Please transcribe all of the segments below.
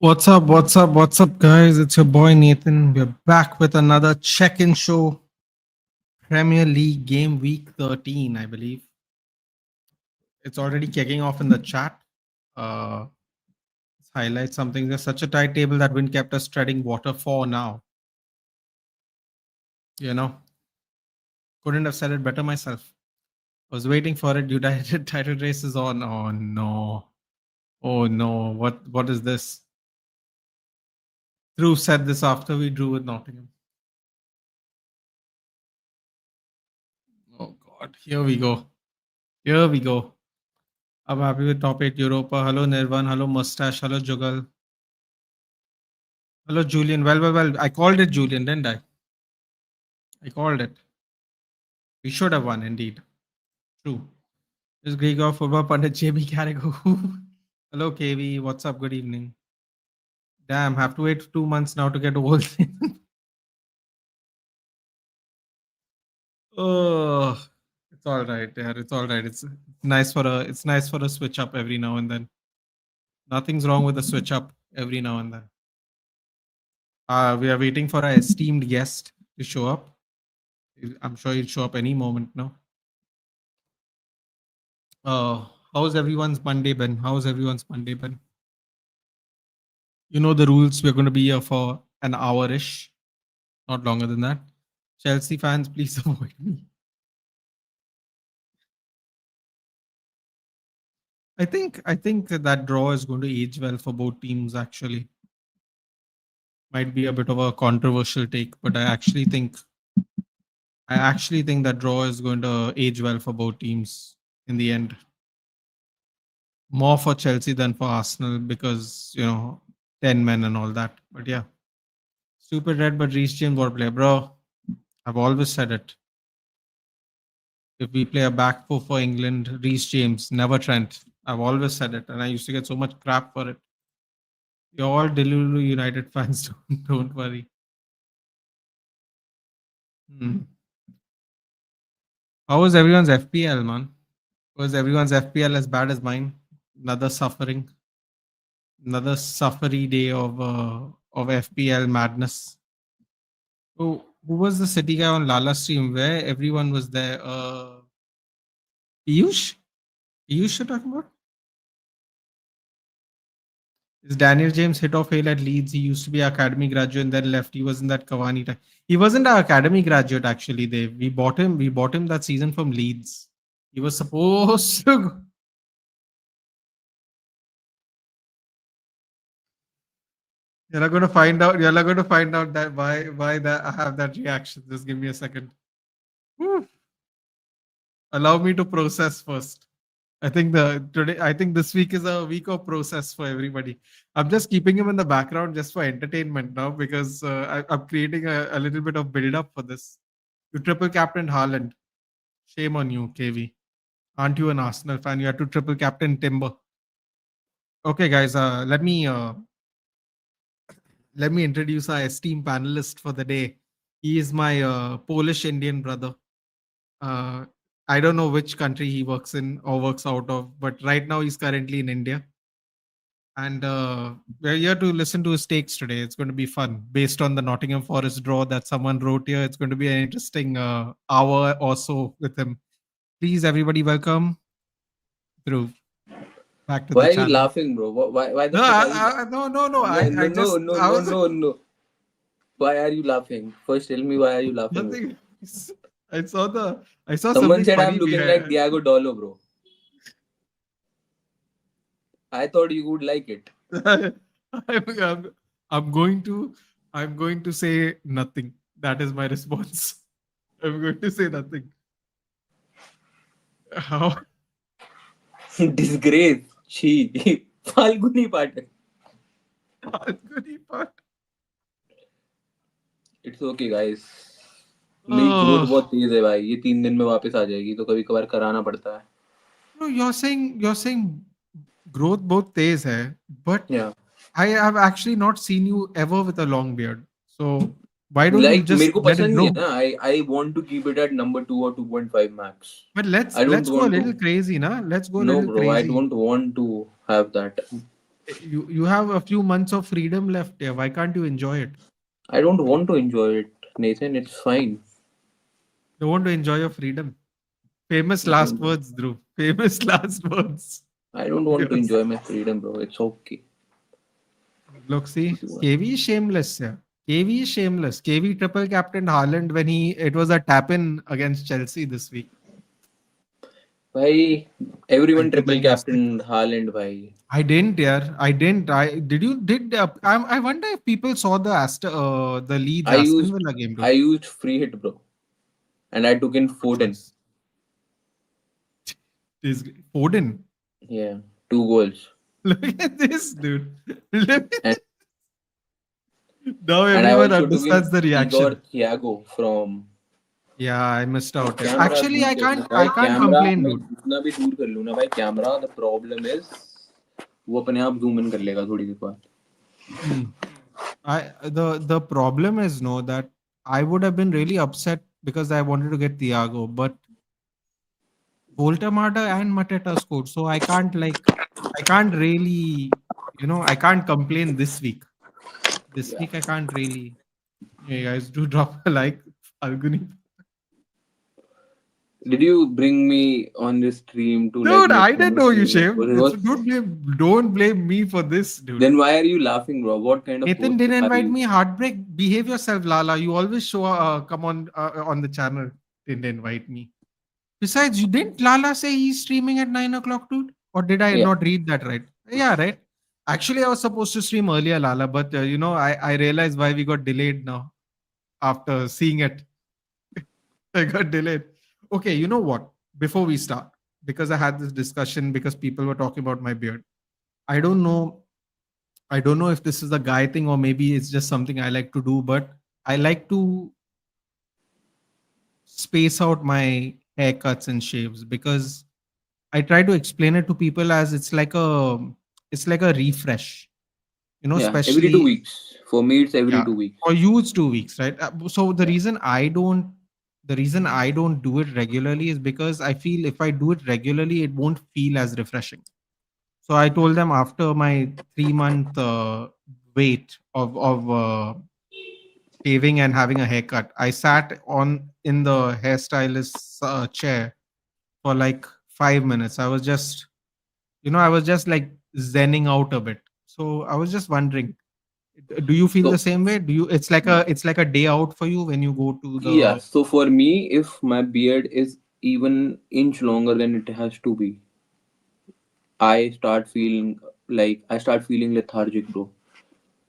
What's up? What's up? What's up, guys? It's your boy Nathan. We're back with another check-in show. Premier League game week 13, I believe. It's already kicking off in the chat. Let's highlight something. There's such a tight table that wind kept us treading water for now. You know, couldn't have said it better myself. I was waiting for it. United title race is on. Oh no. Oh no. What is this? Drew said this after we drew with Nottingham. Oh god. Here we go. Here we go. I'm happy with top 8 Europa. Hello, Nirvan. Hello, Mustache. Hello, Jugal. Hello, Julian. Well. I called it Julian, didn't I? I called it. We should have won, indeed. True. This is Grigor, football pundit JB Carrigo. Hello, KV. What's up? Good evening. Damn, have to wait 2 months now to get old. Oh, it's all right. Yeah, it's all right. It's nice for a switch up every now and then. Nothing's wrong with a switch up every now and then. We are waiting for our esteemed guest to show up. I'm sure he'll show up any moment now. How's everyone's Monday been? You know the rules. We're going to be here for an hour-ish, not longer than that. Chelsea fans, please avoid me. I think that draw is going to age well for both teams. Actually, might be a bit of a controversial take, but I actually think that draw is going to age well for both teams in the end. More for Chelsea than for Arsenal because 10 men and all that. But yeah, stupid red, but Reece James what player, bro. I've always said it. If we play a back four for England, Reece James, never Trent. I've always said it, and I used to get so much crap for it. You're all Delulu United fans, don't worry. How was everyone's FPL, man? Was everyone's FPL as bad as mine? Another suffery day of FPL madness. Oh, who was the City guy on Lala stream where everyone was there? Piyush you're talking about? Is Daniel James hit or fail at Leeds? He used to be academy graduate and then left. He was in that Cavani time. He wasn't an academy graduate actually. We bought him that season from Leeds. He was supposed to go. You're not going to find out that why that I have that reaction. Just give me a second. Whew. Allow me to process first. I think this week is a week of process for everybody. I'm just keeping him in the background just for entertainment now because I'm creating a little bit of build up for this. You triple captain Haaland. Shame on you, KV. Aren't you an Arsenal fan? You have to triple captain Timber. Okay, guys. Let me introduce our esteemed panelist for the day. He is my Polish Indian brother. I don't know which country he works in or works out of, but right now he's currently in India. And we're here to listen to his takes today. It's going to be fun. Based on the Nottingham Forest draw that someone wrote here, it's going to be an interesting hour or so with him. Please, everybody, welcome Dhruv. Back to Why the are channel. you laughing, bro? Why the No, fuck are you no. No. Why are you laughing? First, tell me why are you laughing? Nothing. I saw Someone something said funny I'm looking behind. like Diego Dolo, bro. I thought you would like it. I'm going to say nothing. That is my response. I'm going to say nothing. How? Disgrace. Chi. Falguni Patel. Falguni part. It's okay, guys. मेरी growth बहुत तेज है भाई. ये 3 दिन में वापस आ जाएगी तो कभी कभार कराना पड़ता है. No, you're saying growth बहुत तेज है, but Yeah. I have actually not seen you ever with a long beard. So why don't you Like just मेरे को let it पसंद grow? नहीं है ना. I want to keep it at number 2 or 2.5 max. But I don't let's go a want little to. crazy, na? Let's go a No, little bro. I crazy. don't want to have that. You have a few months of freedom left. Yeah, why can't you enjoy it? I don't want to enjoy it, Nathan. It's fine. You want to enjoy your freedom. Famous I last don't. words, Dhruv. Famous last words. I don't want to Yes. enjoy my freedom, bro. It's okay. Look, see, What do you want? KV is shameless. Yeah. KV is shameless. KV triple captain Haaland when it was a tap in against Chelsea this week. Why everyone Thank you, triple bhai. Masti. captain Haaland? Why? I didn't, yeah. I didn't. I did. You did. I wonder if people saw the Leeds I Aston used Villa game, I dude. used free hit, bro, and I took in Good Foden. choice. This Foden. Yeah, 2 goals, Look at this, dude. Look at and now I everyone also took in understands the Igor reaction. Thiago from Yeah, I missed out. Yeah. Camera Actually, zoom I देख लो can't. भाई I can't camera complain, मैं dude. जितना भी दूर कर लूँ ना भाई कैमरा द प्रॉब्लम इज वो अपने आप जूम इन कर लेगा थोड़ी देर बाद Hmm. The problem is no that I would have been really upset because I wanted to get Thiago, but Voltamada and Mateta scored, so I can't really I can't complain this week. This yeah week I can't really. Hey guys, do drop a like, Falguni. did you bring me on this stream to like Dude, make I fun didn't of know you me shaved. or it It's was don't blame me for this, dude. then why are you laughing bro what kind of Nathan host didn't are invite you me. Heartbreak. Behave yourself, Lala. You always show come on the channel. Didn't invite me. Besides, you didn't Lala say he's streaming at 9 o'clock, dude? Or did I yeah not read that right? Yeah, right. Actually, I was supposed to stream earlier, Lala, but I realized why we got delayed now after seeing it. I got delayed. Okay, you know what? Before we start, because I had this discussion because people were talking about my beard. I don't know. I don't know if this is a guy thing or maybe it's just something I like to do, but I like to space out my haircuts and shaves because I try to explain it to people as it's like a refresh, yeah every two especially weeks for me it's every yeah, 2 weeks or use 2 weeks, right? So the reason I don't do it regularly is because I feel if I do it regularly, it won't feel as refreshing. So I told them after my 3 month wait of shaving and having a haircut, I sat on in the hairstylist's chair for like 5 minutes. I was just like zenning out a bit. So I was just wondering, do you feel the so same way? Do you? It's like a day out for you when you go to yeah the. so for me if my beard is even inch longer than it has to be I start feeling lethargic bro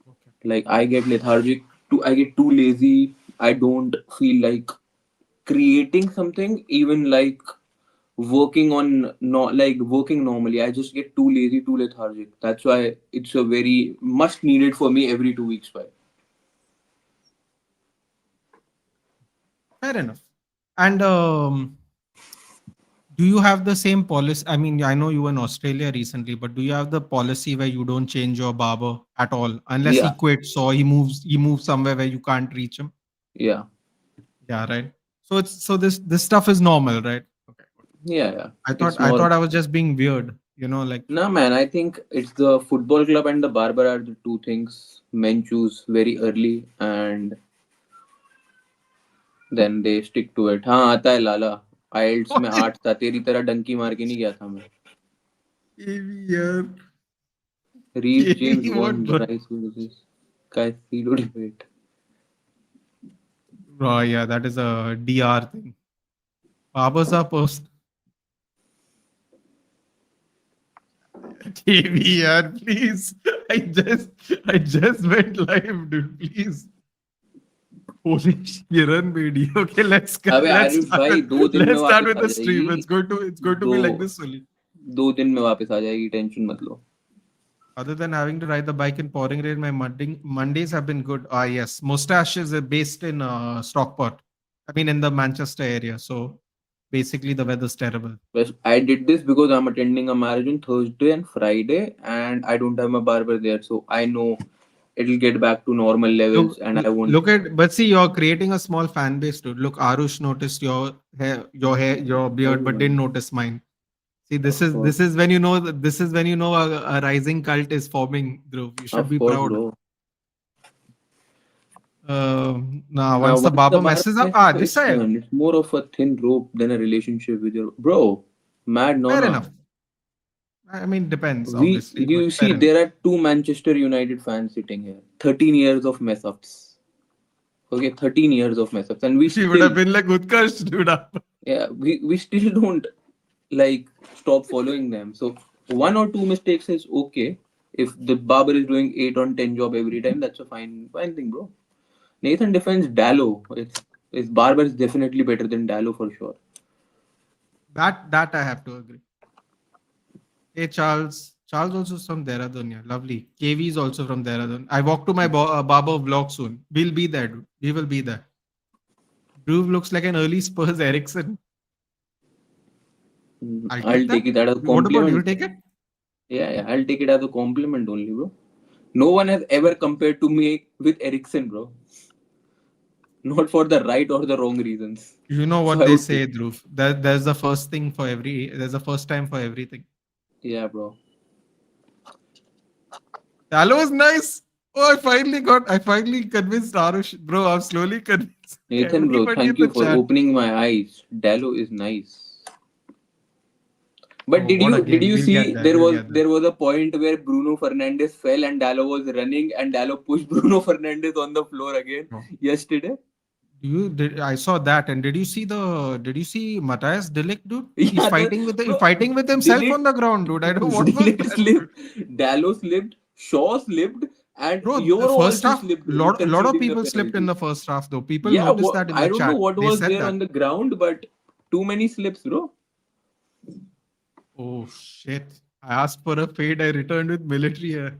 Okay. like I get lethargic I get too lazy I don't feel like creating something even like working on not like working normally I just get too lazy too lethargic that's why it's a very must needed for me every 2 weeks by Fair enough. And do you have the same policy? I mean, I know you were in Australia recently, but do you have the policy where you don't change your barber at all unless he yeah quits or he moves somewhere where you can't reach him? yeah Yeah, right. So this stuff is normal, right? Okay. yeah I it's thought I normal thought I was just being weird, like no man I think it's the football club and the barber are the two things men choose very early and then they stick to it हाँ आता है लाला आइल्स में 8 था तेरी तरह डंकी मार के नहीं गया था मैं KV, Reece James KV, won what, the bro? nice with this guy Fido debate. Oh, yeah, that is a DR thing. Barbers are post. KV, please. I just went live, dude. Please. Holy Kiran Bedi. Okay, अबे let's Ayush start भाई with, 2 दिन में let's start वापस with uh the stream. जाएगी It's going to दो be like this only. 2 दिन में वापस आ जाएगी टेंशन मत लो Other than having to ride the bike in pouring rain, my Mondays have been good. Ah, yes. Mustache is based in Stockport. I mean, in the Manchester area. So basically, the weather's terrible. बस I did this because I'm attending a marriage on Thursday and Friday and I don't have my barber there so I know it'll get back to normal levels Look, and I won't look at, but see, you're creating a small fan base, dude. Look, Arush noticed your hair, your beard, but didn't notice mine. See, Of course, this is when you know this is when you know a rising cult is forming, Dhruv. You should of be course, proud. bro. Now, Now, once the once the barber barber messes up, messes up, this it's time, done. It's more of a thin rope than a relationship with your bro. Mad fair Nona. enough. I mean, depends, We, obviously, but you fair see, enough. there are two Manchester United fans sitting here. 13 years of mess ups. Okay, 13 years of mess ups, and we She would have still, been like Utkarsh, dude. yeah, we still don't like stop following them. So one or two mistakes is okay. If the barber is doing 8 on 10 job every time, that's a fine thing, bro. Nathan defends Dallo. It's barber is definitely better than Dallo for sure. That I have to agree. Hey, Charles. Charles also is from Dehradun. Yeah, lovely. KV is also from Dehradun. I walk to my barber vlog soon. We'll be there, dude. We will be there. Drew looks like an early Spurs Ericsson. I'll I'll take take that. it as a What about you? compliment. Will take it? Yeah, I'll take it as a compliment only, bro. No one has ever compared to me with Ericsson, bro. Not for the right or the wrong reasons. You know So what I they would take. say, Dhruv. There's the first thing for every. There's a first time for everything. Yeah, bro. That was nice. Oh, I finally convinced Arush. Bro, I'm slowly convinced Nathan, bro, everybody in thank the you for chat. opening my eyes. Dallo is nice. But Oh, did what a you game. We'll get see there. We'll get there. there was a point where Bruno Fernandes fell and Dallo was running and Dallo pushed Bruno Fernandes on the floor again Oh. yesterday? I saw that, and did you see Matthias Delict, dude? He's Yeah, bro, fighting with himself on delete the ground, dude. I don't know what was delete that, dude. slipped, Dallo slipped, Shaw slipped, and Bro, the Euro first also half, slipped, bro, lot of conceding the people slipped in penalty. the first half, though. People Yeah, noticed that in I the don't know chat. what They was said there that. on the ground, but too many slips, bro. Oh shit! I asked for a fade. I returned with military hair.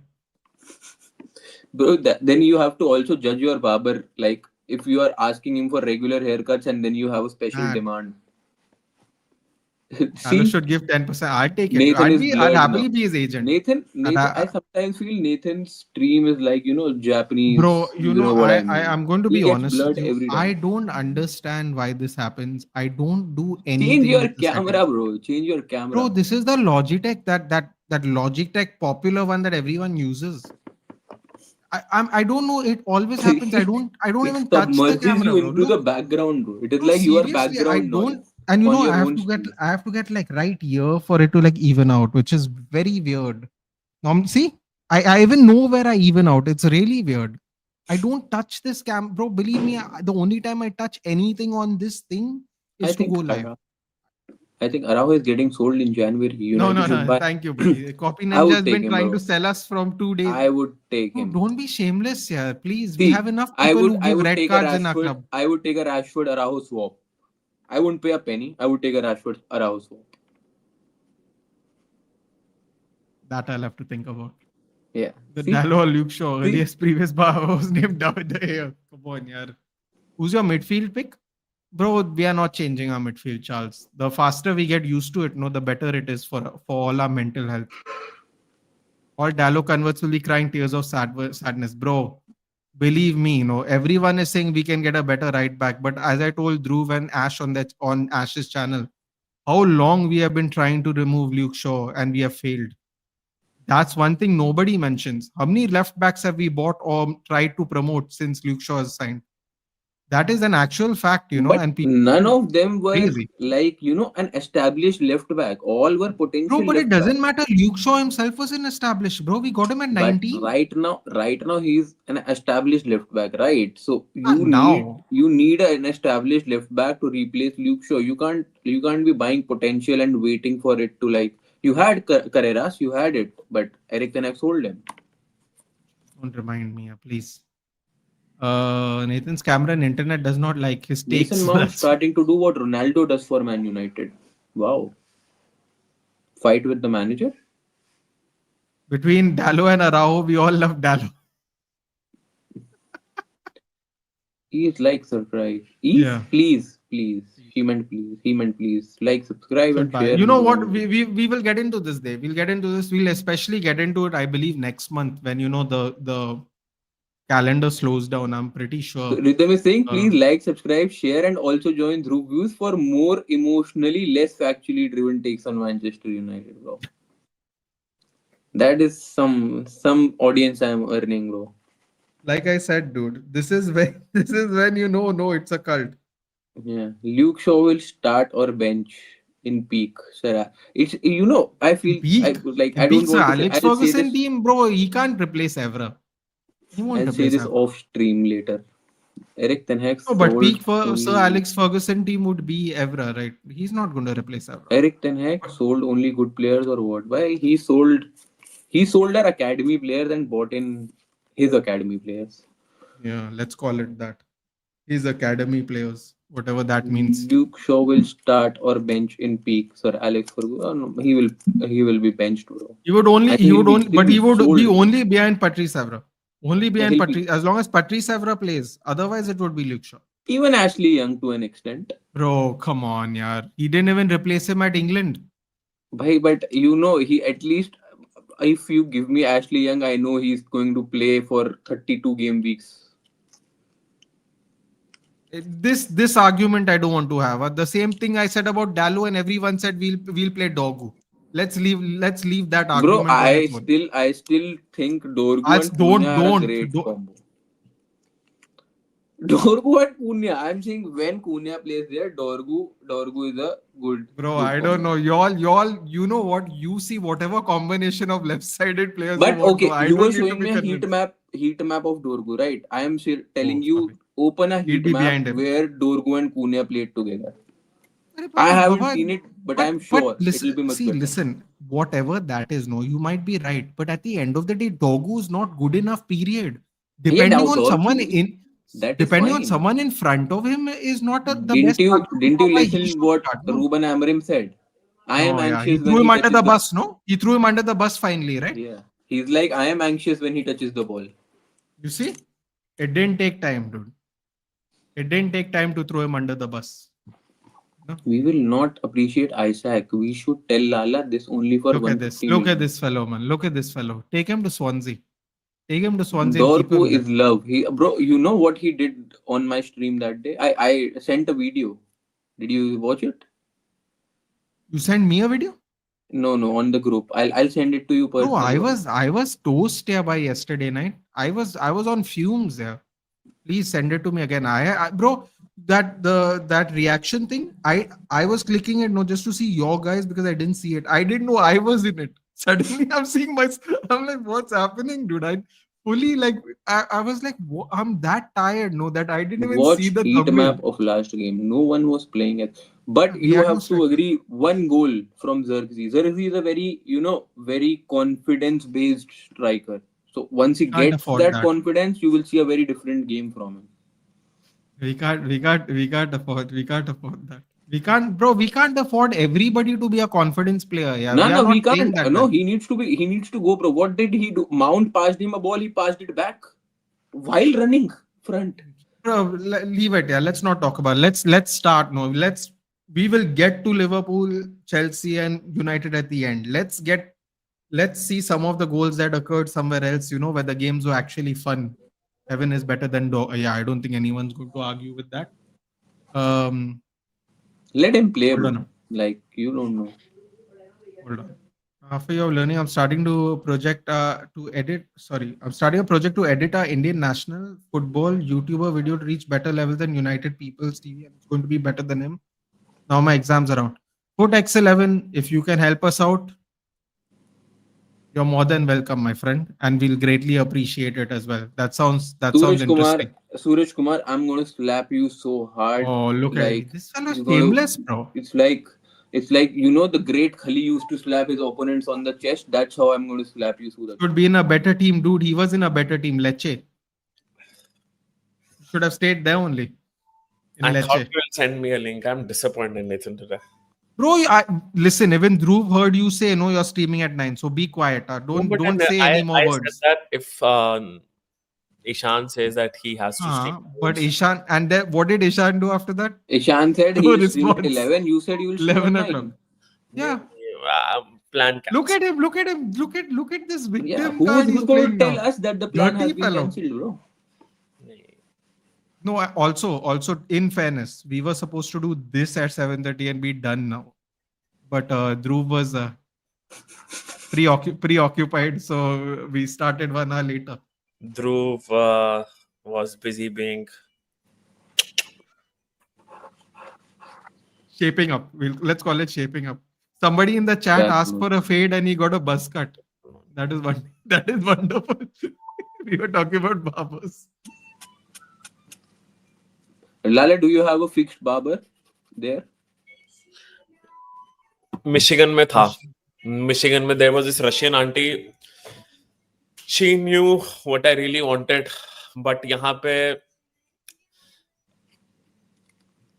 Bro, then you have to also judge your barber. Like, if you are asking him for regular haircuts and then you have a special Man, demand. Dallas See, should give 10%. I'd take it. Nathan is I'd blurred now. happily be his agent. And Nathan, I sometimes feel Nathan's stream is like, bro, Japanese, you you know, know what I mean. I'm going to He be gets honest with blurred you. every I time. don't understand why this happens. I don't do Change anything your with the camera, settings. bro. Change your Bro, camera. this is the Logitech that Logitech popular one that everyone uses. I don't know. It always happens. I don't It even touch the submerges camera, you bro. into the Look, background, bro. It is bro, like you are seriously, I background don't. noise And on your own stream. I have to get like right here for it to like even out, which is very weird. See, I even know where I even out. It's really weird. I don't touch this bro. Believe me, the only time I touch anything on this thing I is to go think live. I think Araujo is getting sold in January. No, United no, should no. buy. Thank you, buddy. Copy I Ninja would has take been him, trying to bro. sell us from 2 days. I would take Bro, him. don't be shameless here, please. We have See, enough people who I give would red take a cards in our Rashford. club. I would take a Rashford Araujo swap. I wouldn't pay a penny. I would take a Rashford Araujo swap. That I'll have to think about. Yeah. The See, Dallo or Luke Shaw, see. earliest previous bar was named David De Gea. Come on, yaar. Who's your midfield pick? Bro, we are not changing our midfield, Charles. The faster we get used to it, no, the better it is for all our mental health. All Dallo converts will be crying tears of sadness. Bro, believe me, everyone is saying we can get a better right back. But as I told Dhruv and Ash on Ash's channel, how long we have been trying to remove Luke Shaw and we have failed. That's one thing nobody mentions. How many left backs have we bought or tried to promote since Luke Shaw has signed? That is an actual fact, But and people none of them were crazy. like, an established left back. All were Bro, potential but it left back. doesn't matter. Luke Shaw himself was an established, bro. We got him at But 19. right now he's an established left back, right? So Now, you need an established left back to replace Luke Shaw. You can't be buying potential and waiting for it to like. You had Carreras, you had it, but Eric Ten Hag sold him. don't remind me, please. Nathan's camera and internet does not like his Mason takes. Mount That's starting to do what Ronaldo does for Man United. Wow, fight with the manager. between Dallo and Araujo. We all love Dallo. He is like surprise. Eve, Yeah, please. He meant please. Like, subscribe should and buy. share You know his what? own. We will get into this day. We'll get into this. We'll especially get into it. I believe next month when the calendar slows down. I'm pretty So sure. Rhythm is saying, Uh, please like, subscribe, share, and also join Dhruv Views for more emotionally, less factually driven takes on Manchester United, bro. That is some audience I'm earning, bro. like I said, dude, this is when this is when you know, no, it's a cult. Yeah, Luke Shaw will start or bench in peak. Sarah, it's I feel Peak. I don't Peak's a want to say. Alex Ferguson team, bro. He can't replace Evra. He won't I'll say replace this Evra. off stream later. Eric Ten Hag No, but sold peak for Sir only Alex Ferguson team would be Evra, right? He's not going to replace Evra. Eric Ten Hag sold only good players or what? Why he sold our academy players and bought in his academy players. Yeah, let's call it that. He's academy players, whatever that means. Luke Shaw will start or bench in peak. Sir Alex Ferguson, oh, no, he will be benched, bro. I think He he'll would be only, but still he would be sold. only behind Patrice Evra. Only Yeah, behind he'll be Patrice, as long as Patrice Evra plays. Otherwise, it would be Luke Shaw. even Ashley Young to an extent. Bro, come on, yaar. He didn't even replace him at England. Bhai, but he at least, if you give me Ashley Young, I know he's going to play for 32 game weeks. This argument I don't want to have. The same thing I said about Dallo, and everyone said we'll play Dogu. Let's leave that Bro, argument on I its own. still I still think Dorgu As and Punya are a don't, great combo. Dorgu and Punya. I'm saying when Punya plays there, Dorgu is a good bro. good I don't combo. know. Y'all. You know what? You see whatever combination of left-sided players you But want, bro. okay, I you were don't need to showing be me a convinced. heat map of Dorgu, right? I am Oh, telling you, sorry. open a He'd heat be map behind him. where Dorgu and Punya played together. Arey I Baba, haven't Baba, seen it, but but I'm but sure it listen, will be much see, better. listen. Whatever that is, no, you might be right, but at the end of the day, Dogu is not good enough. Period. Yeah, Depending on someone Dorgu, in, that is depending on fine. someone in front of him is not the Didn't best you argument didn't for you why he listen should what start. No, Ruben Amorim said? I am no, yeah, he anxious when threw he him under touches the the bus. No, he threw him under the bus finally, right? yeah. He's like, I am anxious when he touches the ball. You see, it didn't take time, dude. It didn't take time to throw him under the bus. No. We will not appreciate Isaac. We should tell Lala this only for Look at this. 150 Look at million. this fellow, man. Look at this fellow. Take him to Swansea. Take him to Swansea and keep Dorgu him there. is love. Bro, you know what he did on my stream that day? I sent a video. Did you watch it? You send me a video? No, no, on the group. I'll send it to you Bro, personally. I was toast yeah by yesterday night. I was on fumes there. Please send it to me again. Bro, that reaction thing, I was clicking it no just to see your guys because I didn't see it. I didn't know I was in it. Suddenly I'm seeing my I'm like, what's happening, dude? I fully like I was like, I'm that tired, no, that I didn't even see Watch the heat thumbnail. map of last game. No one was playing it. But We you had no have to strikers. agree one goal from Xerxes. Xerxes is a very, very confidence based striker. So once he Can't gets afford that that. confidence, you will see a very different game from him. We can't afford that. We can't afford everybody to be a confidence player. Yeah, No, we are no, we not playing can't. that No, well. he needs to go, bro. What did he do? Mount passed him a ball, he passed it back while running front. Bro, leave it. Yeah, let's not talk about it. Let's start. No, we will get to Liverpool, Chelsea, and United at the end. Let's see some of the goals that occurred somewhere else. Where the games were actually fun. Heaven is better than yeah. I don't think anyone's going to argue with that. Um, Let him play, hold bro. on. Like, you don't know. Hold on. After your learning, I'm starting to project to edit. Sorry, I'm starting a project to edit our Indian national football YouTuber video to reach better levels than United People's TV, and it's going to be better than him. Now my exams are out. Put X11 if you can help us out. You're more than welcome, my friend, and we'll greatly appreciate it as well. That sounds Suraj Kumar, interesting. Suraj Kumar, I'm gonna slap you so hard, Oh, look at like this fellow is you're gonna. shameless, bro. It's like the great Khali used to slap his opponents on the chest. That's how I'm going to slap you, Suraj. Should be in a better team, dude. He was in a better team, Lecce. Should have stayed there only in I thought Lecce. you will send me a link. I'm disappointed, Nathan, today. Bro, listen. Even Dhruv heard you say no. You're streaming at 9, so be quiet. No, Don't but don't say any more I said words. that if Ishan says that he has to stream But goals, Ishan, and then what did Ishan do after that? Ishan said No he'll stream at response. 11. You said you will stream at 11 o'clock. 9. Yeah. plan Look cancelled. at him. Look at him. Look at this Yeah, victim who's card he's who's going to playing tell now. us that the plan has Dirty been fellow. cancelled, bro? No, also in fairness, we were supposed to do this at 7:30 and be done now. But Dhruv was preoccupied, so we started 1 hour later. Dhruv was busy being. Shaping up. Let's call it shaping up. Somebody in the chat That's asked good. for a fade and he got a buzz cut. That is one. That is wonderful. We were talking about barbers. Lala, do you have a fixed barber there? Michigan में था. Michigan में there was this Russian auntie. She knew what I really wanted, but यहाँ पे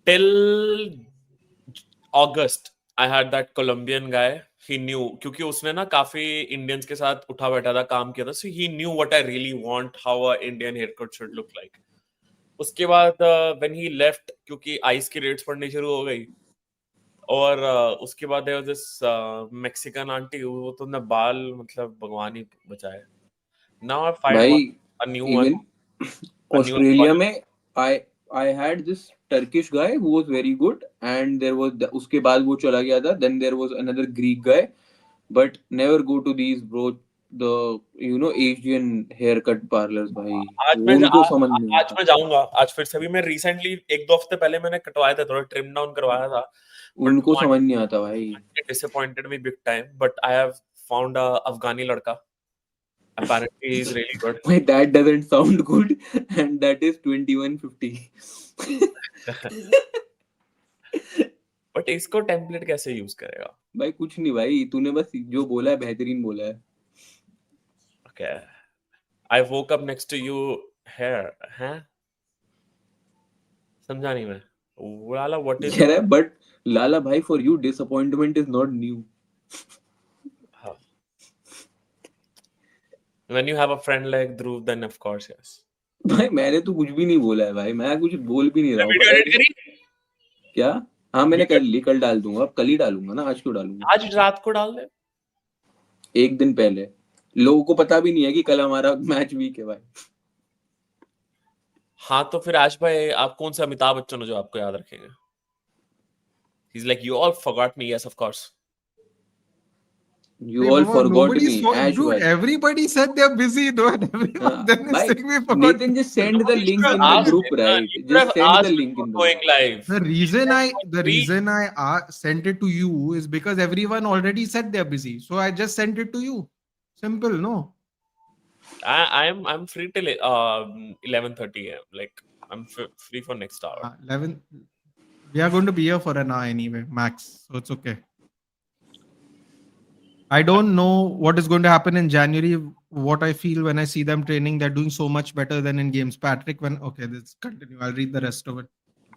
till August I had that Colombian guy. He knew क्योंकि उसने ना काफी Indians के साथ उठा बैठा था, काम किया था. So he knew what I really want, how a Indian haircut should look like. उसके बाद when he left, क्योंकि आइस की रेट्स पड़नी शुरू हो गई, और उसके बाद there was this Mexican auntie, वो तो ना बाल मतलब भगवान ही बचाए. Now I find भाई a new one. even Australia में I had this Turkish guy who was very good, and there was उसके बाद वो चला गया था. Then there was another Greek guy, but never go to these bro, the Asian haircut parlors भाई. आज मैं उनको समझ नहीं आज आता. मैं जाऊंगा. आज फिर से भी मैं रिसेंटली 1-2 हफ्ते पहले मैंने कटवाया था, थोड़ा ट्रिम डाउन करवाया था. उनको समझ नहीं आता भाई. It disappointed me big time, but I have found a Afghani ladka. Apparently he's really good. Wait, that doesn't sound good, and that is 2150. But इसको टेम्पलेट कैसे यूज करेगा? भाई कुछ नहीं भाई, तूने बस जो बोला है बेहतरीन बोला है. Okay. I woke up next to you here. हैं? समझा नहीं मैं. Lala, what is कह रहा है but लाला भाई, for you disappointment is not new. When you have a friend like Dhruv, then of course yes. भाई मैंने तो कुछ भी नहीं बोला है भाई, मैं कुछ बोल भी नहीं रहा हूँ. वीडियो एडिट करी? क्या? हाँ मैंने कर ली, कल डाल दूंगा. अब कल ही डालूंगा ना, आज क्यों डालूंगा? आज रात को डाल दे. एक दिन पहले. लोगों को पता भी नहीं है कि कल हमारा मैच वीक है भाई. हाँ तो फिर आज भाई आप कौन सा अमिताभ बच्चन हो जो आपको याद रखेंगे? He's like, you all forgot me. Yes, of course. You all forgot me. Ash Dude, भाई. everybody said they're busy, though, and everyone then is भाई, saying we forgot. Nathan, just send the link in the group, right? Just send the link in the going group. live. The reason I sent it to you is because everyone already said they're busy, so I just sent it to you. Simple, no? I'm free till 11:30 a.m. Like I'm free for next hour. 11. We are going to be here for an hour anyway, max. So it's okay. I don't know what is going to happen in January. What I feel when I see them training, they're doing so much better than in games. Patrick, let's continue. I'll read the rest of it.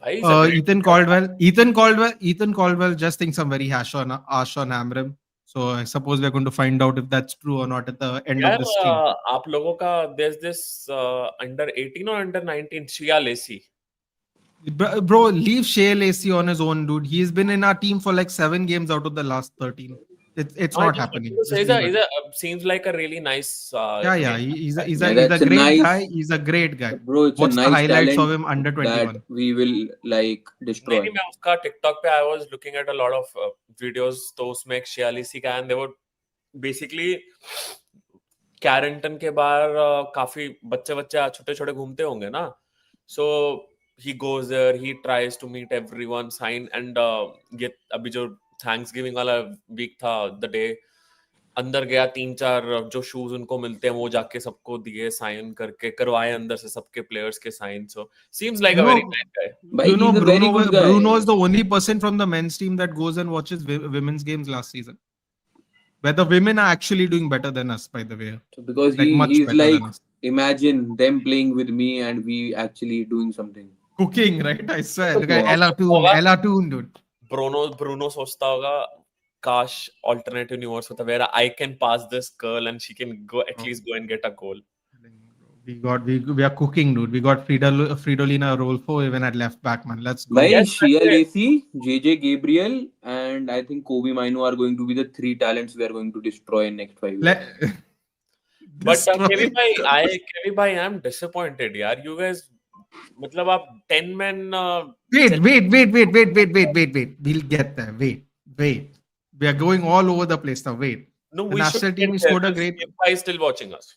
Ethan Caldwell just thinks I'm very harsh on Amram. So I suppose we're going to find out if that's true or not at the end of the stream. आप लोगों का there's this under 18 or under 19 Shia Lacey. Bro, leave Shea Lacey on his own, dude. He's been in our team for like 7 games out of the last 13. It's not happening. Seems like a really nice. He's a great guy. He's a great guy. Bro, it's What's a nice the highlights talent of him under 21? that we will like destroy. नहीं मैं उसका TikTok पे I was looking at a lot of videos. तो उसमें एक Shia Lacey का and they were basically Carrington के बाहर काफी बच्चे छोटे घूमते होंगे ना. So he goes there, he tries to meet everyone, sign and ये अभी जो Thanksgiving वाला वीक था, द डे अंदर गया 3-4 जो शूज उनको मिलते हैं वो जाके सबको दिए, साइन करके करवाए अंदर से सबके प्लेयर्स के sign. So seems like a very nice guy. You know, Bruno is the only person from the men's team that goes and watches women's games last season, where the women are actually doing better than us, by the way. So because like he's like, imagine them playing with me and we actually doing something. Cooking, right? I swear. Look at Ella Toon, dude. Bruno सोचता होगा काश alternate universe होता where I can pass this girl and she can go at least go and get a goal. We are cooking, dude. We got Fridolina Rolfo even at left back, man. Let's go. By Shia Lacey, JJ Gabriel, and I think Kobe Mainu are going to be the 3 talents we are going to destroy in next 5 years. But Kevin bhai, I'm disappointed, yaar. You guys मतलब आप 10 men Wait. We'll get there. Wait. We are going all over the place now. Wait. no, The we should national get team there scored a because great. Shiva is still watching us.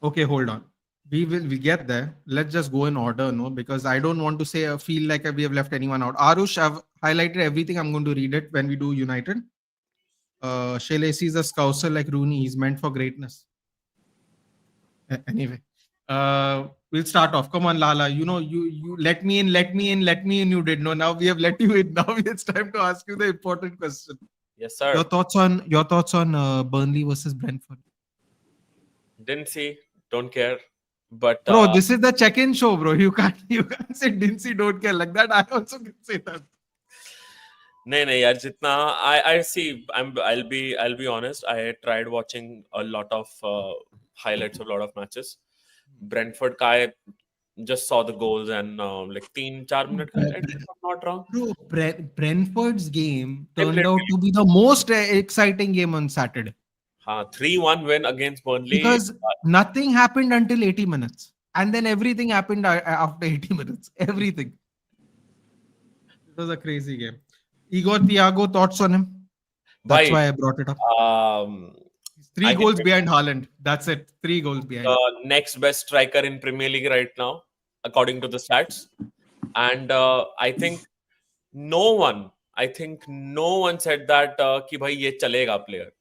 Okay, hold on. We get there. Let's just go in order, no, because I don't want to say feel like we have left anyone out. Arush, I've highlighted everything. I'm going to read it when we do United. Shea Lacey is a scouser like Rooney. He's meant for greatness. Anyway, we'll start off. Come on, Lala. You know, you let me in, let me in, let me in. You did no. Now we have let you in. Now it's time to ask you the important question. Yes, Your sir. thoughts on Burnley versus Brentford. Didn't see, don't care. But Bro, this is the check-in show, bro. You can't say didn't see, don't care like that. I also can say that. नहीं यार जितना I see I'll be honest. I tried watching a lot of highlights of a lot of matches. Brentford का I just saw the goals and like 3-4 minute का if I'm not wrong. Bro, Brentford's game They turned played out really to be the most exciting game on Saturday हाँ 3-1 win against Burnley. because nothing happened until 80 minutes. And then everything happened after 80 minutes. Everything. It was a crazy game. Igor Thiago, thoughts on him? That's भाई why I brought it up. Three I can goals behind Haaland. That's it. 3 goals behind. the next best striker in Premier League right now, according to the stats. And I think no one said that कि भाई ये चलेगा player.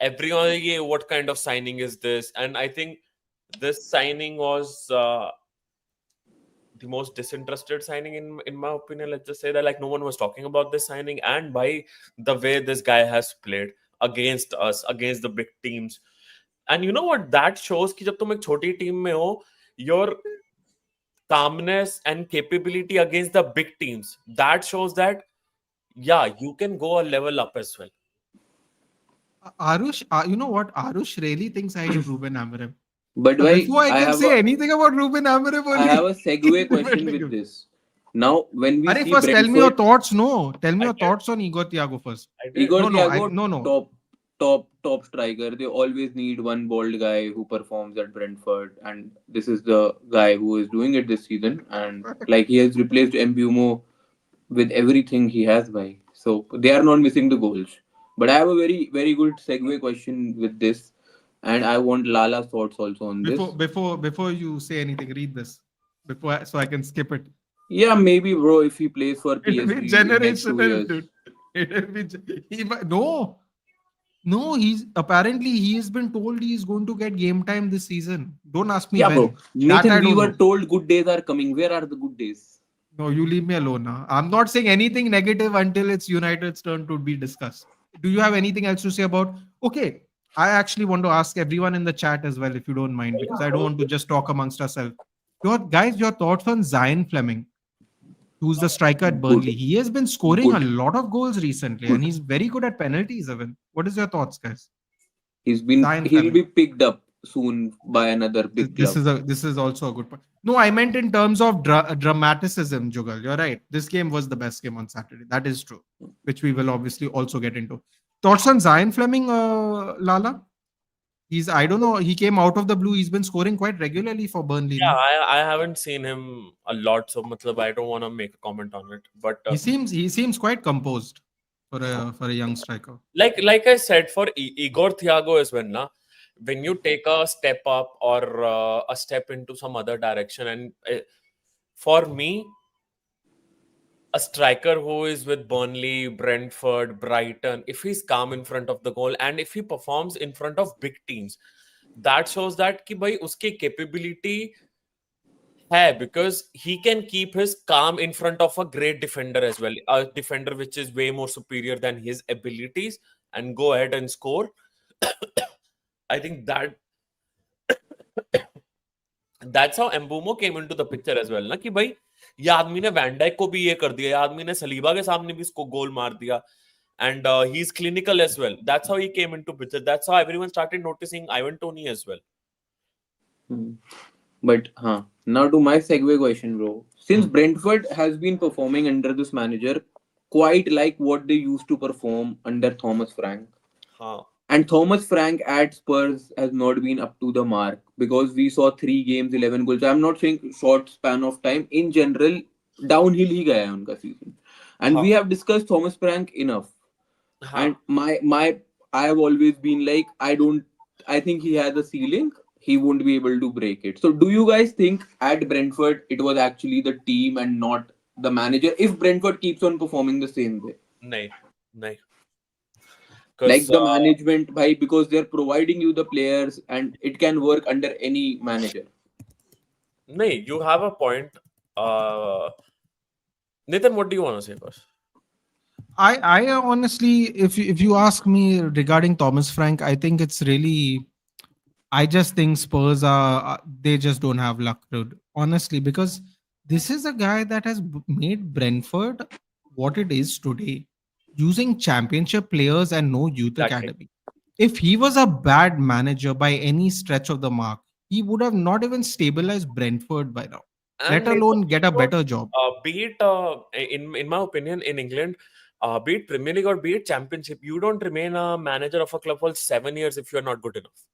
Everyone, ये what kind of signing is this? And I think this signing was the most disinterested signing in my opinion. Let's just say that like no one was talking about this signing, and by the way this guy has played against us, against the big teams. And you know what that shows कि जब तुम एक छोटी team में हो, your calmness and capability against the big teams, that shows that yeah, you can go a level up as well. Arush, you know what? Arush really thinks I hate Ruben Amorim. But why Before I can say anything about Ruben Amorim, I have a only segue question with this. Now, when we see first tell me your Brentford, thoughts. No, tell me I your did. thoughts on Igor Thiago first. I did. Igor Thiago, No. top striker. They always need one bold guy who performs at Brentford, and this is the guy who is doing it this season. And like he has replaced Mbumo with everything he has by. So they are not missing the goals. But I have a very good segue question with this, and I want Lala's thoughts also on this. Before you say anything, read this. So I can skip it. Yeah, maybe bro, if he plays for It'll be PSG in next 2 generational, years. dude. It'll be no. He's apparently he has been told he's going to get game time this season. Don't ask me Yeah, when. bro. That Nathan, I we don't were know. told good days are coming. Where are the good days? No, you leave me alone now. I'm not saying anything negative until it's United's turn to be discussed. Do you have anything else to say about? Okay, I actually want to ask everyone in the chat as well, if you don't mind, because I don't want to just talk amongst ourselves. Your thoughts on Zion Fleming, who's the striker at Burnley? Good. He has been scoring a Good. lot of goals recently, and Good. he's very good at penalties. Even, what is your thoughts, guys? He'll Fleming. be picked up soon by another big This club. is also a good point. No, I meant in terms of dramaticism, Jugal. You're right. This game was the best game on Saturday. That is true, which we will obviously also get into. Thoughts on Zion Fleming, Lala? I don't know. He came out of the blue. He's been scoring quite regularly for Burnley. Yeah, No? I haven't seen him a lot, so matlab, I don't want to make a comment on it. But He seems quite composed for a young striker. like I said, for Igor Thiago as well, na, when you take a step up or a step into some other direction, and for me, a striker who is with Burnley, Brentford, Brighton, if he's calm in front of the goal and if he performs in front of big teams, that shows that कि भाई उसकी capability है, because he can keep his calm in front of a great defender as well, a defender which is way more superior than his abilities, and go ahead and score. I think that's how Mbumo came into the picture as well, ना कि भाई ये आदमी ने van Dyke को भी ये कर दिया, ये आदमी ने सलीबा के सामने भी इसको गोल मार दिया, and he's clinical as well. That's how he came into picture. That's how everyone started noticing Ivan Toney as well. But now to my segue question, bro. Since Brentford has been performing under this manager quite like what they used to perform under Thomas Frank, And Thomas Frank at Spurs has not been up to the mark because we saw 3 games, 11 goals. I'm not saying short span of time. In general, downhill ही गया है उनका season. And हाँ we have discussed Thomas Frank enough. हाँ And my I have always been like I think he has a ceiling. He won't be able to break it. So do you guys think at Brentford it was actually the team and not the manager if Brentford keeps on performing the same way? नहीं नहीं Like because the management by because they're providing you the players and it can work under any manager. नहीं you have a point. uh Nathan, what do you want to say first? I honestly, if you ask me regarding Thomas Frank, I think it's really. I just think Spurs they just don't have luck, dude. Honestly, because this is a guy that has made Brentford what it is today, using championship players and no youth Exactly. academy. If he was a bad manager by any stretch of the mark, he would have not even stabilized Brentford by now, let And Nathan, alone you get a don't, better job. be it in my opinion, in England, be it Premier League or be it Championship, you don't remain a manager of a club for 7 years if you're not good enough.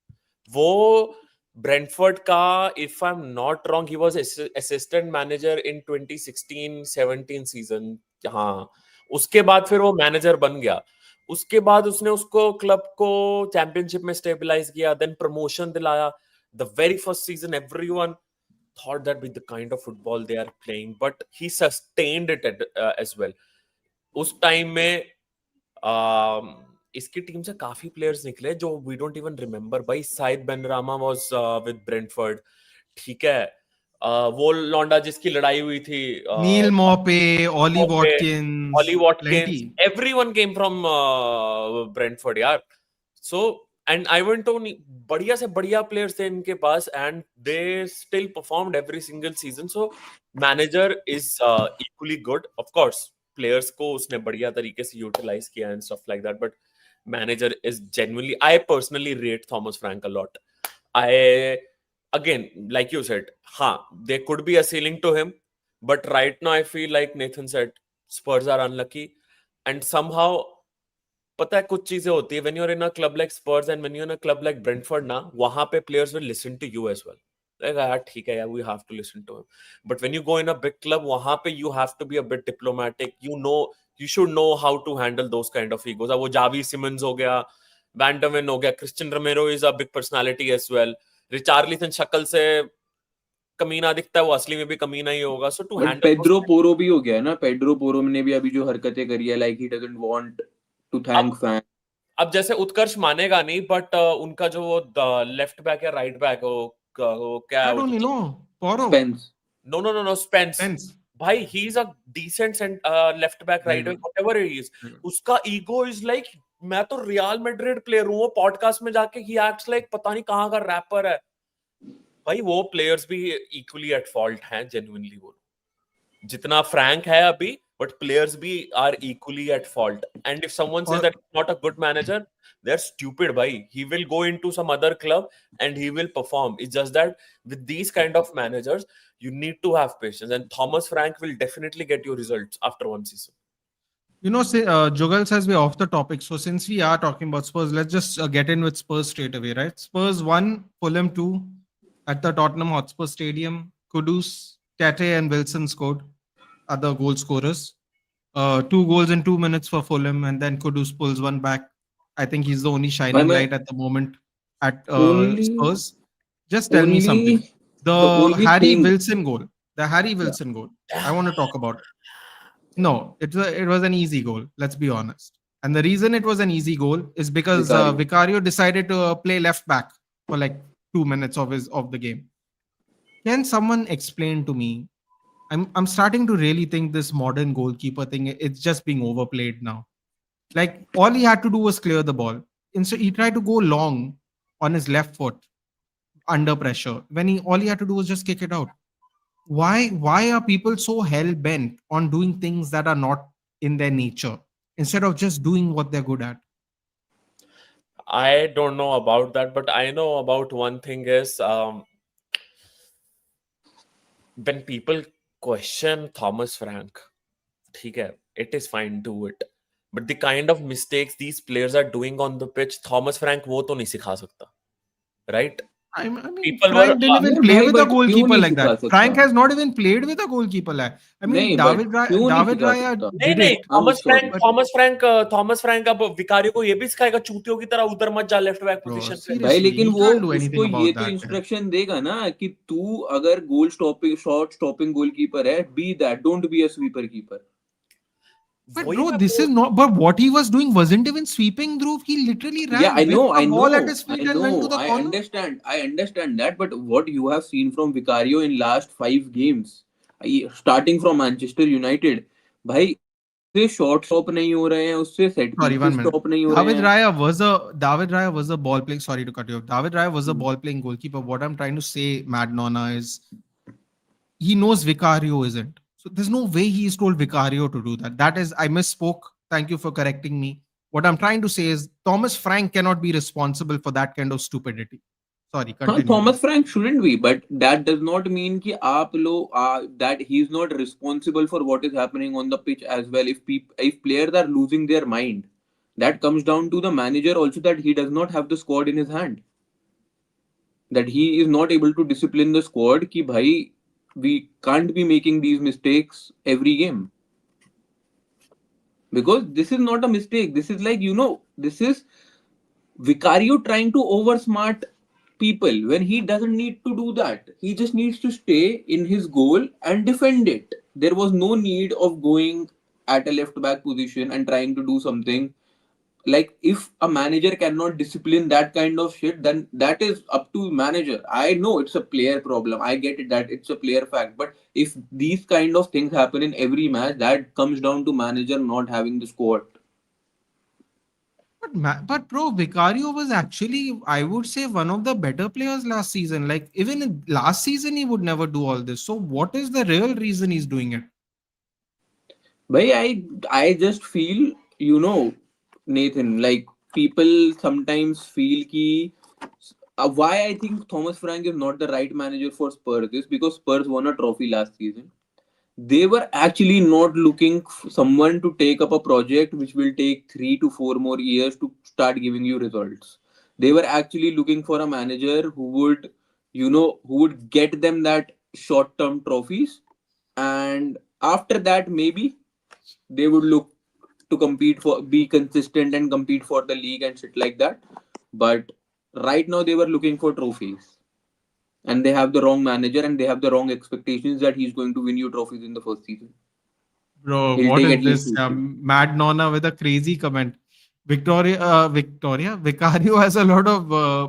वो Brentford का, if I'm not wrong, he was assistant manager in 2016-17 season. हाँ, उसके बाद फिर वो manager बन गया. उसके बाद उसने उसको क्लब को चैंपियनशिप में स्टेबलाइज किया, देन प्रमोशन दिलाया. The very first season everyone thought that with the kind of football they are playing, but he sustained it as well. उस टाइम में इसकी टीम से काफी प्लेयर्स निकले जो वी डोंट इवन रिमेम्बर. भाई साइद बेनरामा वाज विद ब्रेंटफोर्ड, ठीक है. वो लौंडा जिसकी लड़ाई हुई थी, Neil Maupay, Ollie okay, Ollie Watkins, Watkins, plenty. Everyone came from Brentford यार. So and I went on, बढ़िया से बढ़िया प्लेयर्स थे इनके पास and they still performed every single season. So manager is equally good. Of course players को उसने बढ़िया तरीके से यूटिलाइज किया and stuff like that, but manager is genuinely, I personally rate Thomas Frank a lot. I, again, like you said, there could be a ceiling to him, but right now I feel like Nathan said Spurs are unlucky. And somehow, पता है कुछ चीजें होती है, when you're in a club like Spurs and when you're in a club like Brentford ना, वहां पे players will listen to you as well. Like, यार ठीक है यार, we have to listen to him. But when you go in a big club, वहां पे you have to be a bit diplomatic. You should know how to handle those kind of egos. अब वो Xavi Simmons हो गया, वैंडरवेन हो गया, Christian रोमेरो is a big personality as well. Richarlison शक्ल से कमीना दिखता है, वो असली में भी कमीना ही होगा. So to but handle those, Pedro Porro भी हो गया है ना. पेड्रो पोरो ने भी अभी जो हरकतें करी है like he doesn't want to thank अब फैन. अब जैसे उत्कर्ष मानेगा नहीं, बट उनका जो वो लेफ्ट बैक या राइट बैक, वो क्या है I वो don't जो, know. Poro, Spence. No Spence. Pence. भाई he is a decent left back, Very right back, good. Whatever he is. Very good. उसका ईगो इज लाइक, मैं तो रियल मैड्रिड प्लेयर हूं. वो पॉडकास्ट में जाके ही एक्ट्स लाइक पता नहीं कहां का रैपर है. भाई वो प्लेयर्स भी इक्वली एट फॉल्ट हैं, जेन्युइनली बोलो. जितना फ्रैंक है अभी, बट प्लेयर्स भी are equally at fault. And if someone says Or that not a good manager, they are stupid. भाई he will go into some other club and he will perform. It's just that with these kind of managers, you need to have patience, and Thomas Frank will definitely get you results after one season. say, Jugal says we're off the topic. So since we are talking about Spurs, let's just get in with Spurs straight away, right? Spurs 1, Fulham 2 at the Tottenham Hotspur Stadium. Kudus, Tete, and Wilson scored, are the goal scorers. 2 goals in 2 minutes for Fulham, and then Kudus pulls one back. I think he's the only shining मैं light at the moment at only Spurs. Just tell me something. only the The only Harry thing. Wilson goal. The Harry Yeah. Wilson goal. I want to talk about it. No, it was an easy goal. Let's be honest. And the reason it was an easy goal is because Vicario. Vicario decided to play left back for like 2 minutes of the game. Can someone explain to me? I'm starting to really think this modern goalkeeper thing, it's just being overplayed now. Like all he had to do was clear the ball. Instead, he tried to go long on his left foot under pressure when he all he had to do was just kick it out. Why are people so hell bent on doing things that are not in their nature instead of just doing what they're good at? I don't know about that, but I know about one thing is, when people question Thomas Frank, ठीक है, it is fine, do it. But the kind of mistakes these players are doing on the pitch, Thomas Frank वो तो नहीं सिखा सकता, right? I mean, People were Frank didn't even यार play भाई with a but क्यों goalkeeper नहीं like सिखा that. सकता? Frank has not even played with a goalkeeper like. I mean, नहीं बट क्यों नहीं David सिखा Raya सकता? नहीं did नहीं it. I'm sorry. Thomas Frank अब विकारियो को ये भी सिखाएगा चूतियों की तरह उधर मत जा लेफ्ट बैक Bro, पोजीशन पे। भाई seriously, लेकिन he वो can't do anything उसको ये about तो that. इंस्ट्रक्शन देगा ना कि तू अगर goal stopping shot stopping goalkeeper है, be that, don't be a sweeper keeper. But वही bro, मैं this is not. But what he was doing wasn't even sweeping, Dhruv. He literally Yeah, ran with the I ball at know, his feet and went to the I corner. understand that. But what you have seen from Vicario in last 5 games, starting from Manchester United, भाई उससे shot stop नहीं हो रहे हैं, उससे set Sorry, pieces 1 minute. Stop नहीं हो रहे हैं. David Raya was a ball playing. Sorry to cut you off. David Raya was a ball playing goalkeeper. What I'm trying to say, Mad Nonna, is he knows Vicario isn't. So there's no way he's told Vicario to do that. That is, I misspoke. Thank you for correcting me. What I'm trying to say is Thomas Frank cannot be responsible for that kind of stupidity. Sorry, हाँ, continue. Thomas Frank shouldn't be, but that does not mean कि आप लोग that he is not responsible for what is happening on the pitch as well. If players are losing their mind, that comes down to the manager also, that he does not have the squad in his hand, that he is not able to discipline the squad कि भाई we can't be making these mistakes every game, because this is not a mistake. This is like, this is Vicario trying to oversmart people when he doesn't need to do that. He just needs to stay in his goal and defend it. There was no need of going at a left back position and trying to do something. Like, if a manager cannot discipline that kind of shit, then that is up to manager. I know it's a player problem. I get it that it's a player fact. But if these kind of things happen in every match, that comes down to manager not having the squad. But bro, Vicario was actually, I would say, one of the better players last season. Like even in last season, he would never do all this. So what is the real reason he's doing it? But I just feel, Nathan, like people sometimes feel ki why I think Thomas Frank is not the right manager for Spurs is because Spurs won a trophy last season. They were actually not looking someone to take up a project which will take 3 to 4 more years to start giving you results. They were actually looking for a manager who would get them that short term trophies, and after that maybe they would look to compete for, be consistent and compete for the league and shit like that. But right now they were looking for trophies, and they have the wrong manager and they have the wrong expectations that he's going to win you trophies in the first season. Bro, He'll what take is at least this? 2 3. Mad Nonna with a crazy comment. Vicario has a lot of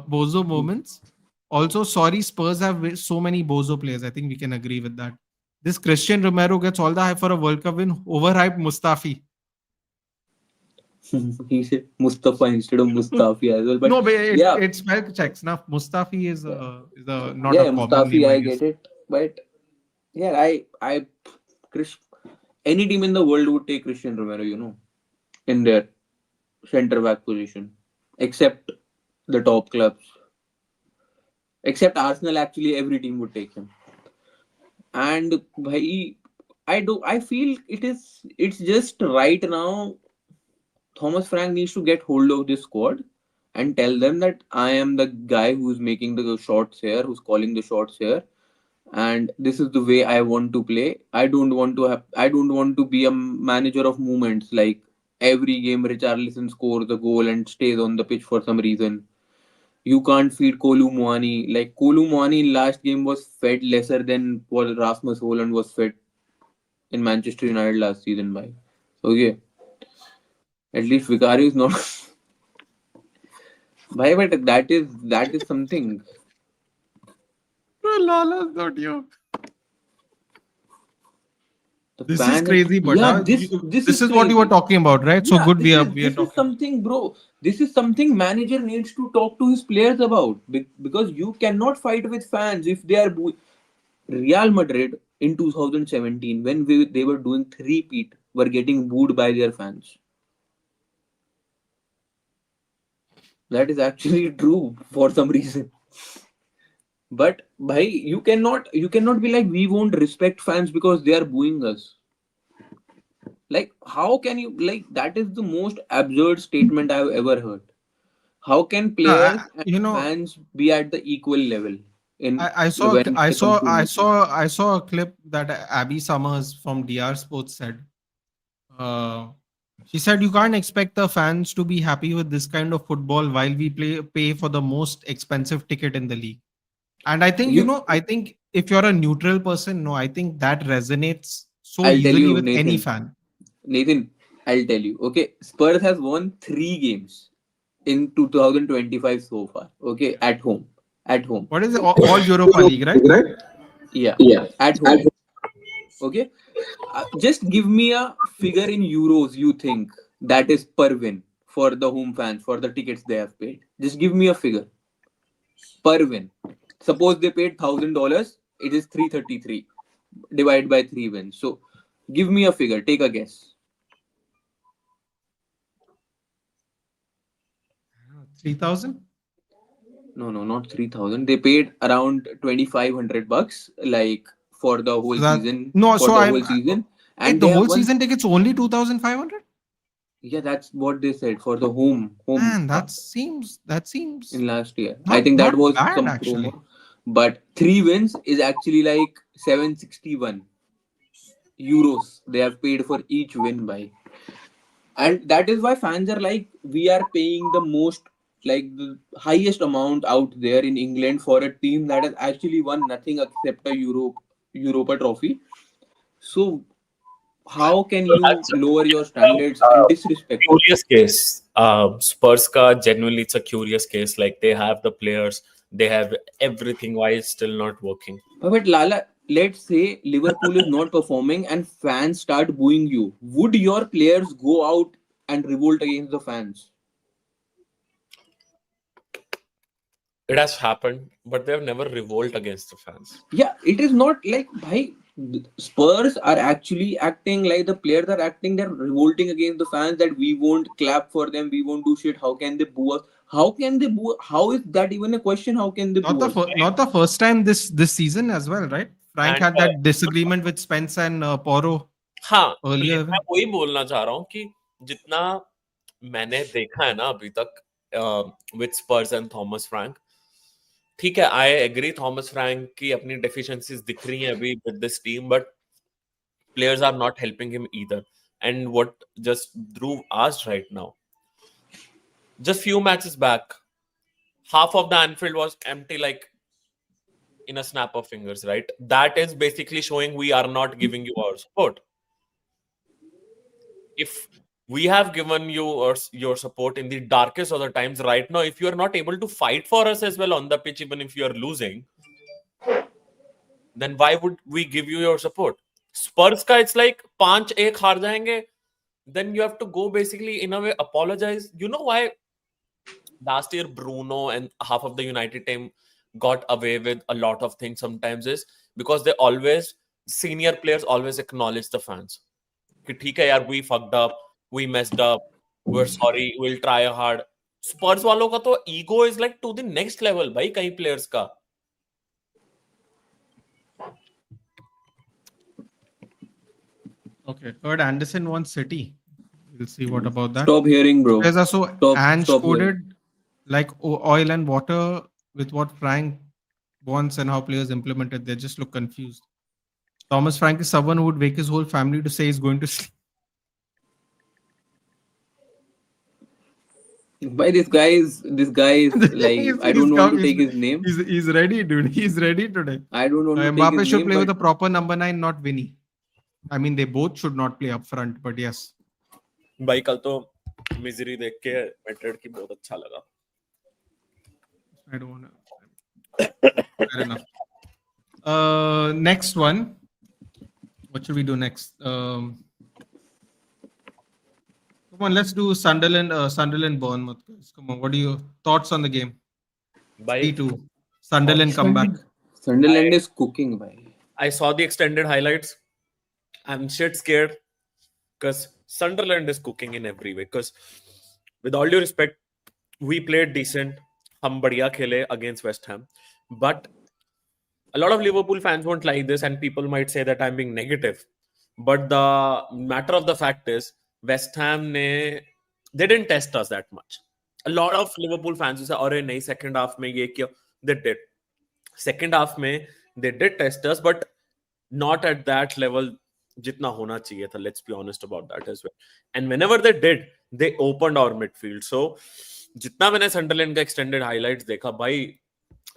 bozo moments. Also, sorry, Spurs have so many bozo players. I think we can agree with that. This Christian Romero gets all the hype for a World Cup win. Overhyped Mustafi. He said Mustafa instead of Mustafi as well. But No, but yeah, it's spell checks. Now Mustafi is a not a yeah, common name, Mustafi, I I guess. get it. But yeah, Chris, any team in the world would take Christian Romero, in their center back position, except the top clubs. Except Arsenal, actually, every team would take him. And bhai, I feel it's just right now. Thomas Frank needs to get hold of this squad and tell them that I am the guy who's making the shots here, who's calling the shots here, and this is the way I want to play. I don't want to be a manager of movements, like every game Richarlison scores a goal and stays on the pitch for some reason. You can't feed Kolu Muani. Like Kolu Muani in last game was fed lesser than what Rasmus Holland was fed in Manchester United last season by. So yeah, at least Vicario is not. Bhai, but that is something. Bro, Lala's not here. The This is fan, crazy, but yeah, this this is is what you were crazy. talking about, right? So Yeah, good, we are this is talking. something, bro. This is something manager needs to talk to his players about, because you cannot fight with fans if they are Real Madrid in 2017, when they were doing three-peat, were getting booed by their fans. That is actually true for some reason. But bhai, you cannot be like, we won't respect fans because they are booing us. Like, how can you, like, that is the most absurd statement I've ever heard. How can No, players and you know, fans be at the equal level in I saw when I they come saw to I Liverpool? saw I saw a clip that Abby Summers from DR Sports said. Uh, she said you can't expect the fans to be happy with this kind of football while we pay for the most expensive ticket in the league. And I think, You, I think if you're a neutral person, no, I think that resonates so I'll tell easily you, with any Nathan. fan. Nathan, I'll tell you. Okay, Spurs has won 3 games in 2025 so far. Okay, at home. At home. What is it? All Europa League, right? Right? Yeah, at home. Okay, just give me a figure in euros you think that is per win for the home fans for the tickets they have paid. Just give me a figure per win. Suppose they paid $1,000, it is 333 divided by 3 wins. So give me a figure. Take a guess. 3,000? No, no, not 3,000. They paid around $2,500, like for the whole So that, season. no, For so the I'm, whole season, wait, and the they have whole won. season tickets only 2,500? Yeah, that's what they said for the home Man, part that seems in last year. I not think that not was bad some actually. promo, but 3 wins is actually like 761 euros they have paid for each win by, and that is why fans are like, we are paying the most, like the highest amount out there in England for a team that has actually won nothing except a Europa trophy. So how can So you that's lower your standards a and disrespect it? curious case. Spurs ka genuinely it's a curious case. Like they have the players, they have everything. Why it's still not working? But Lala, let's say Liverpool is not performing and fans start booing you. Would your players go out and revolt against the fans? It has happened, but they have never revolt against the fans. Yeah, it is not like, bhai, Spurs are actually acting like the players are acting, they're revolting against the fans that we won't clap for them, we won't do shit. How can they boo us? How can they boo? How is that even a question? How can they Not boo the us? not the first time this season as well, right? Frank And had that disagreement with Spence and Poro हाँ, earlier मैं even. वही बोलना चाह रहा हूँ कि जितना मैंने देखा है ना अभी तक with Spurs and Thomas Frank, ठीक है, आई एग्री थॉमस फ्रैंक की अपनी डेफिशिएंसीज दिख रही हैं अभी with this team, but players are not helping him either. And what just Dhruv asked right now, just few matches back, half of the Anfield was empty, like in a snap of fingers, right? That is basically showing we are not giving you our support. If we have given you your support in the darkest of the times, right now, if you are not able to fight for us as well on the pitch, even if you are losing, then why would we give you your support? Spurs ka it's like 5-1 हार जाएंगे, then you have to go basically in a way apologize. You know why last year Bruno and half of the United team got away with a lot of things sometimes is because they always, senior players always acknowledge the fans. कि ठीक है यार, we fucked up, we messed up, we're sorry, we'll try hard. Spurs वालों का तो ego is like to the next level भाई कई players का. Okay, heard Anderson wants City. We'll see what about that. Stop hearing, bro. Players are so Ange Stop hearing. coded like oil and water with what Frank wants and how players implement it. They just look confused. Thomas Frank is someone who would wake his whole family to say he's going to sleep. Why this guy is like, I don't he's, want come, to take his name. he's ready, dude. He's ready today. I don't want to take his Mbappe should name, play with but a proper number 9, not Vinny. I mean, they both should not play up front, but yes. भाई कल तो misery देख के Madrid की बहुत अच्छा लगा. I don't want to. Fair enough. Next one. What should we do next? Come on, let's do Sunderland Bournemouth, guys. Come on, what are your thoughts on the game? भाई 3-2. Sunderland comeback. Sunderland is cooking, bhai. I saw the extended highlights. I'm shit scared because Sunderland is cooking in every way. Because with all due respect, we played decent. हम बढ़िया खेले against West Ham. But a lot of Liverpool fans won't like this and people might say that I'm being negative. But the matter of the fact is, West Ham they didn't test us that much. A lot of Liverpool fans who say, "अरे नहीं, second half में ये किया." They did. Second half में they did test us, but not at that level जितना होना चाहिए था. Let's be honest about that as well. And whenever they did, they opened our midfield. So जितना मैंने Sunderland का extended highlights देखा, भाई,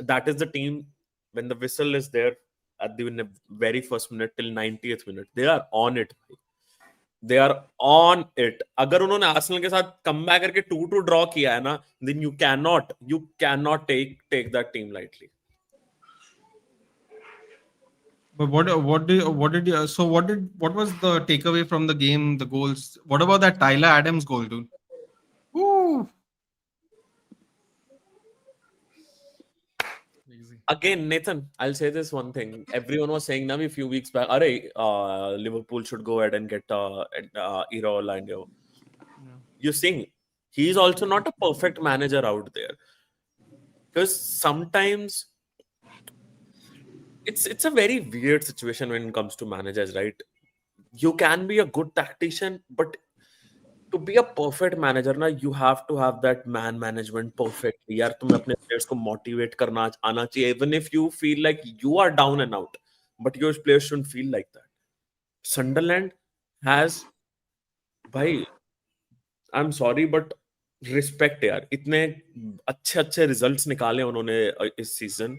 that is the team when the whistle is there at the very first minute till 90th minute, they are on it. They are on it. अगर उन्होंने Arsenal के साथ come back करके 2-2 draw किया है ना, then you cannot take that team lightly. But what was the takeaway from the game? The goals. What about that Tyler Adams goal, dude? Woo! Again, Nathan, I'll say this one thing. Everyone was saying now a few weeks back, Liverpool should go ahead and get Erol and you think he's also not a perfect manager out there, because sometimes it's a very weird situation when it comes to managers, right? You can be a good tactician, but to be a perfect manager ना, you have to have that man management perfectly. यार तुम्हें अपने players को motivate करना आना चाहिए, even if you feel like you are down and out, but your players shouldn't feel like that. Sunderland has, भाई, I'm sorry, but respect यार, इतने अच्छे results निकाले उन्होंने इस season,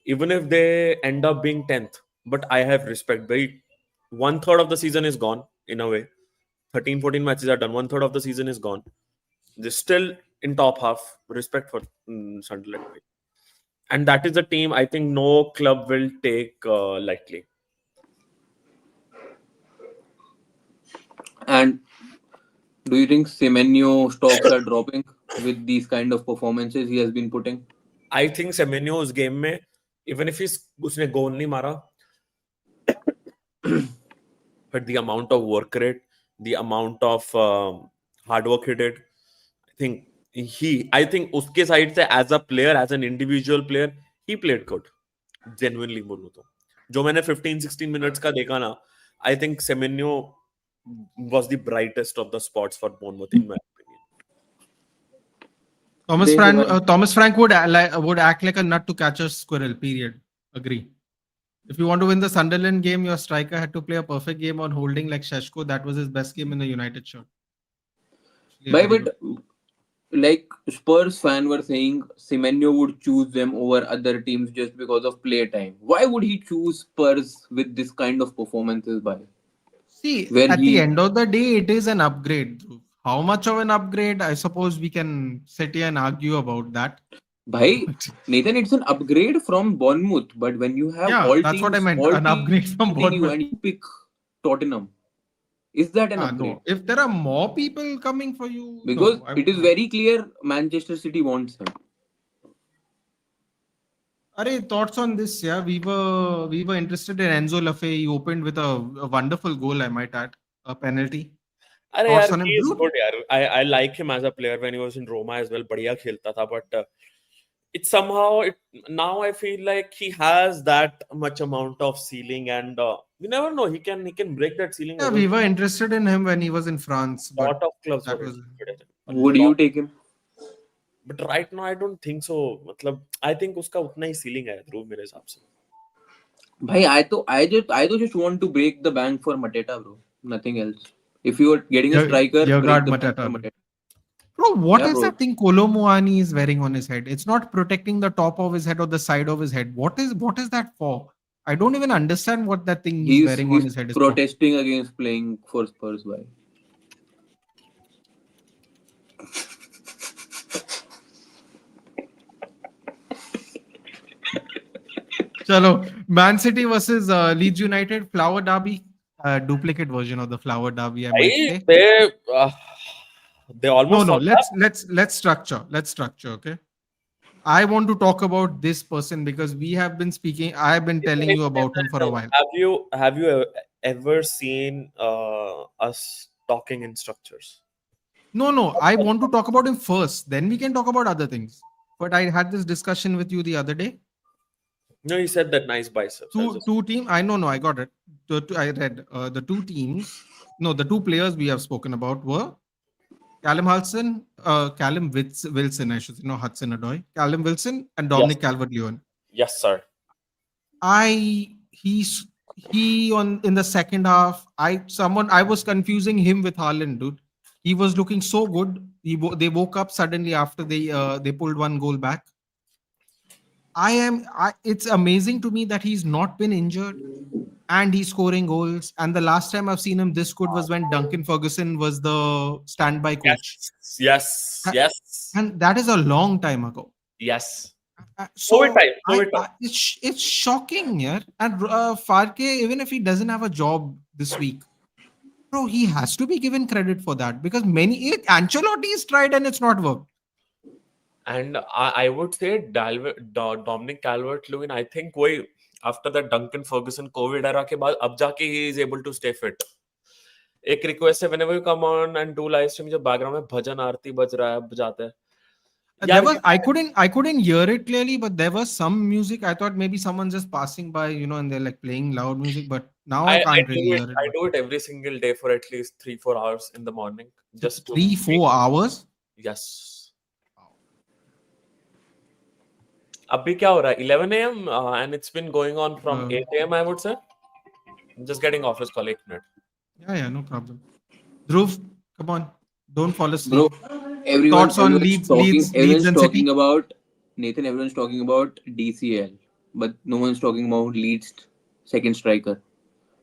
even if they end up being 10th, but I have respect. भाई, 1/3 of the season is gone in a way. 13-14 matches are done. 1/3 of the season is gone. They're still in top half. Respect for Sunderland. And that is a team I think no club will take lightly. And do you think Semenyo stocks are dropping with these kind of performances he has been putting? I think Semenyo उस game में, even if उसने goal नहीं मारा, but the amount of work rate, the amount of hard work he did, I think उसके side से as a player, as an individual player, he played good. Genuinely बोलूं तो, जो मैंने 15-16 minutes का देखा ना, I think Semenyo was the brightest of the spots for Bournemouth in my opinion. Thomas Frank would act like a nut to catch a squirrel. Period. Agree. If you want to win the Sunderland game, your striker had to play a perfect game on holding like Sheshko. That was his best game in the United shirt. But like Spurs fan were saying, Semenyo would choose them over other teams just because of play time. Why would he choose Spurs with this kind of performances? See, the end of the day, it is an upgrade. How much of an upgrade? I suppose we can sit here and argue about that. Bhai, Nathan, it's an upgrade from Bournemouth, but when you have all that's teams, what I meant. An upgrade from Bournemouth. And you pick Tottenham, is that an upgrade? No. If there are more people coming for you, because it is very clear Manchester City wants him. Thoughts on this? Yeah, we were interested in Enzo Lafay. He opened with a wonderful goal, I might add, a penalty. Thoughts on him? He is good, yaar. I like him as a player when he was in Roma as well. बढ़िया खेलता था, but it's somehow now I feel like he has that much amount of ceiling, and you never know, he can break that ceiling. Yeah, we were interested in him when he was in France. A lot of clubs were interested in him. Would you take him? But right now I don't think so. मतलब I think उसका उतना ही ceiling है ध्रुव मेरे हिसाब से. भाई, I just want to break the bank for Mateta, bro. Nothing else. If you are getting a striker, break the bank for Mateta. Bro, what is that thing Kolo Muani is wearing on his head? It's not protecting the top of his head or the side of his head. What is that for? I don't even understand what that thing he's wearing on his head is for. Protesting against playing for Spurs. Why? Chalo, Man City versus Leeds United, Flower Derby, duplicate version of the Flower Derby. I might say. They almost no. Let's structure. Okay. I want to talk about this person because we have been speaking. I have been telling you about him for a while. Have you ever seen us talking in structures? No. I want to talk about him first. Then we can talk about other things. But I had this discussion with you the other day. No, he said that nice biceps. I just Two team. I know, no, I got it. I read the two teams. No, the two players we have spoken about were Wilson. I should say, no Hudson Odoi. Callum Wilson and yes, Dominic Calvert-Lewin. yes, sir. I he's he on in the second half. I was confusing him with Haaland, dude. He was looking so good. They woke up suddenly after they pulled one goal back. It's amazing to me that he's not been injured and he's scoring goals. And the last time I've seen him this good was when Duncan Ferguson was the standby coach. Yes, yes, A- yes, And that is a long time ago. yes. COVID So time, COVID time. it's shocking, yeah. And Farke, even if he doesn't have a job this week, bro, he has to be given credit for that because Ancelotti's tried and it's not worked. And I would say Dominic Calvert-Lewin, I think वही after that Duncan Ferguson COVID era के बाद अब जाके he is able to stay fit. एक request है whenever you come on and do live stream, जो background में भजन आरती बज रहा है बजाते हैं. There was I couldn't hear it clearly, but there was some music. I thought maybe someone just passing by, and they're like playing loud music. But now I can't really hear it. I do it every single day for at least 3-4 hours in the morning, just to 3-4 hours. Yes. अभी क्या हो रहा है? 11 a.m. And it's been going on from 8 a.m. I would say. I'm just getting off his call. 1 minute. Yeah, no problem. Dhruv, come on, don't fall asleep. Bro, Thoughts on Leeds and talking City? about Nathan. Everyone's talking about DCL, but no one's talking about Leeds' second striker.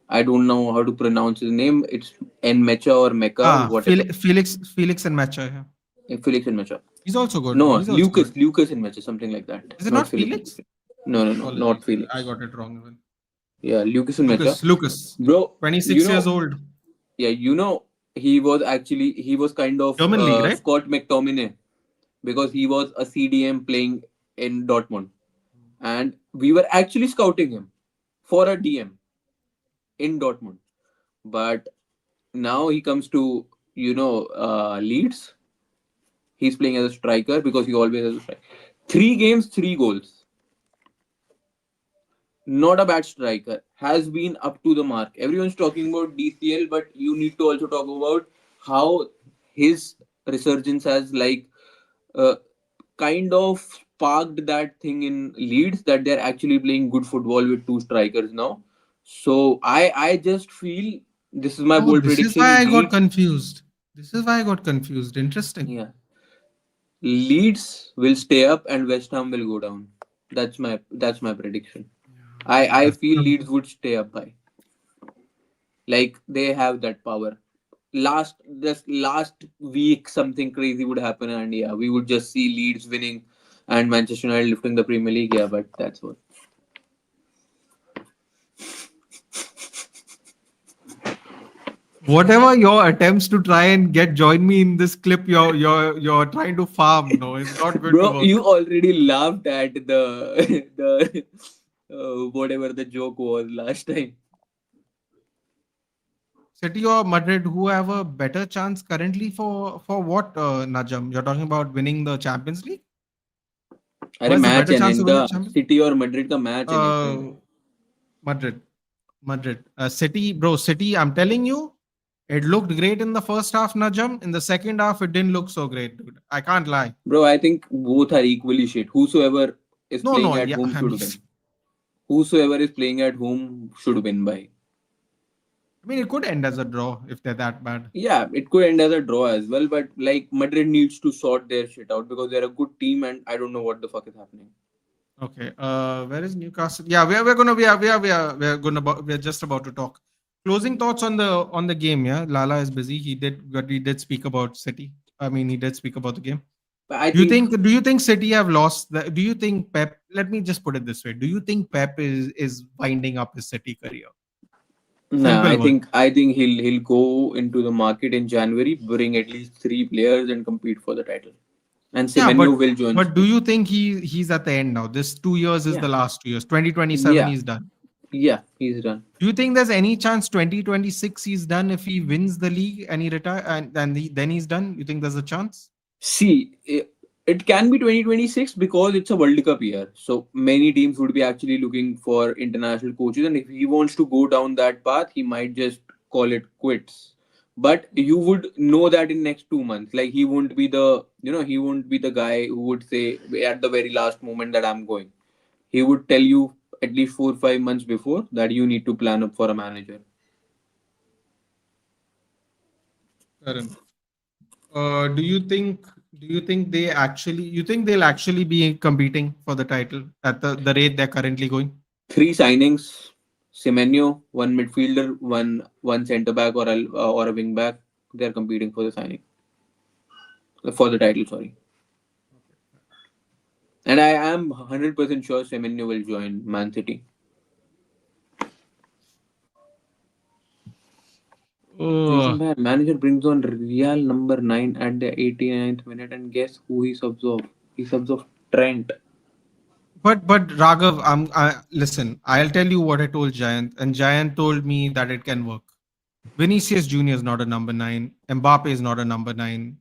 I don't know how to pronounce his name. It's Nmecha or Mecca, whatever. Felix and Macha. Yeah. Felix Nmecha. He's also good. No, He's also Lucas good. Nmecha, something like that. Is it not Felix? No, not Felix. I got it wrong. Even. Yeah, Lucas Nmecha. Lucas. Bro, 26 years old. Yeah, he was kind of German league, right? Scott McTominay, because he was a CDM playing in Dortmund, and we were actually scouting him for a DM in Dortmund, but now he comes to Leeds. He's playing as a striker because he always has a strike. 3 games, 3 goals. Not a bad striker. Has been up to the mark. Everyone's talking about DCL, but you need to also talk about how his resurgence has kind of sparked that thing in Leeds, that they're actually playing good football with 2 strikers now. So I just feel, this is my bold prediction. This is why I got confused. Interesting. Yeah. Leeds will stay up and West Ham will go down. That's my prediction. I feel Leeds would stay up by. Like, they have that power. Last week something crazy would happen, and yeah, we would just see Leeds winning and Manchester United lifting the Premier League. Yeah, but that's what. Whatever your attempts to try and join me in this clip, you're trying to farm. No, it's not good. Bro, you already laughed at the whatever the joke was last time. City or Madrid, who have a better chance currently for what, Najam? You're talking about winning the Champions League? अरे match है इनका, city और Madrid का match है. Madrid. City, I'm telling you, it looked great in the first half, Najam. In the second half, it didn't look so great, dude. I can't lie. Bro, I think both are equally shit. Whosoever is playing at home should win. Whosoever is playing at home should win by. I mean, it could end as a draw if they're that bad. Yeah, it could end as a draw as well, but Madrid needs to sort their shit out because they're a good team and I don't know what the fuck is happening. Okay, where is Newcastle? Yeah, we're just about to talk. Closing thoughts on the game. Yeah, Lala is busy. He did speak about City. I mean, he did speak about the game. Do you think City have lost? Do you think Pep? Let me just put it this way: do you think Pep is winding up his City career? No, I think he'll go into the market in January, bring at least 3 players and compete for the title. And Semenyo will join. But do you think he's at the end now? This 2 years is the last 2 years. 2027 he's done. Yeah, he's done. Do you think there's any chance 2026 he's done if he wins the league and he retire and then he's done? You think there's a chance? See, It can be 2026 because it's a World Cup year. So many teams would be actually looking for international coaches. And if he wants to go down that path, he might just call it quits. But you would know that in next 2 months. Like he won't be the, he won't be the guy who would say at the very last moment that I'm going. He would tell you at least 4 or 5 months before that you need to plan up for a manager. Fair enough. Do you think? Do you think they actually? You think they'll actually be competing for the title at the rate they're currently going? Three signings: Semenyo, one midfielder, one centre back or a wing back. They are competing for the signing for the title. Sorry, and I am 100% sure Semenyo will join Man City. Season Oh, where manager brings on Real number 9 at the 89th minute, and guess who he subs off? He subs off Trent. but Raghav, listen. I'll tell you what I told Giant, and Giant told me that it can work. Vinicius Junior is not a number nine. Mbappe is not a number nine.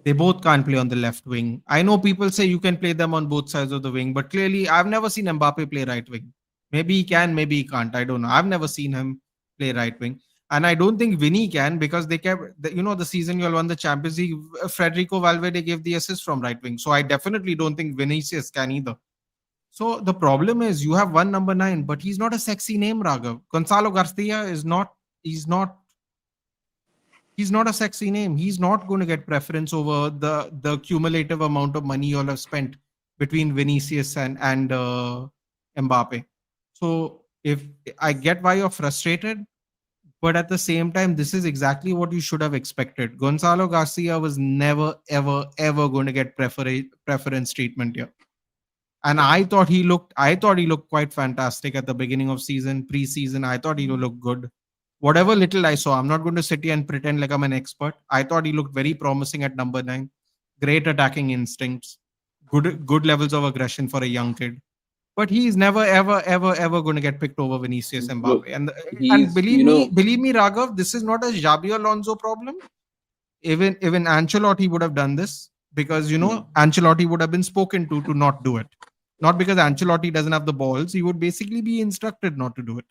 They both can't play on the left wing. I know people say you can play them on both sides of the wing, but clearly I've never seen Mbappe play right wing. Maybe he can, maybe he can't. I don't know. I've never seen him play right wing. And I don't think Vinny can because they kept, the season you all won the Champions League, Federico Valverde gave the assist from right wing. So I definitely don't think Vinicius can either. So the problem is you have one number nine, but he's not a sexy name, Raghav. Gonzalo Garcia he's not he's not a sexy name. He's not going to get preference over the cumulative amount of money you all have spent between Vinicius and Mbappe. So if I get why you're frustrated, but at the same time, this is exactly what you should have expected. Gonzalo Garcia was never, ever, ever going to get preference treatment here. And I thought he looked quite fantastic at the beginning of season, preseason. I thought he looked good. Whatever little I saw, I'm not going to sit here and pretend like I'm an expert. I thought he looked very promising at number nine. Great attacking instincts, good levels of aggression for a young kid. But he's never, ever, ever, ever going to get picked over Vinicius Bro, Mbappe. And he's, believe me, Raghav, this is not a Xabi Alonso problem. Even Ancelotti would have done this because Ancelotti would have been spoken to not do it. Not because Ancelotti doesn't have the balls, he would basically be instructed not to do it.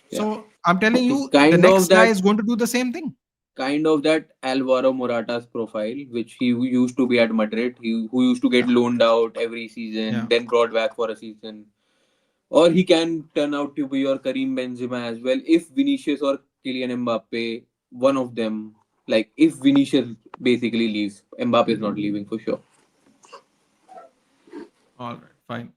yeah, So I'm telling he's you, the next guy is going to do the same thing. kind of that Alvaro Morata's profile, which he used to be at Madrid. Who used to get loaned out every season, Yeah. then brought back for a season. Or he can turn out to be your Karim Benzema as well. If Vinicius or Kylian Mbappe, one of them, like if Vinicius basically leaves, Mbappe is not leaving for sure. All right, fine.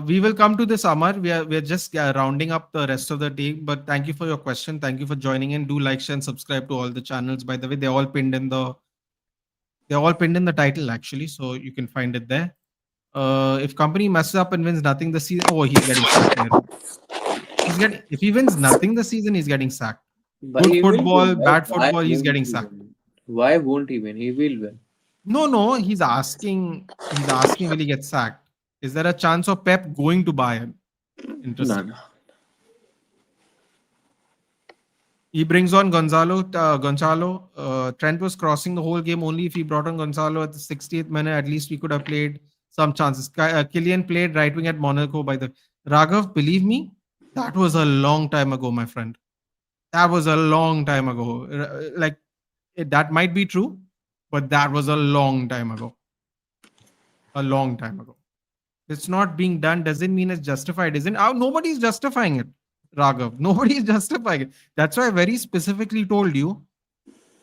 We will come to this, Amar. We are just rounding up the rest of the team. But thank you for your question. Thank you for joining in. Do like, share, and subscribe to all the channels. By the way, they're all pinned in the title actually, so you can find it there. If company messes up and wins nothing this season, oh, he's getting sacked. Never mind. If he wins nothing this season, he's getting sacked. But Good he will football, win, right? bad Why football, he's won't getting he sacked. win? Why won't he win? He will win. No, he's asking. He's asking, will he get sacked? Is there a chance of Pep going to buy him? No, Interesting. no. He brings on Gonzalo. Trent was crossing the whole game. Only if he brought on Gonzalo at the 60th minute, at least we could have played some chances. Kylian played right wing at Monaco by the Raghav. Believe me, that was a long time ago, my friend. That was a long time ago. Like that might be true, but that was a long time ago. A long time ago. It's not being done doesn't mean it's justified, isn't? Nobody's justifying it, Raghav. Nobody is justifying it. That's why I very specifically told you.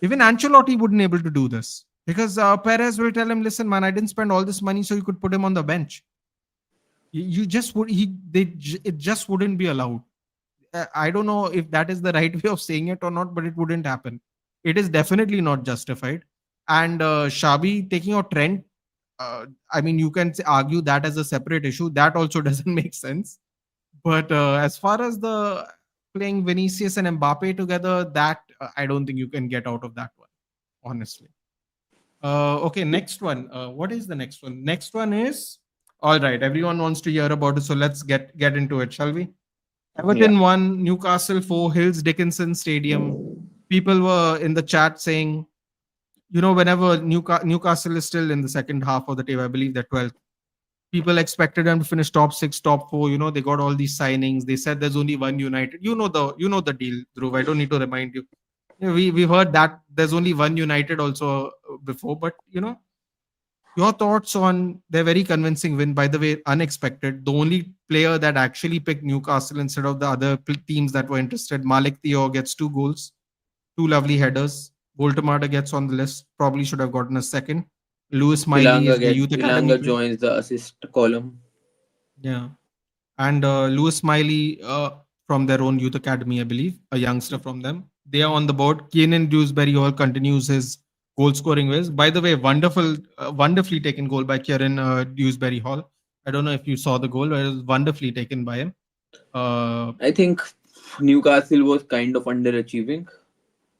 Even Ancelotti wouldn't able to do this because Perez will tell him, "Listen, man, I didn't spend all this money so you could put him on the bench. You just would it just wouldn't be allowed." I don't know if that is the right way of saying it or not, but it wouldn't happen. It is definitely not justified. And Shabi taking out Trent, I mean, you can argue that as a separate issue. That also doesn't make sense. But as far as the playing Vinicius and Mbappe together, that I don't think you can get out of that one, honestly. Okay, next one. What is the next one? Next one is all right. Everyone wants to hear about it, so let's get into it, shall we? Yeah. Everton won, Newcastle 4, Hills Dickinson Stadium. People were in the chat saying whenever Newcastle is still in the second half of the table, I believe they're 12th. People expected them to finish top six, top four. They got all these signings. They said there's only one United. You know the deal, Dhruv. I don't need to remind you. We've heard that there's only one United also before, but your thoughts on their very convincing win, by the way, unexpected. The only player that actually picked Newcastle instead of the other teams that were interested, Malik Theo, gets 2 goals, two lovely headers. Voltemada gets on the list, probably should have gotten a second. Lewis Miley is the youth academy Ilanga player. joins the assist column. Yeah. And Lewis Smiley from their own youth academy, I believe, a youngster from them. They are on the board. Keenan Dewsbury Hall continues his goal scoring ways. By the way, wonderfully taken goal by Kieran Dewsbury Hall. I don't know if you saw the goal, but it was wonderfully taken by him. Uh, I think Newcastle was kind of underachieving.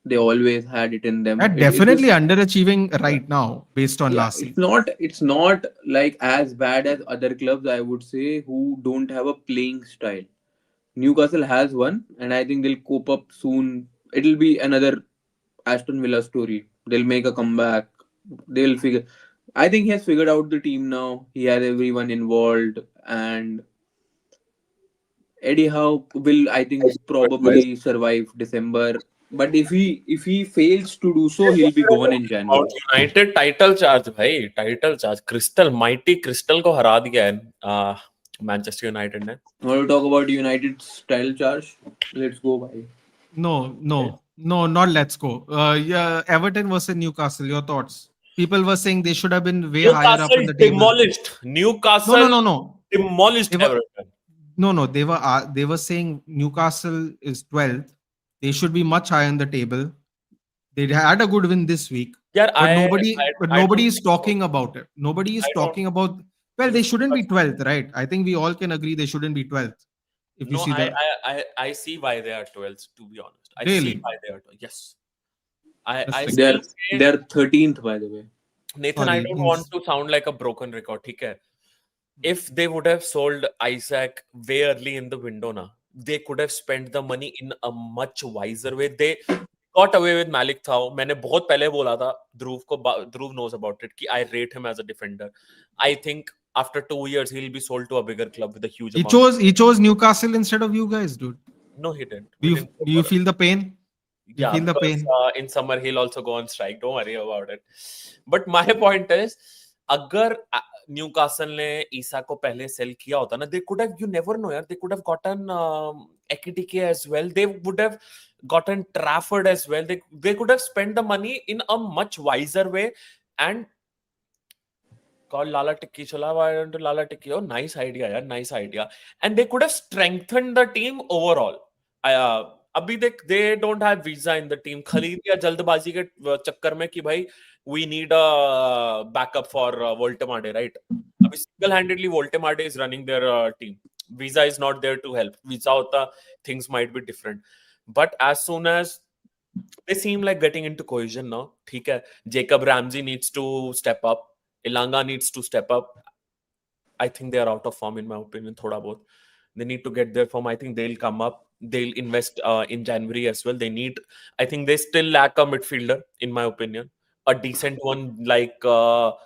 They always had it in them. and It definitely just underachieving yeah. right now based on Yeah, last season. it's not like as bad as other clubs, I would say, who don't have a playing style. Newcastle has one, and I think they'll cope up soon. It'll be another Aston Villa story. They'll make a comeback. They'll figure. I think he has figured out the team now. He has everyone involved, and Eddie Howe will, I think, probably survive December. But if he fails to do so, he'll be gone in About January. United title charge भाई title charge Crystal mighty Crystal को हरा दिया है Manchester United ने Want to talk about United's style charge? Let's go by. No, not let's go. Yeah, Everton versus Newcastle. Your thoughts? People were saying they should have been way higher up Newcastle in the table. demolished No, no, Newcastle no, no. demolished They were Everton no. They were saying Newcastle is 12th. They should be much higher in the table. They had a good win this week, यार but I nobody, I but I nobody don't is think so talking about it. Nobody is I don't talking about. Well, they shouldn't be 12th, right? I think we all can agree they shouldn't be 12th. If you no see the I see why they are 12th, to be honest. I see really, why they are 12th. Yes, I that's still They're say, they're 13th, by the way. Nathan, I sorry. don't want to sound like a broken record, ठीक है? If they would have sold Isaac way early in the window, na, they could have spent the money in a much wiser way. They got away with Malik Thao. मैंने बहुत पहले बोला था Dhruv knows about it कि I rate him as a defender. I think after 2 years he'll be sold to a bigger club with a huge He amount. chose he chose Newcastle instead of you guys, dude. No, he didn't. Do We you didn't go do you for it. feel the pain? You Yeah, feel the because pain? in summer he'll also go on strike. Don't worry about it. But my point is, अगर Newcastle ने ईसा को पहले cell किया होता ना, they could have, you never know यार, they could have gotten Ekitike as well. They would have gotten Trafford as well. They could have spent the money in a much wiser way and called Lala Tikki. Chala, why don't you Lala Tikki? Oh, nice idea, yeah, nice idea. And they could have strengthened the team overall. अभी they don't have visa in the team. खरीद लिया जल्दबाजी के चक्कर में कि भाई we need a backup for Voltemade, right? अभी single-handedly Voltemade is running their team. Visa is not there to help. Visa होता, things might be different. But as soon as they seem like getting into cohesion now, ठीक है? Jacob Ramsey needs to step up. Ilanga needs to step up. I think they are out of form in my opinion. Thoda bahut. They need to get their form. I think they'll come up. They'll invest in January as well. I think they still lack a midfielder in my opinion. A decent one like Joe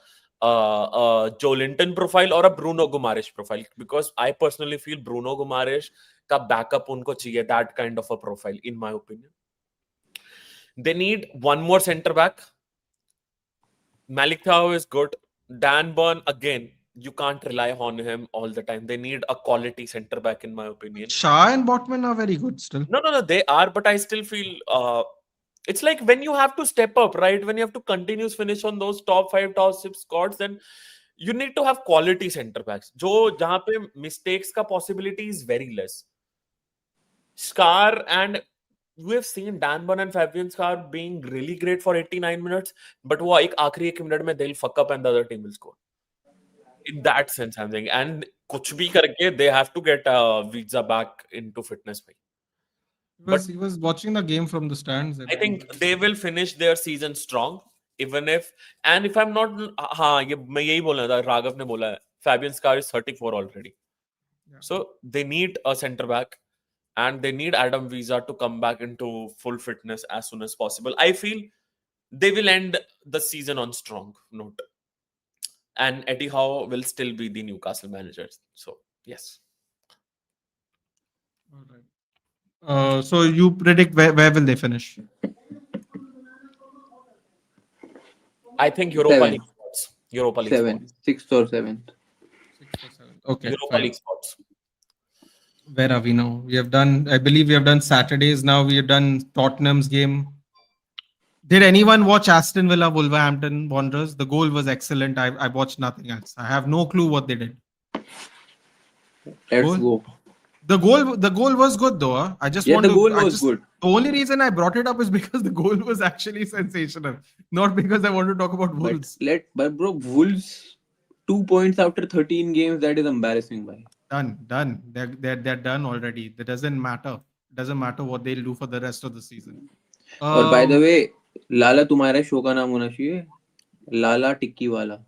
Linton profile or a Bruno Guimaraes profile. Because I personally feel Bruno Guimaraes ka backup unko chahiye, that kind of a profile in my opinion. They need one more centre back. Malik Thiaw is good. Dan Burn, again, you can't rely on him all the time. They need a quality centre back, in my opinion. Shah and Botman are very good still. No, they are, but I still feel it's like when you have to step up, right? When you have to continuous finish on those top 5, top 6 squads, then you need to have quality centre backs. Jahan pe mistakes ka possibility is very less. Scar and we have seen Dan Burn and Fabian Scar being really great for 89 minutes, but वो एक आखिरी 1 minute में they'll fuck up and the other team will score. In that sense, I'm saying, and कुछ भी करके they have to get Visa back into fitness. He was watching the game from the stands. I think they will finish their season strong, even if, and if I'm not, हाँ ये मैं यही बोलना था, राघव ने बोला है, Fabian Scar is 34 already, so they need a centre back. And they need Adam Visa to come back into full fitness as soon as possible. I feel they will end the season on strong note. And Eddie Howe will still be the Newcastle manager. So, yes. All right. So you predict where will they finish? I think Europa League spots. Europa League spots. 6th or 7th. 6th or 7th. Okay, Europa fine. League spots. Where are we now? We have done, I believe we have done Saturdays now. We have done Tottenham's game. Did anyone watch Aston Villa Wolverhampton Wanderers? The goal was excellent. I watched nothing else. I have no clue what they did. Let's Goal? go. The goal was good though. Huh? I just Yeah, want the to. goal I was just, good. The only reason I brought it up is because the goal was actually sensational, not because I want to talk about Wolves. But bro, Wolves 2 points after 13 games. That is embarrassing, bhai. Done. They're done already. That doesn't matter. Doesn't matter what they'll do for the rest of the season. और by the way, लाला तुम्हारे show का नाम होना चाहिए लाला टिक्की वाला.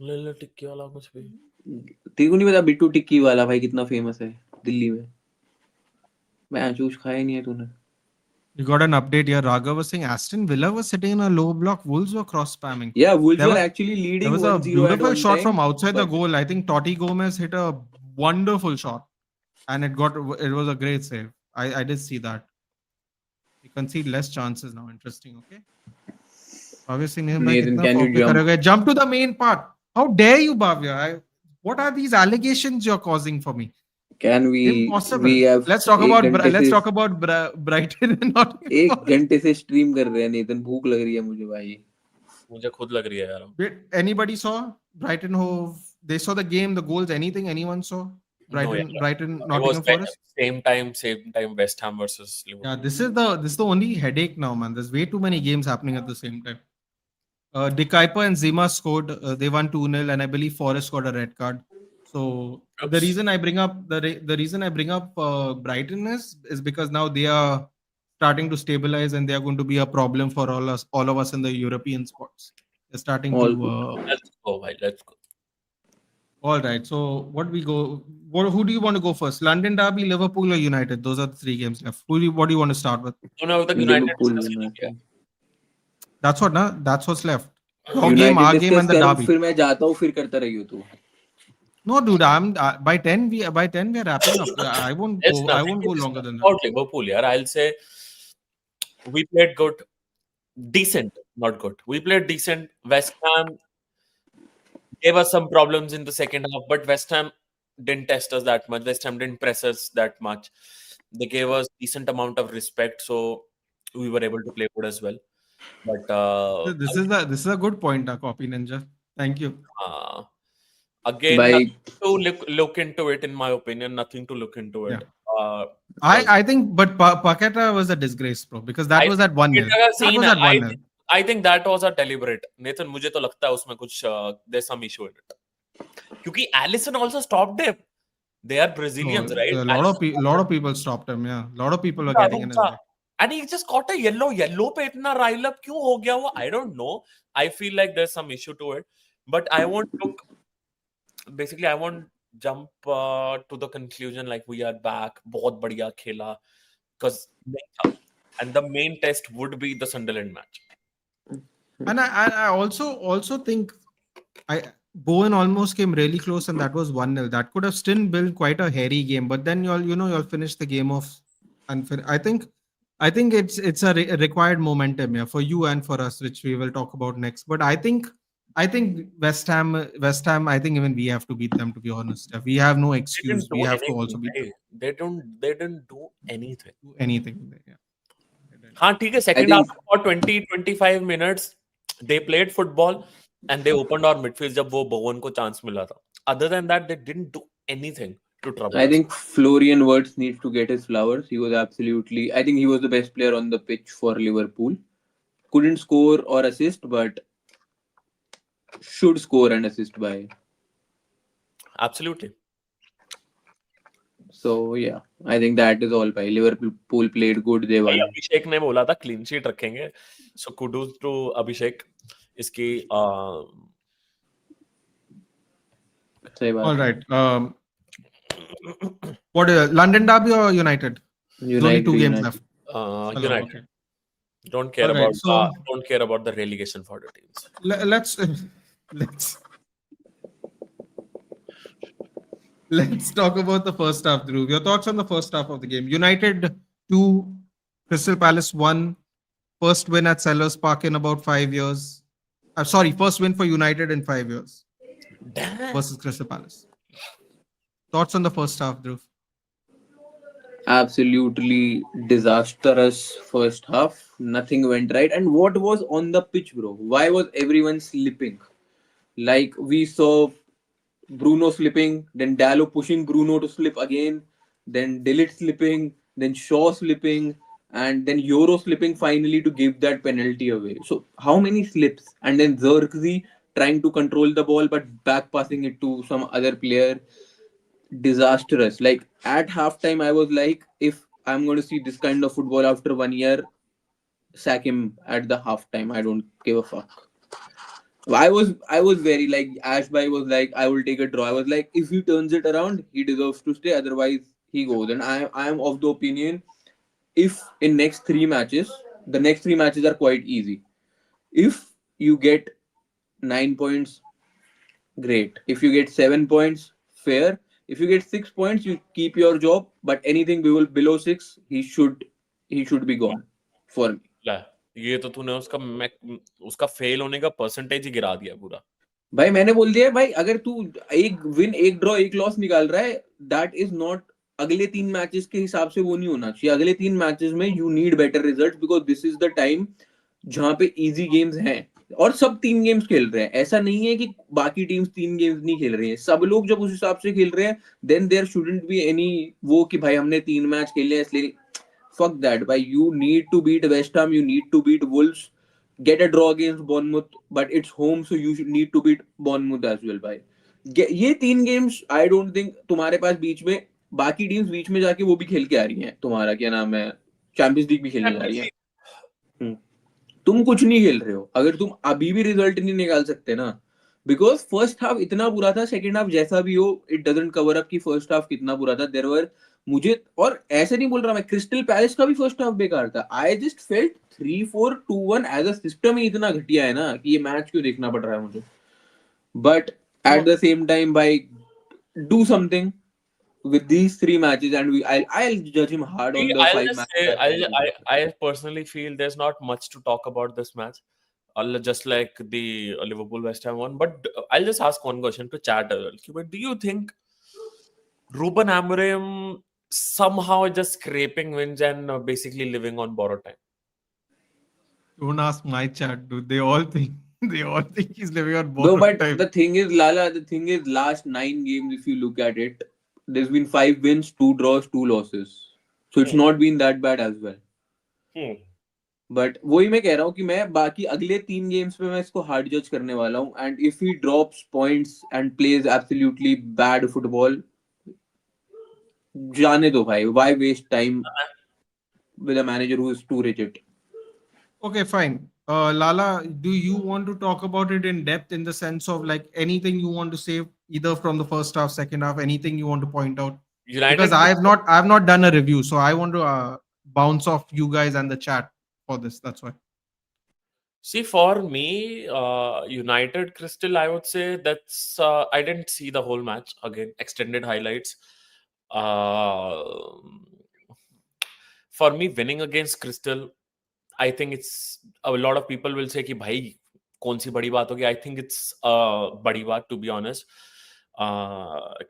लाला टिक्की वाला कुछ भी. तेरे को नहीं पता बिट्टू टिक्की वाला भाई कितना फेमस है दिल्ली में. मैं जूस खाया नहीं है तूने. You got an update here. Raghav was saying Aston Villa was sitting in a low block. Wolves were cross spamming. Yeah, Wolves were actually leading 1-0 There was a beautiful shot from outside the but goal. I think Totti Gomez hit a wonderful shot, and it was a great save. I did see that. We concede less chances now. Interesting. Okay. Obviously, Nathan, can you jump to the main part? How dare you, Bhavya? What are these allegations you're causing for me? Can we? Impossible. We have. Let's talk about Brighton and Nottingham. एक घंटे से stream कर रहे हैं नेतन. भूख लग रही है मुझे भाई. मुझे खुद लग रही है यार. Wait, anybody saw Brighton Hove? They saw the game, the goals, anything? Anyone saw? Brighton, Nottingham Forest. Same time, West Ham versus Liverpool. Yeah, this is the only headache now, man. There's way too many games happening at the same time. De Kuyper and Zima scored. They won 2-0, and I believe Forest got a red card. So the reason I bring up Brighton is because now they are starting to stabilize, and they are going to be a problem for all of us in the European spots. They're starting to. Let's go, bhai. Let's go. All right. So who do you want to go first? London Derby, Liverpool, or United? Those are the 3 games left. What do you want to start with? United. That's what's left. Your game, our game, and the Derby. फिर मैं जाता हूँ फिर करता रहियो तू. No, dude. By 10 we are wrapping up. I won't go longer than that. About Liverpool, yeah. I'll say we played good, decent, not good. We played decent. West Ham gave us some problems in the second half, but West Ham didn't test us that much. West Ham didn't press us that much. They gave us decent amount of respect, so we were able to play good as well. But this is a good point, Copy Ninja. Thank you. Again, nothing to look into it, in my opinion. Nothing to look into it. Yeah. I think, but Paqueta was a disgrace, bro, because that was at 1-0. I think that was a deliberate. Nathan, मुझे तो लगता है उसमें कुछ there's some issue in it. क्योंकि Alisson also stopped him. They are Brazilians, right? A lot of people stopped him. Yeah, a lot of people were getting in his way. And he just got a yellow पे इतना rile up क्यों हो गया वो? I don't know. I feel like there's some issue to it. But I won't jump to the conclusion like we are back. बहुत बढ़िया खेला. Because and the main test would be the Sunderland match. And I also think Bowen almost came really close, and that was 1-0. That could have still been quite a hairy game, but then you'll finish the game off. And I think it's a required momentum, for you and for us, which we will talk about next. But I think West Ham. I think even we have to beat them. To be honest, we have no excuse. We have to also beat them. They didn't do anything. Yeah. हाँ ठीक है. Second half for 20-25 minutes they played football and they opened our midfield जब वो Bowen को chance मिला था. Other than that, they didn't do anything to trouble us. I think Florian Wirtz needs to get his flowers. He was absolutely. I think he was the best player on the pitch for Liverpool. Couldn't score or assist, but should score and assist by. Absolutely. So yeah, I think that is all. By Liverpool played good. They won. अभिषेक ने बोला था clean sheet रखेंगे. So kudos to Abhishek. इसकी सही बात. All right. What is London Derby or United? United. Only 2 games left. United. Okay. Don't care All right, about so the relegation for the teams. let's let's let's talk about the first half, Dhruv. Your thoughts on the first half of the game? United 2, Crystal Palace 1. First win at Sellers Park in about 5 years. Sorry, first win for United in 5 years Damn. versus Crystal Palace. Thoughts on the first half, Dhruv? Absolutely disastrous first half. Nothing went right. And what was on the pitch, bro? Why was everyone slipping? Like we saw Bruno slipping, then Dallo pushing Bruno to slip again, then Delete slipping, then Shaw slipping, and then Euro slipping finally to give that penalty away. So how many slips? And then Xerxes trying to control the ball but back passing it to some other player. Disastrous. Like at halftime, I was like, if I'm going to see this kind of football after 1 year, sack him at the halftime. I don't give a fuck. I was very like Ashby was like I will take a draw. I was like if he turns it around, he deserves to stay. Otherwise, he goes. And I am of the opinion if in next 3 matches, the next 3 matches are quite easy. If you get 9 points, great. If you get 7 points, fair. If you get 6 points, you keep your job. But anything below six, he should be gone for me. ला, ये तो तूने उसका fail होने का percentage ही गिरा दिया पूरा. भाई मैंने बोल दिया भाई अगर तू एक विन एक ड्रॉ एक लॉस निकाल रहा है दैट इज नॉट अगले 3 मैचेस के हिसाब से वो नहीं होना चाहिए. अगले 3 मैचेस में you need better result because this is the time जहां पे इजी गेम्स हैं और सब 3 गेम्स खेल रहे हैं. ऐसा नहीं है कि बाकी टीम्स 3 गेम्स नहीं खेल रही हैं. सब लोग जब उस हिसाब से खेल रहे हैं then there shouldn't be any वो कि भाई हमने 3 मैच खेले हैं इसलिए. fuck that भाई. You need to beat West Ham, you need to beat Wolves, get a draw against Bournemouth, but it's home so you should need to beat Bournemouth as well भाई. ये 3 games I don't think तुम्हारे पास बीच में बाकी teams बीच में जाके वो भी खेल के आ रही हैं. तुम्हारा क्या नाम है चैंपियंस लीग भी खेलने जा रही है. तुम कुछ नहीं खेल रहे हो अगर तुम अभी भी रिजल्ट नहीं निकाल सकते ना. बिकॉज फर्स्ट हाफ इतना बुरा था. सेकंड हाफ जैसा भी हो इट डजंट कवर अप कि फर्स्ट हाफ कितना बुरा था. देयर वर मुझे और ऐसे नहीं बोल रहा मैं क्रिस्टल पैलेस का भी फर्स्ट हाफ बेकार था. I just felt 3-4-2-1 as a system ही इतना घटिया है ना कि ये मैच क्यों देखना पड़ रहा है मुझे. But at the same time बाय do something with these 3 matches and I'll judge him hard on the I'll five just matches say, that he did. I personally feel there's not much to talk about this match. Just like the Liverpool West Ham one, but I'll just ask one question to chat as well. But do you think Ruben Amorim somehow just scraping wins and basically living on borrowed time? Don't ask my chat, dude. They all think he's living on No, borrowed but time. the thing is, Lala, the thing is, last 9 games, if you look at it, there's been 5 wins, 2 draws, 2 losses. So it's Hmm. not been that bad as well. Hmm. But वही मैं कह रहा हूँ कि मैं बाकी अगले 3 games पे मैं इसको हार्ड जज करने वाला हूँ. And if he drops points and plays absolutely bad football, जाने दो भाई. Why waste time with a manager who is too rigid. Okay, fine. Lala, do you want to talk about it in depth in the sense of like anything you want to say, either from the first half, second half, anything you want to point out? United. Because I have not done a review, so I want to bounce off you guys and the chat for this. That's why. See, for me, United Crystal, I would say that's I didn't see the whole match again. Extended highlights. For me, winning against Crystal, I think it's a lot of people will say कि भाई कौन सी बड़ी बात होगी. I think it's a बड़ी बात, to be honest.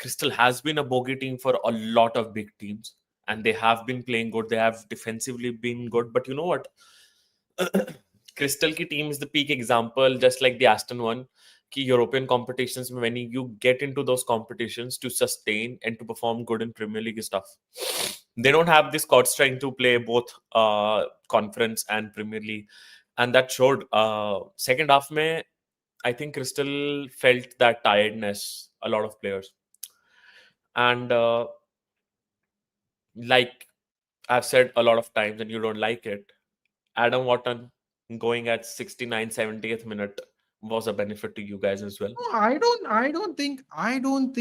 Crystal has been a bogey team for a lot of big teams, and they have been playing good. They have defensively been good, but you know what? Crystal की team is the peak example, just like the Aston one. कि European competitions, when you get into those competitions to sustain and to perform good in Premier League stuff, they don't have this squad strength to play both conference and Premier League, and that showed. Second half में, I think Crystal felt that tiredness, a lot of players, and like I've said a lot of times, and you don't like it, Adam Wharton going at 69, 70th minute was a benefit to you guys as well. No, I don't think I don't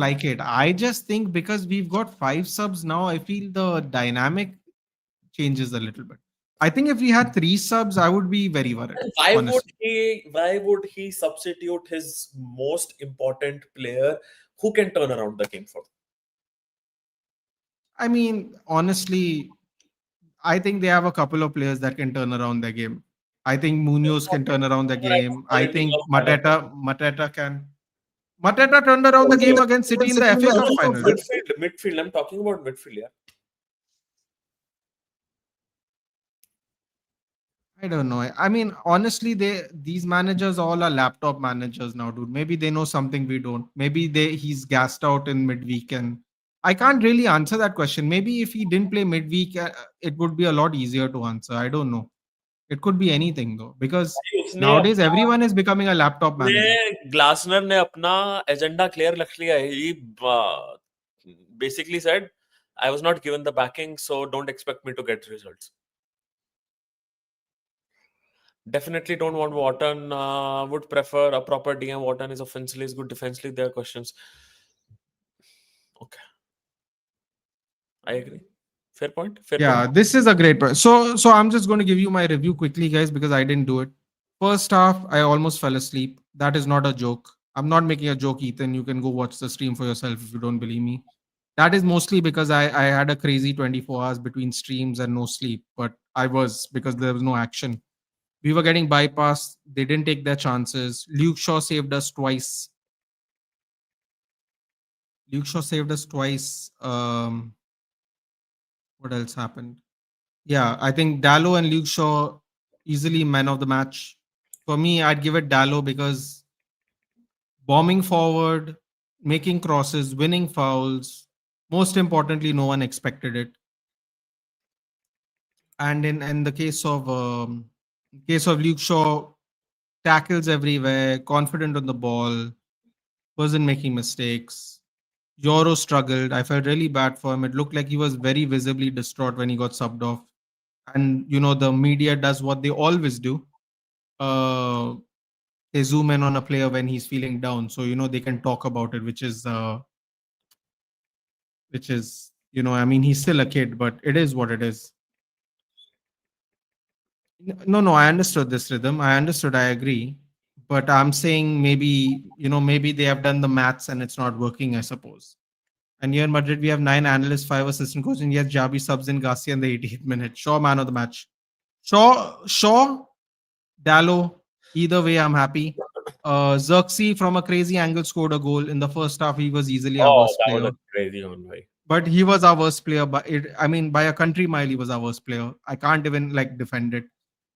like it. I just think because we've got 5 subs now, I feel the dynamic changes a little bit. I think if we had 3 subs, I would be very worried. And Honestly, why would he substitute his most important player who can turn around the game for them? I mean, honestly, I think they have a couple of players that can turn around their game. I think Munoz can turn around the Right, game. I pointing think of Madrid. Mateta can. Mateta turned around the game against City in the FA Cup final. Midfield. I'm talking about midfield, yeah. I don't know. I mean, honestly, these managers all are laptop managers now, dude. Maybe they know something we don't. Maybe he's gassed out in midweek, and I can't really answer that question. Maybe if he didn't play midweek, it would be a lot easier to answer. I don't know. It could be anything though, because भाई उसने nowadays अपना everyone is becoming a laptop manager. Glasner ने अपना agenda clear रख लिया है. He basically said, I was not given the backing, so don't expect me to get results. Definitely don't want Wharton. Would prefer a proper DM. Wharton is offensively, is good defensively. There are questions. Okay, I agree. Fair point. Fair Yeah, point. this is a great point. So I'm just going to give you my review quickly, guys, because I didn't do it. First half, I almost fell asleep. That is not a joke. I'm not making a joke, Ethan. You can go watch the stream for yourself if you don't believe me. That is mostly because I had a crazy 24 hours between streams and no sleep, but I was because there was no action. We were getting bypassed. They didn't take their chances. Luke Shaw saved us twice. Luke Shaw saved us twice. What else happened? Yeah, I think Dallo and Luke Shaw easily man of the match. For me, I'd give it Dallo because bombing forward, making crosses, winning fouls. Most importantly, no one expected it. And in the case of Luke Shaw, tackles everywhere, confident on the ball, wasn't making mistakes. Euro struggled. I felt really bad for him. It looked like he was very visibly distraught when he got subbed off. And the media does what they always do. They zoom in on a player when he's feeling down, so they can talk about it, which is I mean, he's still a kid, but it is what it is. No, I understood this rhythm. I understood. I agree. But I'm saying maybe they have done the maths and it's not working, I suppose. And here in Madrid, we have 9 analysts, 5 assistant coaches, and yes, Jabi subs in Garcia in the 88th minute. Shaw, man of the match. Shaw, Dallo. Either way, I'm happy. Xerxes from a crazy angle scored a goal in the first half. He was easily our Oh, worst that was player. a crazy one, bhai. But he was our worst player. I mean, by a country mile, he was our worst player. I can't even defend it.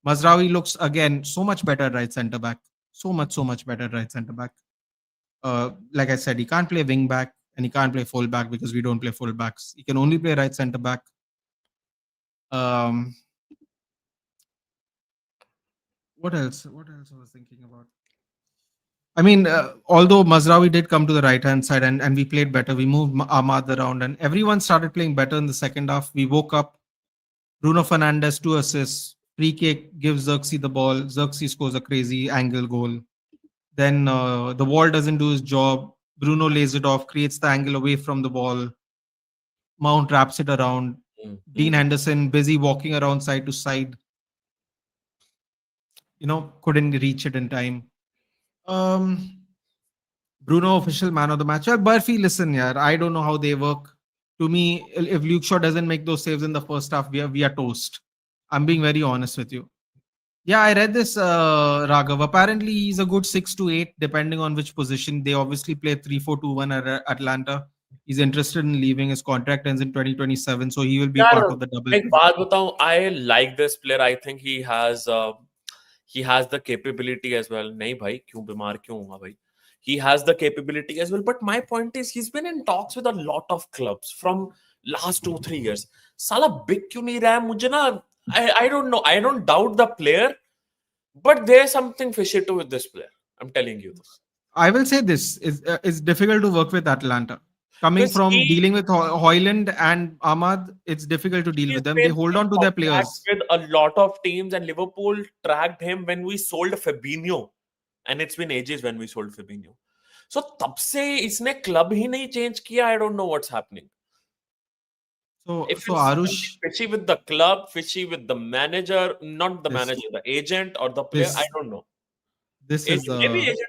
Mazraoui looks again so much better at right centre back. So much better at right centre back. Like I said, he can't play wing back and he can't play full back because we don't play full backs. He can only play right centre back. Um, what else? What else I was thinking about? I mean, although Mazraoui did come to the right hand side and we played better, we moved Ahmad around and everyone started playing better in the second half. We woke up. Bruno Fernandes, 2 assists. Free kick gives Xerxes the ball. Xerxes scores a crazy angle goal. Then the wall doesn't do his job. Bruno lays it off, creates the angle away from the ball. Mount wraps it around. Dean Henderson busy walking around side to side. Couldn't reach it in time. Bruno official man of the match. Well, Burfi, listen, yeah, I don't know how they work. To me, if Luke Shaw doesn't make those saves in the first half, we are toast. I'm being very honest with you. Yeah, I read this, Raghav. Apparently, he's a good 6 to 8, depending on which position. They obviously play 3-4-2-1 at Atlanta. He's interested in leaving. His contract ends in 2027, so he will be part of the double एक pivot. बात बताऊं, I like this player. I think he has the capability as well. नहीं भाई, क्यों बीमार क्यों होगा भाई? He has the capability as well. But my point is, he's been in talks with a lot of clubs from last 2-3 years. साला big क्यों नहीं रहा है? मुझे ना, I don't know. I don't doubt the player, but there's something fishy to with this player. I'm telling you this. I will say this is difficult to work with Atlanta. Coming Because from dealing with Hoyland and Ahmad, it's difficult to deal he's with them. They been hold in on to their contact players. with a lot of teams, and Liverpool tracked him when we sold Fabinho, and it's been ages when we sold Fabinho. So तब से इसने club ही नहीं change किया. I don't know what's happening. If So it's something Arush, fishy with the club, fishy with the manager, not the this manager, the agent or the player, I this don't know. this is Agent, maybe the agent.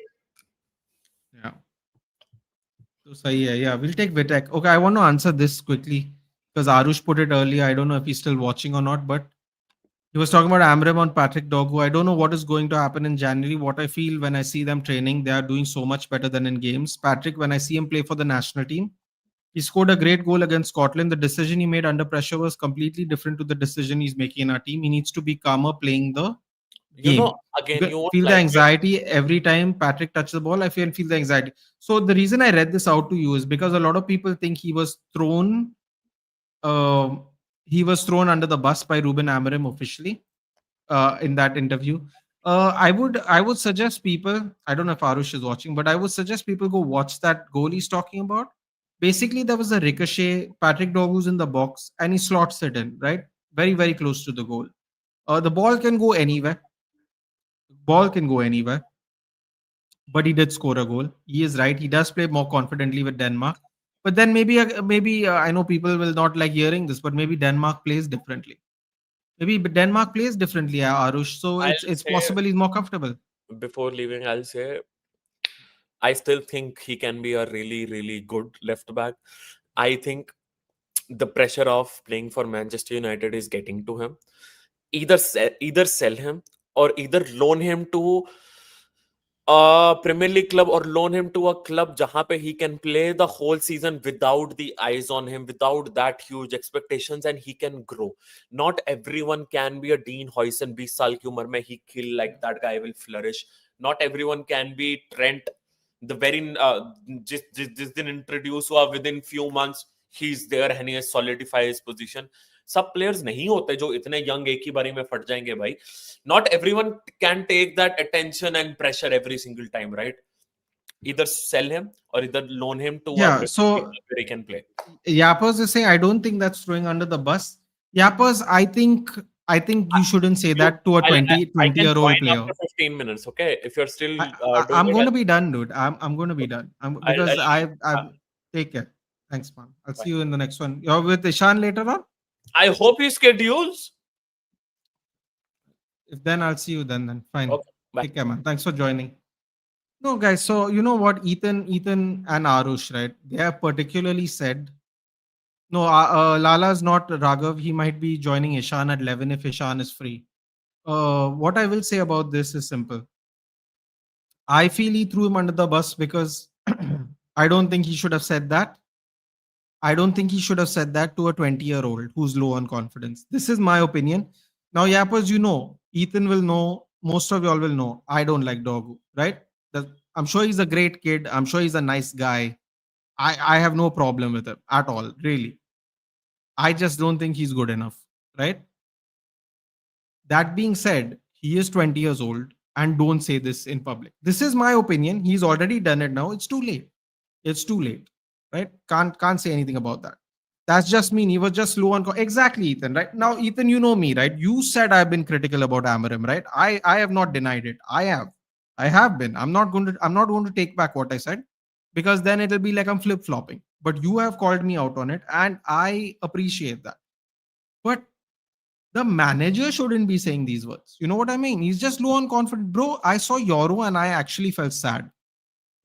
yeah. So sahi hai. Yeah, we'll take Vitek. Okay, I want to answer this quickly because Arush put it earlier. I don't know if he's still watching or not, but he was talking about Amram on Patrick Dogu. I don't know what is going to happen in January. What I feel when I see them training, they are doing so much better than in games. Patrick, when I see him play for the national team, he scored a great goal against Scotland. The decision he made under pressure was completely different to the decision he's making in our team. He needs to be calmer playing the You know, game. again, you won't Feel the like it. anxiety every time Patrick touches the ball. I feel the anxiety. So the reason I read this out to you is because a lot of people think um he was thrown under the bus by Ruben Amorim officially in that interview. I would suggest people. I don't know if Arush is watching, but I would suggest people go watch that goal he's talking about. Basically, there was a ricochet. Patrick Dorgu's in the box, and he slots it in right, very close to the goal. The ball can go anywhere. Ball can go anywhere, but he did score a goal. He is right. He does play more confidently with Denmark. But then maybe I know people will not like hearing this, but maybe Denmark plays differently. Maybe Denmark plays differently, Arush. So I'll it's say possible he's more comfortable. before leaving, I'll say I still think he can be a really, really good left back. I think the pressure of playing for Manchester United is getting to him. Either sell him or either loan him to a Premier League club or loan him to a club jahan pe he can play the whole season without the eyes on him, without that huge expectations, and he can grow. Not everyone can be a Dean Hoyson. 20 साल की उम्र में he kill like that guy will flourish. Not everyone can be Trent. The very जिस दिन introduce हुआ within few months he's there and he has solidified his position. सब players नहीं होते जो इतने यंग एक ही बारी में फट जाएंगे भाई. Not everyone can take that attention and pressure every single time, right? Either sell him or either loan him to a Yeah. Premier League So club where he can play. Yappers is saying I don't think that's throwing under the bus. Yappers, I think you shouldn't say You, that to a I'll, 20 can year join old player. after 15 minutes, okay? If you're still doing I'm it, going to be done, dude. I'm going to be done. I'll Because leave. I Uh, take care. Thanks, man. I'll Bye. see you in the next one. You're with Ishan later on. I hope he schedules. If then I'll see you then. Fine. Okay, bye. Take care, man. Thanks for joining. No, guys. So you know what, Ethan, and Arush, right? They have particularly said no. Lala's not Raghav. He might be joining Ishan at 11 if Ishan is free. What I will say about this is simple. I feel he threw him under the bus because I don't think he should have said that. I don't think he should have said that to a 20-year-old who's low on confidence. This is my opinion. Now, Yappers, you know, Ethan will know, most of y'all will know, I don't like Dogu, right? I'm sure he's a great kid. I'm sure he's a nice guy. I have no problem with him at all, really. I just don't think he's good enough, right? That being said, he is 20 years old and don't say this in public. This is my opinion. He's already done it now. It's too late. It's too late, right? Can't say anything about that. That's just me. He was just low on exactly, Ethan. Right now, Ethan, you know me, right? You said I've been critical about Amarim, right? I have not denied it. I have been. I'm not going to take back what I said because then it'll be like I'm flip flopping. But you have called me out on it, and I appreciate that. But the manager shouldn't be saying these words. You know what I mean? He's just low on confidence, bro. I saw Yoro and I actually felt sad.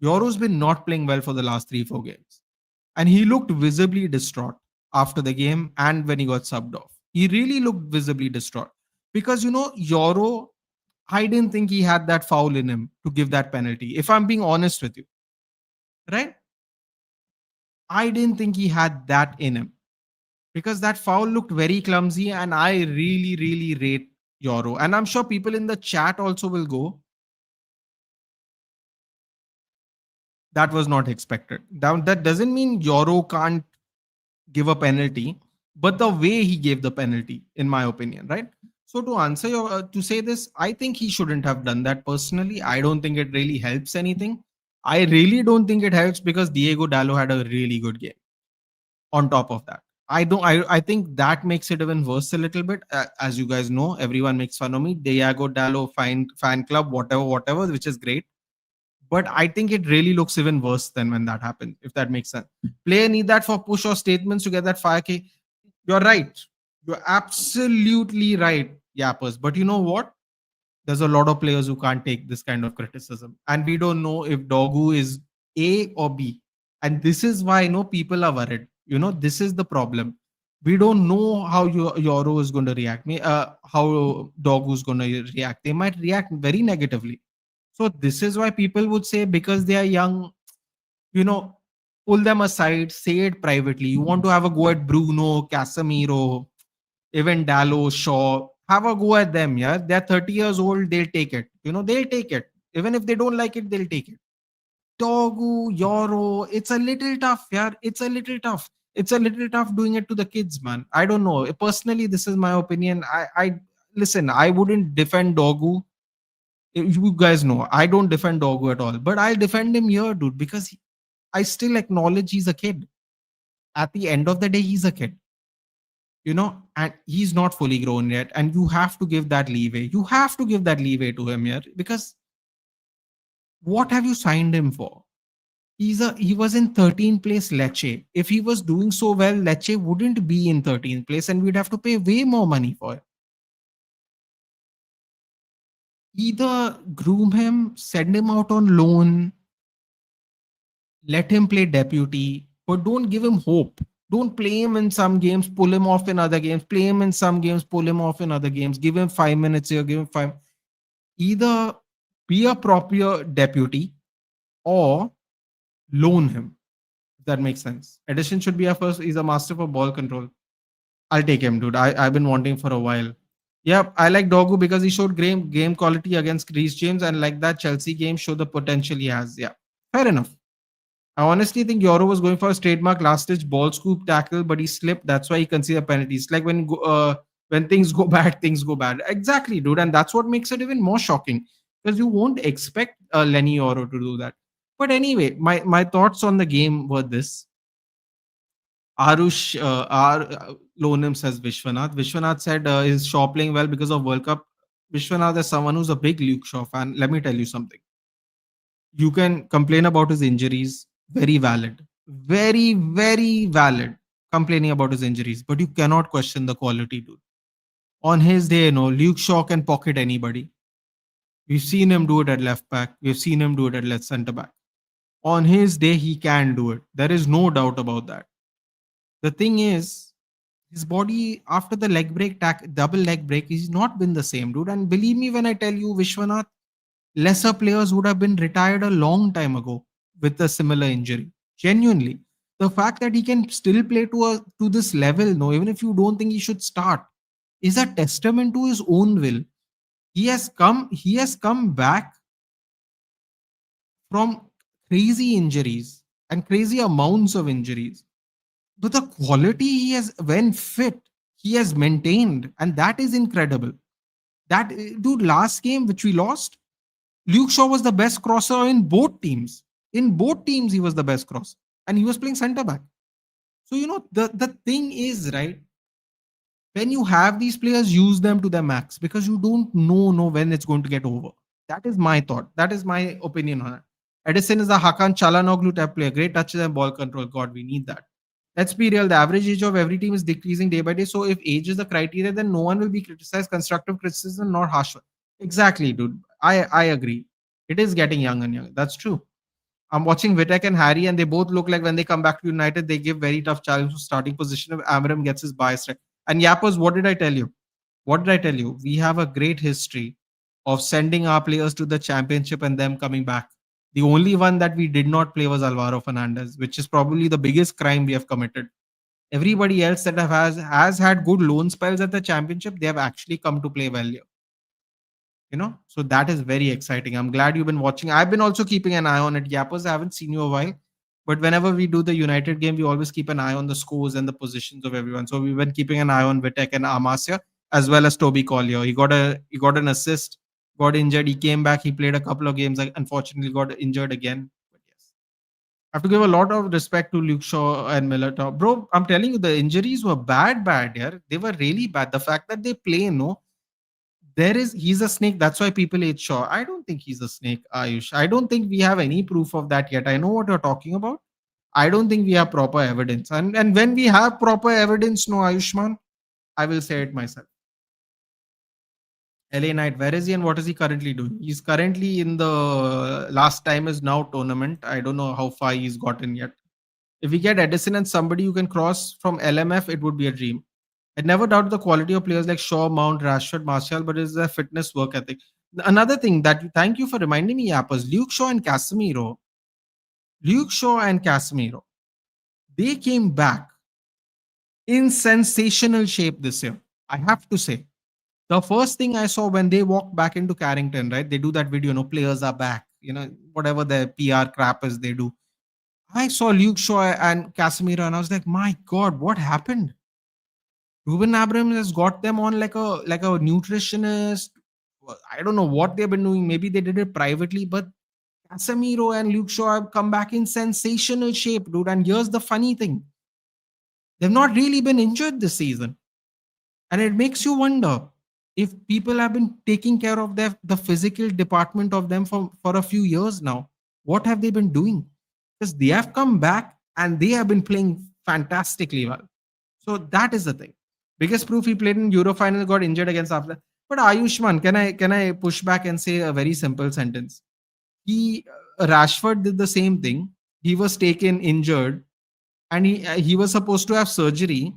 Yoro's been not playing well for the last 3-4 games. And he looked visibly distraught after the game and when he got subbed off. He really looked visibly distraught. Because, Yoro, I didn't think he had that foul in him to give that penalty. If I'm being honest with you, right? I didn't think he had that in him because that foul looked very clumsy and I really rate Yoro. And I'm sure people in the chat also will go, that was not expected. Now, that doesn't mean Yoro can't give a penalty, but the way he gave the penalty, in my opinion, right? So to answer to say this, I think he shouldn't have done that personally. I don't think it really helps anything. I really don't think it helps because Diego Dallo had a really good game. On top of that, I think that makes it even worse a little bit. As you guys know, everyone makes fun of me. Diego Dallo fan club, whatever, which is great. But I think it really looks even worse than when that happened, if that makes sense. Player need that for push or statements to get that 5K. You're right. You're absolutely right, Yappers. But you know what? There's a lot of players who can't take this kind of criticism. And we don't know if Dogu is A or B. And this is why people are worried. This is the problem. We don't know how Yoro is going to react. How Dogu is going to react. They might react very negatively. So this is why people would say because they are young, you know, pull them aside, say it privately. You want to have a go at Bruno, Casemiro, even Dallo, Shaw, have a go at them. Yeah, they're 30 years old. They'll take it. They'll take it. Even if they don't like it, they'll take it. Togu, Yoro, it's a little tough. Yeah, it's a little tough. It's a little tough doing it to the kids, man. I don't know. Personally, this is my opinion. I listen. I wouldn't defend Dogu. You guys know I don't defend Dogu at all, but I'll defend him here, dude, because I still acknowledge he's a kid. At the end of the day, he's a kid, and he's not fully grown yet. And you have to give that leeway. You have to give that leeway to him here because what have you signed him for? He was in 13th place Lecce. If he was doing so well, Lecce wouldn't be in 13th place and we'd have to pay way more money for it. Either groom him, send him out on loan, let him play deputy, but don't give him hope. Don't play him in some games, pull him off in other games, play him in some games, pull him off in other games, give him 5 minutes here, give him five. Either be a proper deputy or loan him. If that makes sense. Edison should be our first. He's a master for ball control. I'll take him, dude. I've been wanting for a while. Yeah, I like Dogu because he showed game quality against Reece James, and like that Chelsea game showed the potential he has. Yeah, fair enough. I honestly think Euro was going for a trademark last ditch ball scoop tackle, but he slipped. That's why he conceded penalties. Like when things go bad, things go bad. Exactly, dude, and that's what makes it even more shocking because you won't expect Lenny Euro to do that. But anyway, my thoughts on the game were this. Arush, our Lonim says Vishwanath. Vishwanath said is Shaw playing well because of World Cup. Vishwanath is someone who's a big Luke Shaw fan. Let me tell you something. You can complain about his injuries. Very valid. Very, very valid. Complaining about his injuries. But you cannot question the quality, dude. On his day, Luke Shaw can pocket anybody. We've seen him do it at left back. We've seen him do it at left centre back. On his day, he can do it. There is no doubt about that. The thing is, his body after the leg break, double leg break, he's not been the same, dude. And believe me when I tell you, Vishwanath, lesser players would have been retired a long time ago with a similar injury. Genuinely, the fact that he can still play to this level, no, even if you don't think he should start, is a testament to his own will. He has come back from crazy injuries and crazy amounts of injuries. But the quality he has, when fit, he has maintained, and that is incredible. That dude, last game which we lost, Luke Shaw was the best crosser in both teams. In both teams, he was the best crosser, and he was playing centre back. So the thing is, right, when you have these players, use them to their max because you don't know when it's going to get over. That is my thought. That is my opinion on it. Edison is a Hakan Çalhanoğlu type player. Great touches and ball control. God, we need that. Let's be real. The average age of every team is decreasing day by day. So if age is the criteria, then no one will be criticized. Constructive criticism, not harsh one. Exactly, dude. I agree. It is getting young and young. That's true. I'm watching Vitek and Harry, and they both look like when they come back to United, they give very tough challenge to starting position if Amram gets his bias right. And Yappers, what did I tell you? What did I tell you? We have a great history of sending our players to the championship and them coming back. The only one that we did not play was Alvaro Fernandez, which is probably the biggest crime we have committed. Everybody else that has had good loan spells at the championship, they have actually come to play well here. So that is very exciting. I'm glad you've been watching. I've been also keeping an eye on it. Yappers, I haven't seen you a while, but whenever we do the United game, we always keep an eye on the scores and the positions of everyone. So we've been keeping an eye on Vitek and Amasya as well as Toby Collier. He got an assist, got injured, he came back, he played a couple of games, unfortunately got injured again. But yes, I have to give a lot of respect to Luke Shaw and Militao. Bro, I'm telling you, the injuries were bad here. They were really bad. The fact that they play, he's a snake. That's why people hate Shaw. I don't think he's a snake, Ayush. I don't think we have any proof of that yet. I know what you're talking about. I don't think we have proper evidence. And when we have proper evidence, no Ayushman, I will say it myself. LA Knight, where is he and what is he currently doing? He's currently in the last time is now tournament. I don't know how far he's gotten yet. If we get Edison and somebody who can cross from LMF, it would be a dream. I never doubt the quality of players like Shaw, Mount, Rashford, Martial, but it's their fitness work ethic. Another thing that thank you for reminding me, Yappers, Luke Shaw and Casemiro. Luke Shaw and Casemiro. They came back in sensational shape this year. I have to say. The first thing I saw when they walked back into Carrington, right? They do that video, players are back, whatever the PR crap is they do. I saw Luke Shaw and Casemiro, and I was like, my God, what happened? Ruben Abrams has got them on like a nutritionist. I don't know what they've been doing. Maybe they did it privately, but Casemiro and Luke Shaw have come back in sensational shape, dude. And here's the funny thing: they've not really been injured this season, and it makes you wonder if people have been taking care of the physical department of them for a few years now. What have they been doing? Because they have come back and they have been playing fantastically well. So that is the thing. Biggest proof, he played in Euro final, got injured against after. But Ayushman, can I push back and say a very simple sentence? Rashford did the same thing. He was taken injured, and he was supposed to have surgery.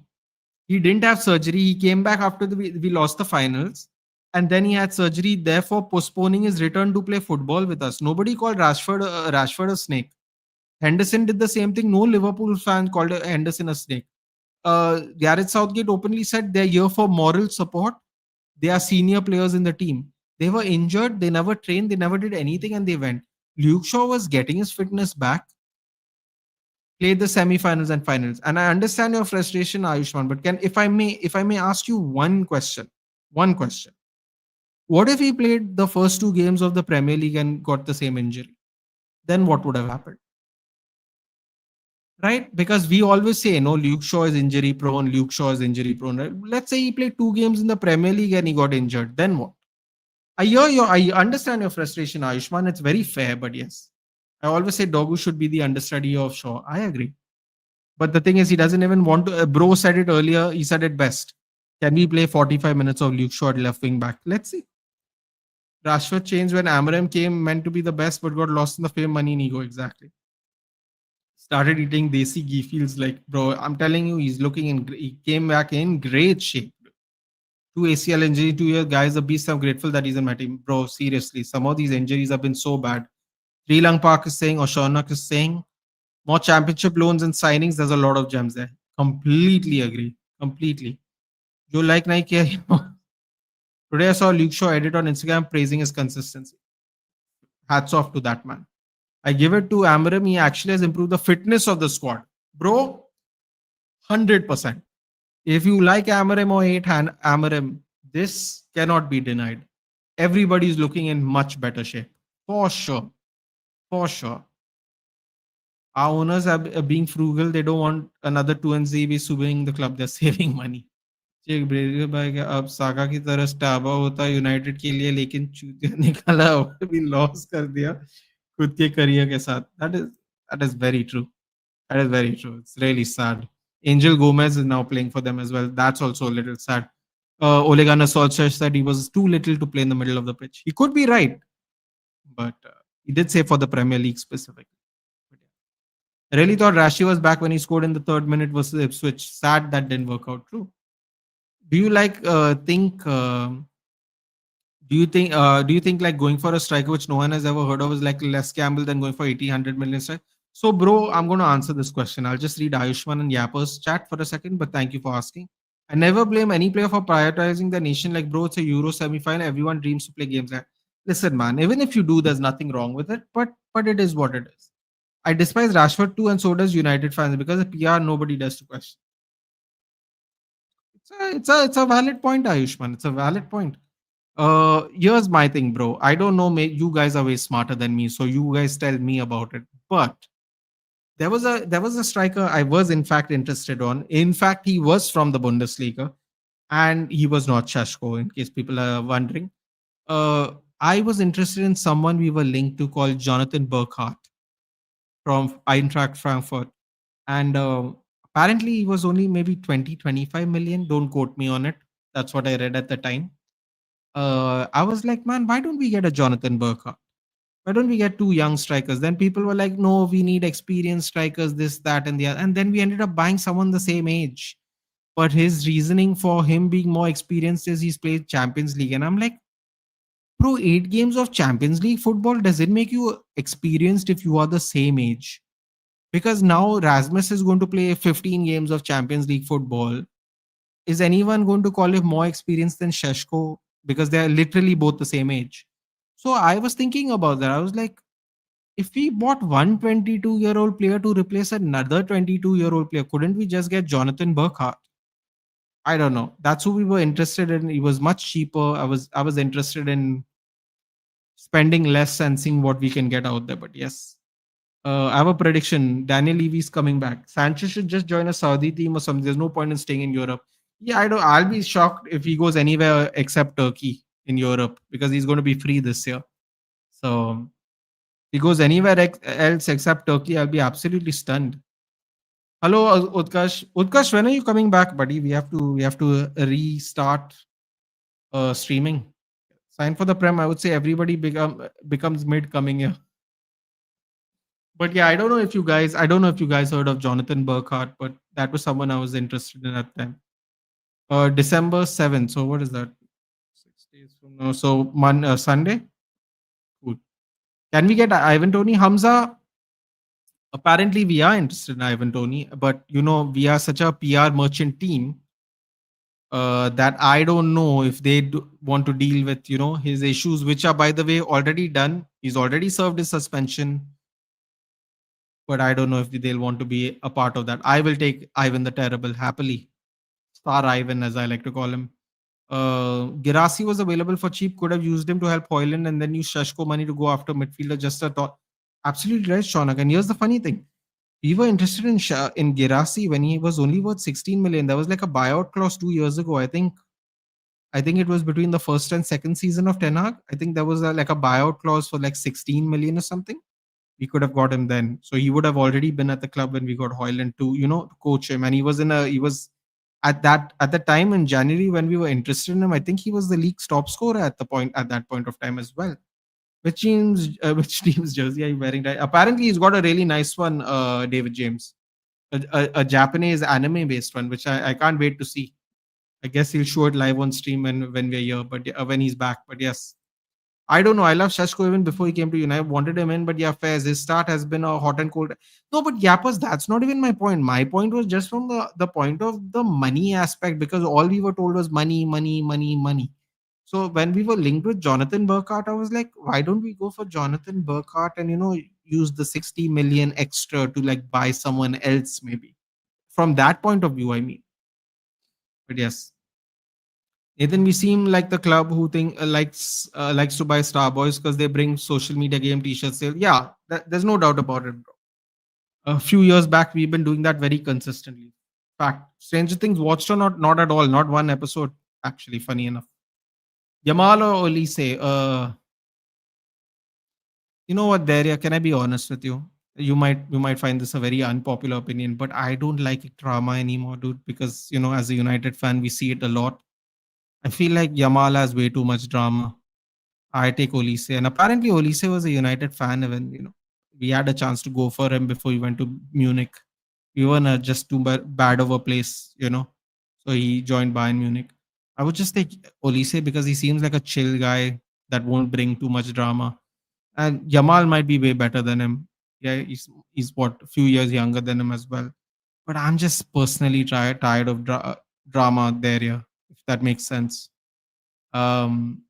He didn't have surgery. He came back after we lost the finals, and then he had surgery, therefore postponing his return to play football with us. Nobody called Rashford a snake. Henderson did the same thing. No Liverpool fan called Henderson a snake. Gareth Southgate openly said they're here for moral support. They are senior players in the team. They were injured. They never trained. They never did anything, and they went. Luke Shaw was getting his fitness back, played the semi-finals and finals. And I understand your frustration, Ayushman. But if I may ask you one question, what if he played the first two games of the Premier League and got the same injury? Then what would have happened? Right? Because we always say, no, Luke Shaw is injury prone. Luke Shaw is injury prone. Right? Let's say he played two games in the Premier League and he got injured. Then what? I understand your frustration, Ayushman. It's very fair, but yes. I always say Dogu should be the understudy of Shaw. I agree. But the thing is, he doesn't even want to. Bro said it earlier. He said it best. Can we play 45 minutes of Luke Shaw at left wing back? Let's see. Rashford changed when Amarim came, meant to be the best, but got lost in the fame, money, and ego. Exactly. Started eating desi ghee. Feels like, bro, I'm telling you, he came back in great shape. 2 ACL injury, 2 years, guys, a beast. I'm grateful that he's in my team. Bro, seriously, some of these injuries have been so bad. Sri Park is saying, or Shaunak is saying, more championship loans and signings. There's a lot of gems there. Completely agree. Completely. You like Nike? Today I saw Luke Shaw edit on Instagram praising his consistency. Hats off to that man. I give it to Amarim. He actually has improved the fitness of the squad. Bro, 100%. If you like Amarim or hate Amarim, this cannot be denied. Everybody is looking in much better shape. For sure. For sure. Our owners are being frugal. They don't want another 2NZ be suing the club. They're saving money. Check Brazil भाई का अब साका की तरह स्टाबा होता United के लिए लेकिन चूतिया निकाला भी लॉस कर दिया खुद के करियर के साथ that is very true. That is very true. It's really sad. Angel Gomez is now playing for them as well. That's also a little sad. Ole Gunnar Solskjaer said he was too little to play in the middle of the pitch. He could be right, but he did say for the Premier League specifically. I really thought Rashi was back when he scored in the 3rd minute versus Ipswich. Sad that didn't work out. True. Do you think like going for a striker which no one has ever heard of is like less gamble than going for 80-100 million strike? So, bro, I'm going to answer this question. I'll just read Ayushman and Yapper's chat for a second, but thank you for asking. I never blame any player for prioritizing the nation. Like, bro, it's a Euro semi-final. Everyone dreams to play games like. Listen, man, even if you do, there's nothing wrong with it, but it is what it is. I despise Rashford too, and so does United fans, because of PR, nobody does to question. It's a valid point, Ayushman. It's a valid point. Here's my thing, bro. I don't know. You guys are way smarter than me, so you guys tell me about it. But there was a striker I was in fact interested on. In fact, he was from the Bundesliga, and he was not Shashko. In case people are wondering, I was interested in someone we were linked to called Jonathan Burkhardt from Eintracht Frankfurt. And apparently he was only maybe 20-25 million. Don't quote me on it. That's what I read at the time. I was like, man, why don't we get a Jonathan Burkhardt? Why don't we get two young strikers? Then people were like, no, we need experienced strikers, this, that, and the other. And then we ended up buying someone the same age. But his reasoning for him being more experienced is he's played Champions League. And I'm like, bro, 8 games of Champions League football, does it make you experienced if you are the same age? Because now Rasmus is going to play 15 games of Champions League football. Is anyone going to call him more experienced than Sheshko? Because they are literally both the same age. So I was thinking about that. I was like, if we bought one 22-year-old player to replace another 22-year-old player, couldn't we just get Jonathan Burkhardt? I don't know. That's who we were interested in. It was much cheaper. I was interested in spending less and seeing what we can get out there. But yes, I have a prediction. Daniel Levy's coming back. Sanchez should just join a Saudi team or something. There's no point in staying in Europe. Yeah, I don't. I'll be shocked if he goes anywhere except Turkey in Europe because he's going to be free this year. So if he goes anywhere else except Turkey, I'll be absolutely stunned. Hello, Utkarsh. Utkarsh, when are you coming back, buddy? We have to restart streaming. Sign for the Prem. I would say everybody becomes mid coming here. But yeah, I don't know if you guys heard of Jonathan Burkhardt, but that was someone I was interested in at the time. December 7th. So what is that? 6 days from now. So Sunday. Cool. Can we get Ivan Tony Hamza? Apparently, we are interested in Ivan Tony, but we are such a PR merchant team that I don't know if they want to deal with his issues, which are, by the way, already done. He's already served his suspension, but I don't know if they'll want to be a part of that. I will take Ivan the Terrible happily. Star Ivan, as I like to call him. Girassi was available for cheap. Could have used him to help Hoyland and then use Shashko money to go after midfielder. Just a thought. Absolutely right, Shaunak. And here's the funny thing. We were interested in Girassi when he was only worth 16 million. There was like a buyout clause 2 years ago. I think it was between the first and second season of Ten Hag. I think there was like a buyout clause for like 16 million or something. We could have got him then. So he would have already been at the club when we got Hoyland to, coach him. And he was at the time in January when we were interested in him. I think he was the league's top scorer at that point of time as well. Which team's jersey are you wearing? Right? Apparently, he's got a really nice one, David James, a Japanese anime based one, which I can't wait to see. I guess he'll show it live on stream when we're here, but when he's back. But yes, I don't know. I love Shashko even before he came to United. I wanted him in, but yeah, Faiz, his start has been a hot and cold. No, but Yapas, that's not even my point. My point was just from the point of the money aspect, because all we were told was money, money, money, money. So when we were linked with Jonathan Burkhardt, I was like, why don't we go for Jonathan Burkhardt and use the 60 million extra to like buy someone else maybe. From that point of view, I mean. But yes. Nathan, we seem like the club who likes to buy Star Boys because they bring social media game T-shirt sale. Yeah, there's no doubt about it, bro. A few years back, we've been doing that very consistently. Fact, Stranger Things watched or not at all, not one episode. Actually, funny enough. Yamal or Olise? You know what, Daria? Can I be honest with you? You might find this a very unpopular opinion, but I don't like drama anymore, dude. Because as a United fan, we see it a lot. I feel like Yamal has way too much drama. I take Olise, and apparently Olise was a United fan. Even we had a chance to go for him before he went to Munich. We were in just too bad of a place, So he joined Bayern Munich. I would just take Olise because he seems like a chill guy that won't bring too much drama. And Yamal might be way better than him. Yeah, he's what, a few years younger than him as well. But I'm just personally tired of drama there, yeah, if that makes sense. Um,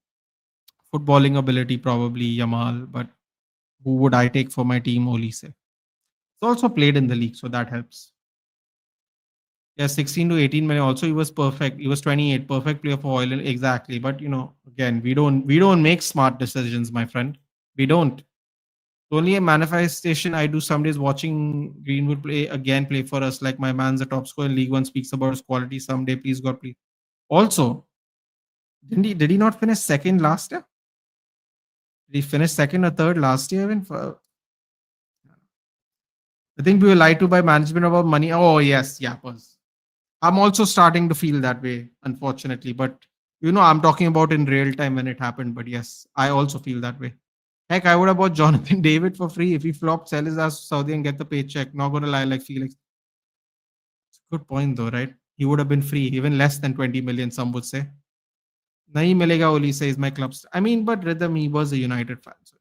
Footballing ability probably Yamal, but who would I take for my team? Olise. He's also played in the league, so that helps. Yeah, 16 to 18 minutes. Also, he was perfect. He was 28, perfect player for Oil. Exactly. But again, we don't make smart decisions, my friend. We don't. Only a manifestation I do some days watching Greenwood play for us. Like my man's a top scorer in League One, speaks about his quality someday. Please God, please. Also, did he not finish second last year? Did he finish second or third last year even? I think we were lied to by management about money. Oh yes, yappers. I'm also starting to feel that way, unfortunately. But I'm talking about in real time when it happened. But yes, I also feel that way. Heck, I would have bought Jonathan David for free if he flopped, sell his ass to Saudi and get the paycheck. Not gonna lie, like Felix. It's a good point though, right? He would have been free, even less than 20 million, some would say. Nahi milega, Oli says my clubs. I mean, but Rhythm, he was a United fan. So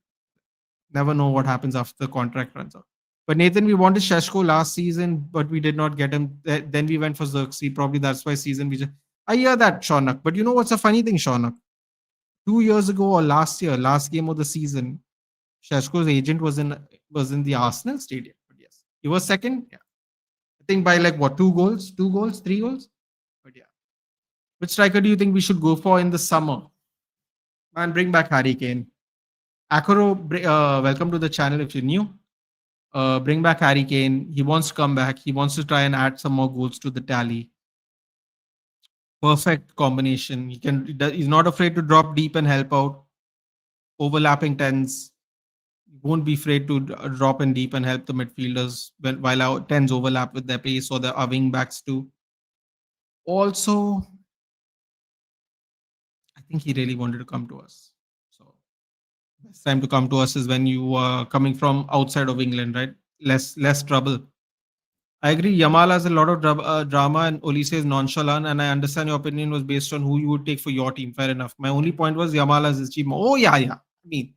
never know what happens after the contract runs out. But Nathan, we wanted Sheshko last season, but we did not get him. Then we went for Xerxes. Probably that's why season we just. I hear that, Shaunak. But you know what's a funny thing, Shaunak? 2 years ago or last year, last game of the season, Sheshko's agent was in the Arsenal stadium. But yes, he was second. Yeah, I think by like what, 2 goals, 2 goals, 3 goals. But yeah, which striker do you think we should go for in the summer? Man, bring back Harry Kane. Akoro, welcome to the channel if you're new. Bring back Harry Kane. He wants to come back. He wants to try and add some more goals to the tally. Perfect combination. He's not afraid to drop deep and help out. Overlapping tens. He won't be afraid to drop in deep and help the midfielders while our tens overlap with their pace or our wing backs too. Also, I think he really wanted to come to us. So best time to come to us is when you are coming from outside of England, right? Less trouble. I agree. Yamal has a lot of drama, and Olise is nonchalant. And I understand your opinion was based on who you would take for your team. Fair enough. My only point was Yamal has achievement. Oh yeah, yeah. I mean,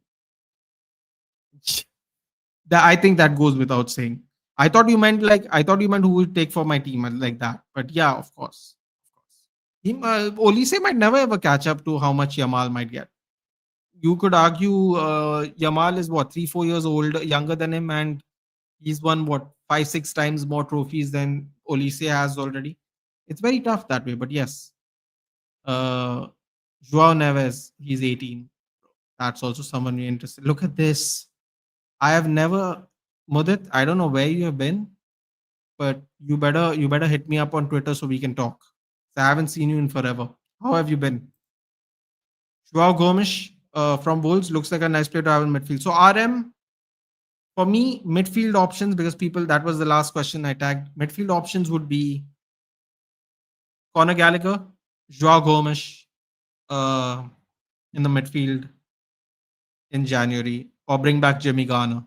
I think that goes without saying. I thought you meant who would take for my team like that. But yeah, of course, of course. Olise might never ever catch up to how much Yamal might get. You could argue Yamal is what 3-4 years old, younger than him, and he's won what 5-6 times more trophies than Olise has already. It's very tough that way, but yes. Uh, Joao Neves, he's 18. That's also someone you're interested. Look at this. I have never, Mudit. I don't know where you have been, but you better hit me up on Twitter so we can talk. I haven't seen you in forever. How have you been? Joao Gomes from Wolves looks like a nice player to have in midfield. So RM, for me, midfield options, because people, that was the last question I tagged. Midfield options would be Conor Gallagher, Joao Gomes uh, in the midfield in January, or bring back Jimmy Garner.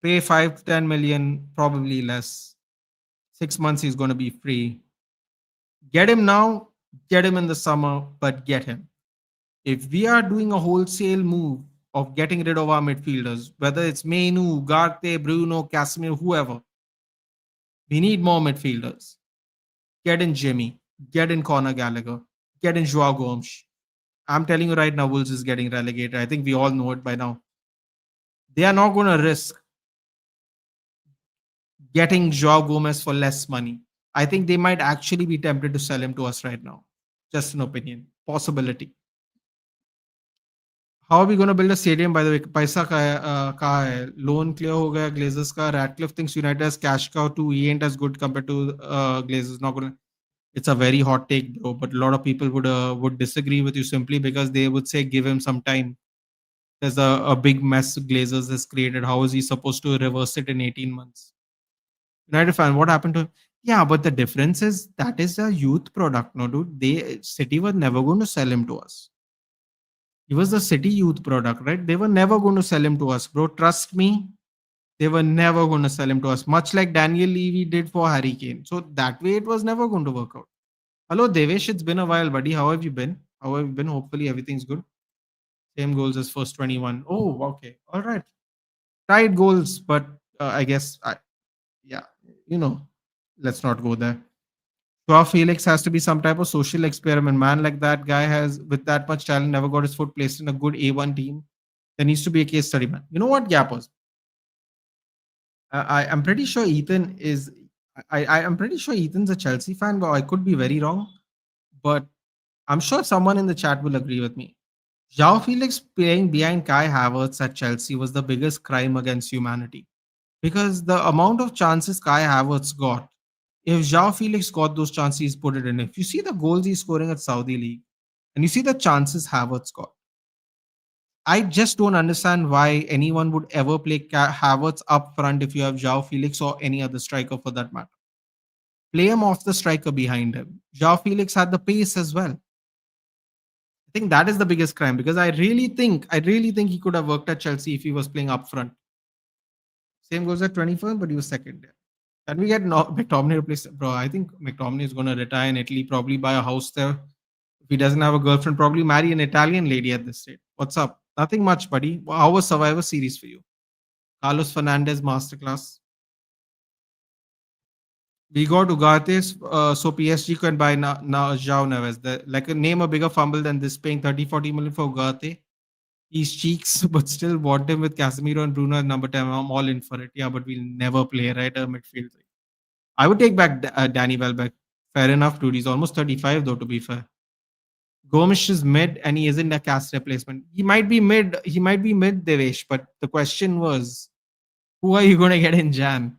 Pay 5 to 10 million, probably less. 6 months he's going to be free. Get him now, get him in the summer, but get him. If we are doing a wholesale move of getting rid of our midfielders, whether it's Mainu, Garte, Bruno, Casemiro, whoever, we need more midfielders. Get in Jimmy, get in Conor Gallagher, get in Joao Gomes. I'm telling you right now, Wolves is getting relegated. I think we all know it by now. They are not going to risk getting Joao Gomez for less money. I think they might actually be tempted to sell him to us right now. Just an opinion, possibility. How are we going to build a stadium? By the way, paisa kaha hai? Loan clear ho gaya. Glazers ka. Ratcliffe thinks United has cash cow too. He ain't as good compared to Glazers. Not gonna. It's a very hot take, bro. But a lot of people would disagree with you simply because they would say give him some time. There's a big mess Glazers has created. How is he supposed to reverse it in 18 months? United fan, what happened to him? Yeah, but the difference is that is a youth product, no, dude. City was never going to sell him to us. He was the City youth product, right? They were never going to sell him to us, bro. Trust me, they were never going to sell him to us. Much like Daniel Levy did for Harry Kane. So that way, it was never going to work out. Hello, Devesh. It's been a while, buddy. How have you been? How have you been? Hopefully, everything's good. Same goals as first 21. Oh, okay. All right. Tied goals, but I guess, yeah, let's not go there. Joao Felix has to be some type of social experiment. Man, like that guy has, with that much talent, never got his foot placed in a good A1 team. There needs to be a case study, man. You know what, Gappers? I'm pretty sure Ethan is. I'm pretty sure Ethan's a Chelsea fan, but I could be very wrong. But I'm sure someone in the chat will agree with me. Joao Felix playing behind Kai Havertz at Chelsea was the biggest crime against humanity. Because the amount of chances Kai Havertz got, if Joao Felix got those chances, he's put it in. If you see the goals he's scoring at Saudi League, and you see the chances Havertz got, I just don't understand why anyone would ever play Havertz up front if you have Joao Felix or any other striker for that matter. Play him off the striker behind him. Joao Felix had the pace as well. I think that is the biggest crime because I really think he could have worked at Chelsea if he was playing up front. Same goes at 21st, but he was second there. Can we get McTominay replaced? Bro, I think McTominay is going to retire in Italy, probably buy a house there. If he doesn't have a girlfriend, probably marry an Italian lady at this state. What's up? Nothing much, buddy. How was Survivor Series for you? Carlos Fernandez masterclass. We got Ugarte, so PSG can buy now João Neves. Name a bigger fumble than this paying 30-40 million for Ugarte. He's cheeks, but still want him with Casemiro and Bruno as number 10. I'm all in for it. Yeah, but we'll never play right a midfield. I would take back Danny Welbeck. Fair enough, dude. He's almost 35, though, to be fair. Gomes is mid and he isn't a cast replacement. He might be mid, Devesh, but the question was, who are you going to get in Jan?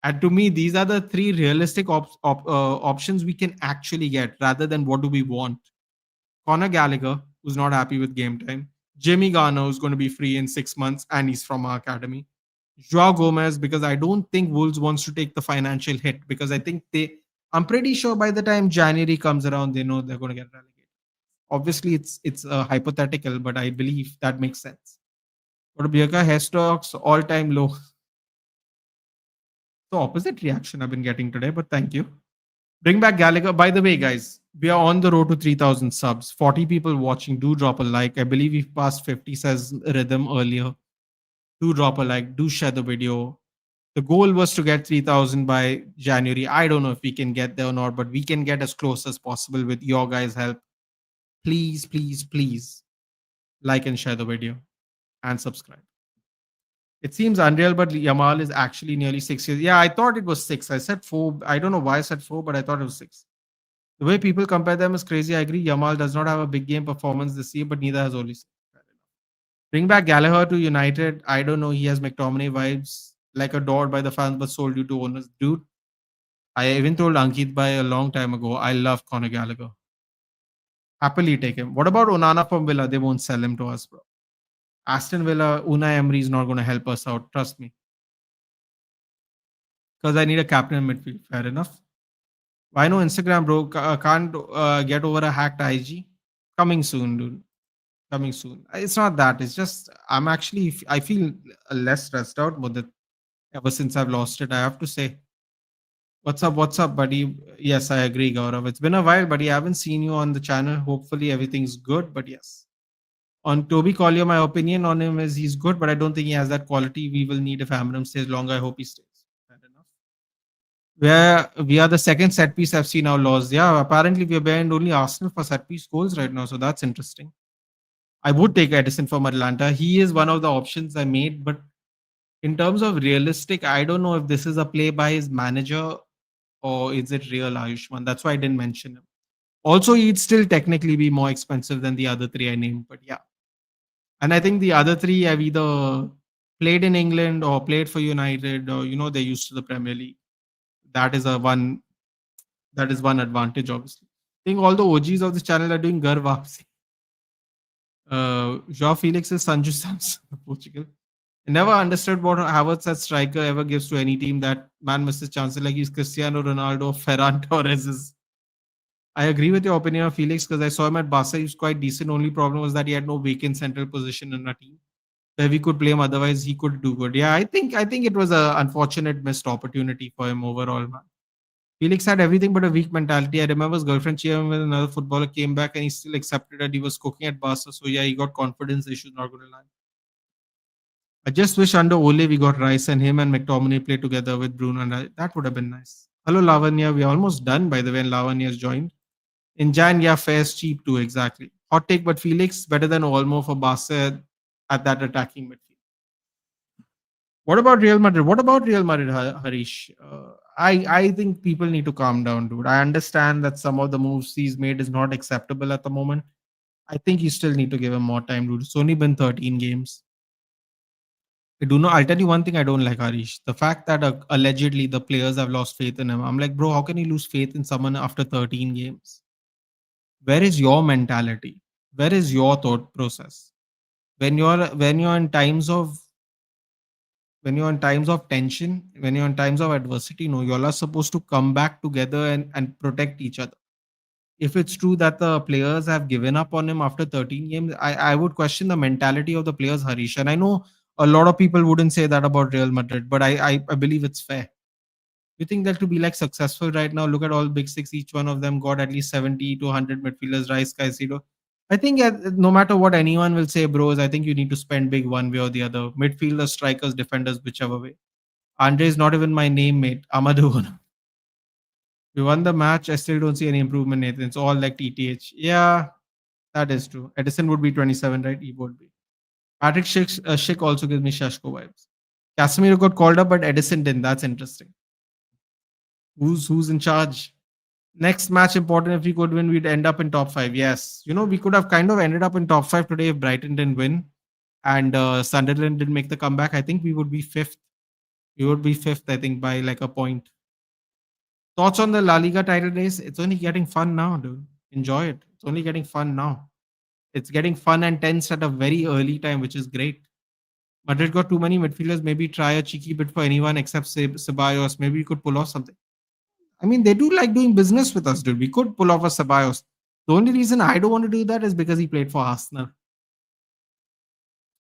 And to me, these are the three realistic options we can actually get rather than what do we want. Conor Gallagher, who's not happy with game time. Jimmy Garner, who's going to be free in 6 months and he's from our academy. Joao Gomez, because I don't think Wolves wants to take the financial hit because I think I'm pretty sure by the time January comes around, they know they're going to get relegated. Obviously, it's hypothetical, but I believe that makes sense. But Bianca Hestocks all-time low. So opposite reaction I've been getting today, but thank you. Bring back Gallagher. By the way, guys, we are on the road to 3,000 subs. 40 people watching. Do drop a like. I believe we've passed 50, says Rhythm earlier. Do drop a like. Do share the video. The goal was to get 3,000 by January. I don't know if we can get there or not, but we can get as close as possible with your guys' help. Please, please, please like and share the video and subscribe. It seems unreal, but Yamal is actually nearly 6 years. Yeah, I thought it was 6. I said 4. I don't know why I said 4, but I thought it was 6. The way people compare them is crazy. I agree. Yamal does not have a big game performance this year, but neither has Oli. Bring back Gallagher to United. I don't know. He has McTominay vibes, like adored by the fans, but sold you to owners. Dude, I even told Ankit by a long time ago, I love Conor Gallagher. Happily take him. What about Onana from Villa? They won't sell him to us, bro. Aston Villa, Unai Emery is not going to help us out. Trust me. Because I need a captain in midfield. Fair enough. Why no Instagram, bro? Can't get over a hacked IG? Coming soon, dude. Coming soon. It's not that. It's just I feel less stressed out with it ever since I've lost it. I have to say. What's up, buddy? Yes, I agree, Gaurav. It's been a while, buddy. I haven't seen you on the channel. Hopefully everything's good, but yes. On Toby Collier, my opinion on him is he's good, but I don't think he has that quality we will need if Amram stays longer. I hope he stays. Fair enough. We are the second set piece I've seen our lost. Yeah, apparently we are behind only Arsenal for set piece goals right now, so that's interesting. I would take Edison from Atlanta. He is one of the options I made, but in terms of realistic, I don't know if this is a play by his manager or is it real Ayushman. That's why I didn't mention him. Also, he'd still technically be more expensive than the other three I named, but yeah. And I think the other three have either played in England or played for United or, they're used to the Premier League. That is one advantage, obviously. I think all the OGs of this channel are doing Gar Vapsi. Joao Felix is Sanju Samson of Portugal. I never understood what Havertz as striker ever gives to any team. That man misses chances like he's Cristiano Ronaldo, Ferran Torres is. I agree with your opinion of Felix because I saw him at Barca. He was quite decent. Only problem was that he had no vacant central position in our team where we could play him. Otherwise, he could do good. Yeah, I think it was an unfortunate missed opportunity for him overall, man. Felix had everything but a weak mentality. I remember his girlfriend cheered him when another footballer came back and he still accepted that he was cooking at Barca. So yeah, he got confidence issues, not going to lie. I just wish under Ole we got Rice and him and McTominay play together with Bruno and that would have been nice. Hello Lavanya, we are almost done by the way and Lavanya has joined. In Jan, yeah, fair's cheap too, exactly. Hot take, but Felix better than Olmo for Barca at that attacking midfield. What about Real Madrid, Harish? I think people need to calm down, dude. I understand that some of the moves he's made is not acceptable at the moment. I think you still need to give him more time, dude. It's only been 13 games. I'll tell you one thing I don't like, Harish. The fact that allegedly the players have lost faith in him. I'm like, bro, how can you lose faith in someone after 13 games? Where is your mentality? Where is your thought process? When you're in times of tension, when you're in times of adversity, no, you all are supposed to come back together and protect each other. If it's true that the players have given up on him after 13 games, I would question the mentality of the players, Harish. And I know a lot of people wouldn't say that about Real Madrid, but I believe it's fair. You think that to be like successful right now, look at all big six, each one of them got at least 70 to 100 midfielders, Rice, Caicedo. I think no matter what anyone will say, bros, I think you need to spend big one way or the other. Midfielders, strikers, defenders, whichever way. Andre is not even my name, mate. Amadou. We won the match. I still don't see any improvement, Nathan. It's all like TTH. Yeah, that is true. Edison would be 27, right? He would be. Patrick Schick also gives me Shashko vibes. Casemiro got called up, but Edison didn't. That's interesting. Who's in charge? Next match important. If we could win, we'd end up in top five. Yes, we could have kind of ended up in top five today if Brighton didn't win and Sunderland didn't make the comeback. I think we would be fifth. We would be fifth, I think, by like a point. Thoughts on the La Liga title race? It's only getting fun now, dude. Enjoy it. It's only getting fun now. It's getting fun and tense at a very early time, which is great. Madrid got too many midfielders. Maybe try a cheeky bit for anyone except Ceballos. Maybe we could pull off something. I mean, they do like doing business with us, dude. We could pull off a Ceballos. The only reason I don't want to do that is because he played for Arsenal.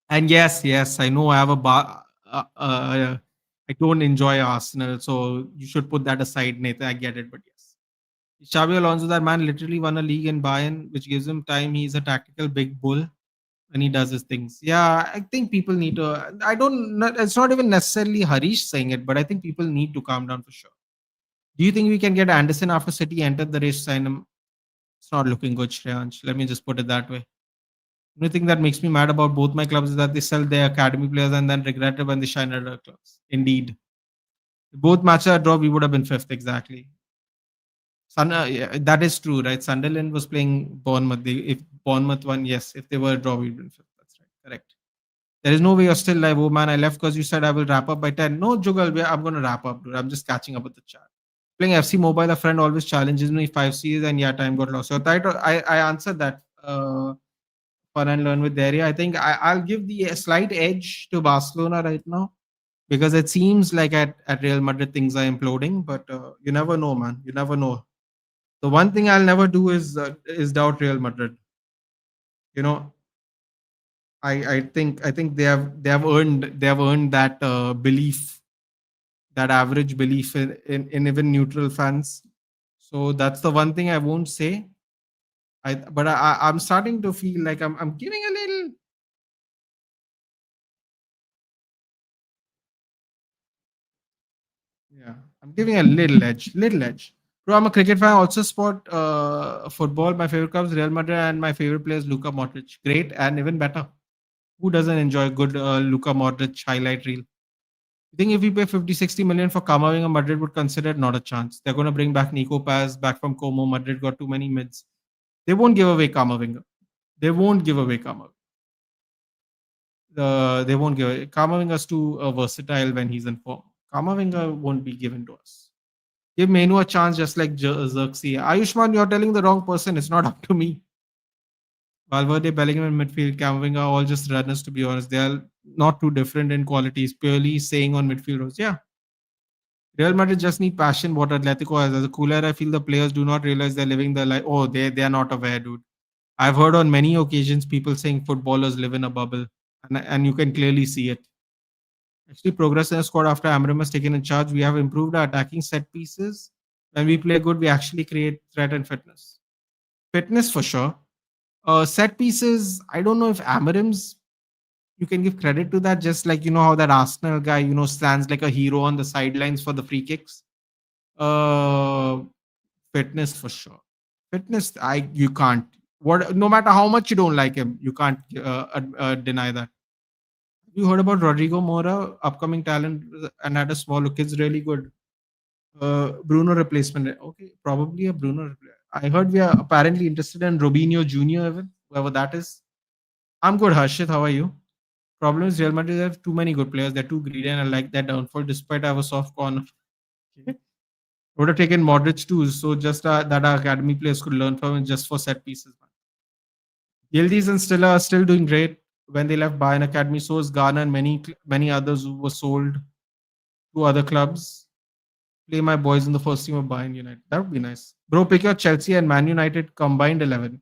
And yes, I know I have a I don't enjoy Arsenal, so you should put that aside, Nathan. I get it, but yes. Xabi Alonso, that man literally won a league in Bayern, which gives him time. He's a tactical big bull and he does his things. Yeah, I think people need to. I don't. It's not even necessarily Harish saying it, but I think people need to calm down for sure. Do you think we can get Anderson after City entered the race? Sign him. It's not looking good, Shreyansh. Let me just put it that way. The only thing that makes me mad about both my clubs is that they sell their academy players and then regret it when they shine at other clubs. Indeed. If both matches are draw, we would have been fifth exactly. Yeah, that is true, right? Sunderland was playing Bournemouth. If Bournemouth won, yes. If they were a draw, we'd been fifth. That's right. Correct. There is no way you're still live. Oh man, I left because you said I will wrap up by 10. No, Jugal, I'm going to wrap up, dude. I'm just catching up with the chat. Playing FC Mobile, a friend always challenges me 5 Cs and yeah, time got lost. So I answered that. Fun and learn with Daria. I think I'll give the slight edge to Barcelona right now because it seems like at Real Madrid things are imploding, but you never know, man. You never know. The one thing I'll never do is doubt Real Madrid. You know, I think they have earned that belief, that average belief in even neutral fans. So that's the one thing I won't say. I'm starting to feel like I'm giving a little. Yeah, I'm giving a little edge, little edge. Bro, I'm a cricket fan. I also sport football. My favorite clubs, Real Madrid, and my favorite player is Luka Modric. Great, and even better. Who doesn't enjoy good Luka Modric highlight reel? You think if we pay 50, 60 million for Kamavinga, Madrid would consider it? Not a chance. They're going to bring back Nico Paz back from Como. Madrid got too many mids. They won't give away Kamavinga. They won't give away Kamavinga. They won't give away. Kamavinga's too versatile when he's in form. Kamavinga won't be given to us. Give Menu a chance just like Xerxes. Ayushman, you're telling the wrong person. It's not up to me. Valverde, Bellingham, and midfield, Camavinga, all just runners, to be honest. They are not too different in qualities, purely saying on midfield roles. Yeah. Real Madrid just need passion, what Atletico has. As a cooler, I feel the players do not realize they're living their life. Oh, they are not aware, dude. I've heard on many occasions people saying footballers live in a bubble, and you can clearly see it. Actually, progress in the squad after Amram has taken in charge. We have improved our attacking set pieces. When we play good, we actually create threat and fitness. Fitness for sure. Set pieces, I don't know if Amarim's, you can give credit to that. Just like, how that Arsenal guy, stands like a hero on the sidelines for the free kicks. Uh, Fitness for sure. Fitness, you can't. No matter how much you don't like him, you can't deny that. You heard about Rodrigo Mora, upcoming talent, and had a small look. It's really good. Bruno replacement. Okay, probably a Bruno replacement. I heard we are apparently interested in Robinho Jr. even, whoever that is. I'm good, Harshit. How are you? Problem is Real Madrid have too many good players. They're too greedy, and I like that downfall. Despite I have a soft corner, okay. Would have taken Modric too. So just that our academy players could learn from it just for set pieces. Yildiz and Stella are still doing great. when they left Bayern Academy. So is Ghana and many others who were sold to other clubs. Play my boys in the first team of Bayern United. That would be nice. Bro, pick your Chelsea and Man United combined 11.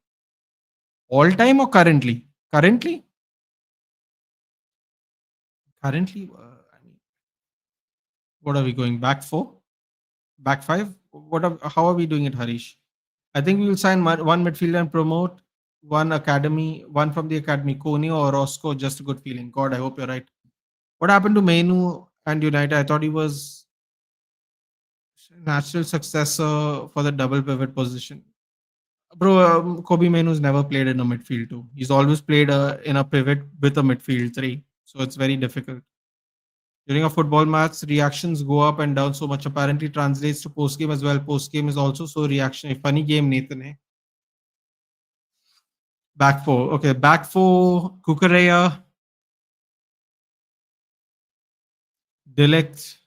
All time or currently? Currently? Currently, I mean, what are we going? Back four? Back five? How are we doing it, Harish? I think we will sign one midfielder and promote one from the academy, Coney or Roscoe. Just a good feeling. God, I hope you're right. What happened to Mainu and United? I thought he was natural successor for the double pivot position. Bro, Kobe Mainoo's never played in a midfield too. He's always played in a pivot with a midfield three. So it's very difficult. During a football match, reactions go up and down so much. Apparently translates to post game as well. Post game is also so reactionary. Funny game, Nathan. Eh? Back four. Okay, back four. Kukureya, Delict.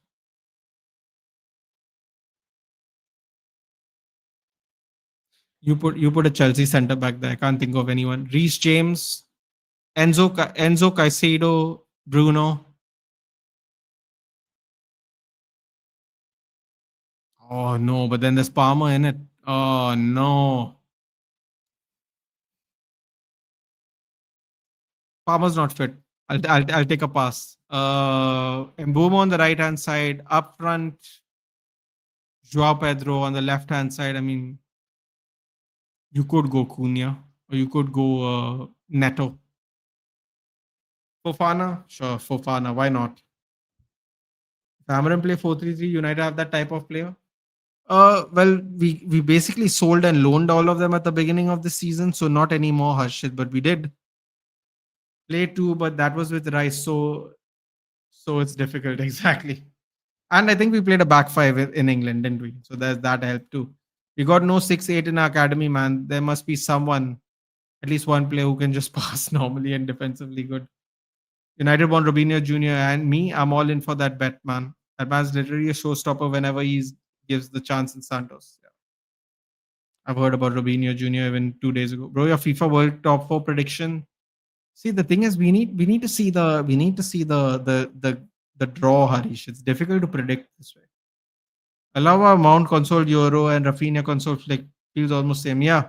You put a Chelsea centre back there. I can't think of anyone. Reece James, Enzo Caicedo, Bruno. Oh no, but then there's Palmer in it. Oh no. Palmer's not fit. I'll take a pass. Mbumo on the right hand side, up front, Joao Pedro on the left hand side. I mean, you could go Cunha or you could go Neto. Fofana, sure, Fofana. Why not? If Amarim play 4-3-3, United have that type of player. Well, we basically sold and loaned all of them at the beginning of the season, so not anymore, Harshit, but we did play two, but that was with Rice, so it's difficult exactly. And I think we played a back five in England, didn't we? So there's that help too. We got no 6-8 in our academy, man. There must be someone, at least one player who can just pass normally and defensively good. United won Robinho Jr. and me. I'm all in for that bet, man. That man's literally a showstopper whenever he gives the chance in Santos. Yeah. I've heard about Robinho Jr. even 2 days ago. Bro, your FIFA World Top 4 prediction. See, the thing is, we need to see the draw, Harish. It's difficult to predict this way. Alava, Mount console Euro and Rafinha console flick feels almost same. Yeah,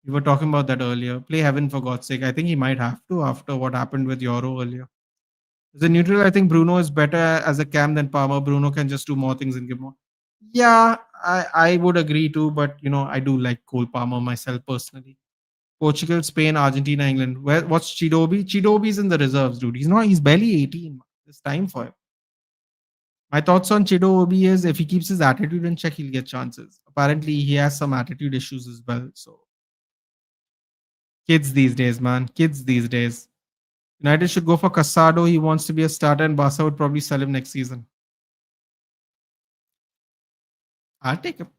we were talking about that earlier. Play Heaven for God's sake. I think he might have to after what happened with Euro earlier. As a neutral, I think Bruno is better as a cam than Palmer. Bruno can just do more things and give more. Yeah, I would agree too, but I do like Cole Palmer myself personally. Portugal, Spain, Argentina, England. What's Chidobe? Chidobe's in the reserves, dude. He's barely 18. It's time for him. My thoughts on Chidobe is if he keeps his attitude in check, he'll get chances. Apparently, he has some attitude issues as well. So, kids these days, man. Kids these days. United should go for Casado. He wants to be a starter, and Barca would probably sell him next season. I'll take him.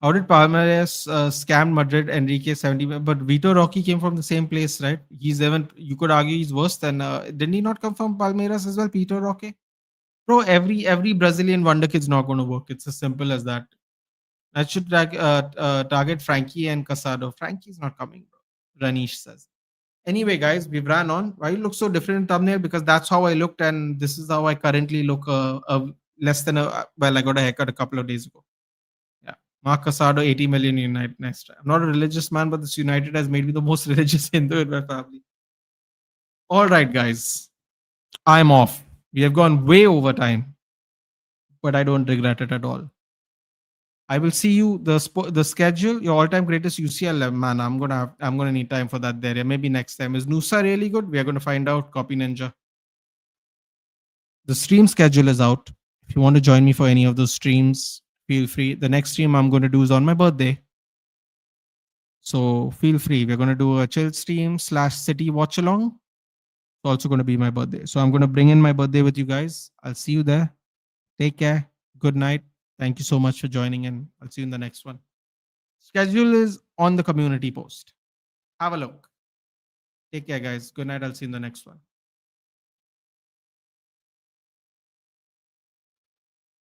How did Palmeiras scam Madrid? Enrique 70, but Vito Rocky came from the same place, right? You could argue he's worse than. Didn't he not come from Palmeiras as well, Peter Roque? Bro, every Brazilian wonder kid's not going to work. It's as simple as that. I should target Frankie and Casado. Frankie's not coming, bro. Ranish says. Anyway, guys, we've ran on. Why you look so different in thumbnail? Because that's how I looked, and this is how I currently look. Less than I got a haircut a couple of days ago. Yeah, Mark Casado, 80 million United next. I'm not a religious man, but this United has made me the most religious Hindu in my family. All right, guys, I'm off. We have gone way over time, but I don't regret it at all. I will see you the schedule. Your all-time greatest UCL man. I'm gonna need time for that there. Maybe next time. Is Nusa really good? We are gonna find out. Copy Ninja. The stream schedule is out. If you want to join me for any of those streams, feel free. The next stream I'm gonna do is on my birthday. So feel free. We're gonna do a chill stream / city watch along. It's also gonna be my birthday. So I'm gonna bring in my birthday with you guys. I'll see you there. Take care. Good night. Thank you so much for joining in. I'll see you in the next one. Schedule is on the community post. Have a look. Take care, guys. Good night. I'll see you in the next one.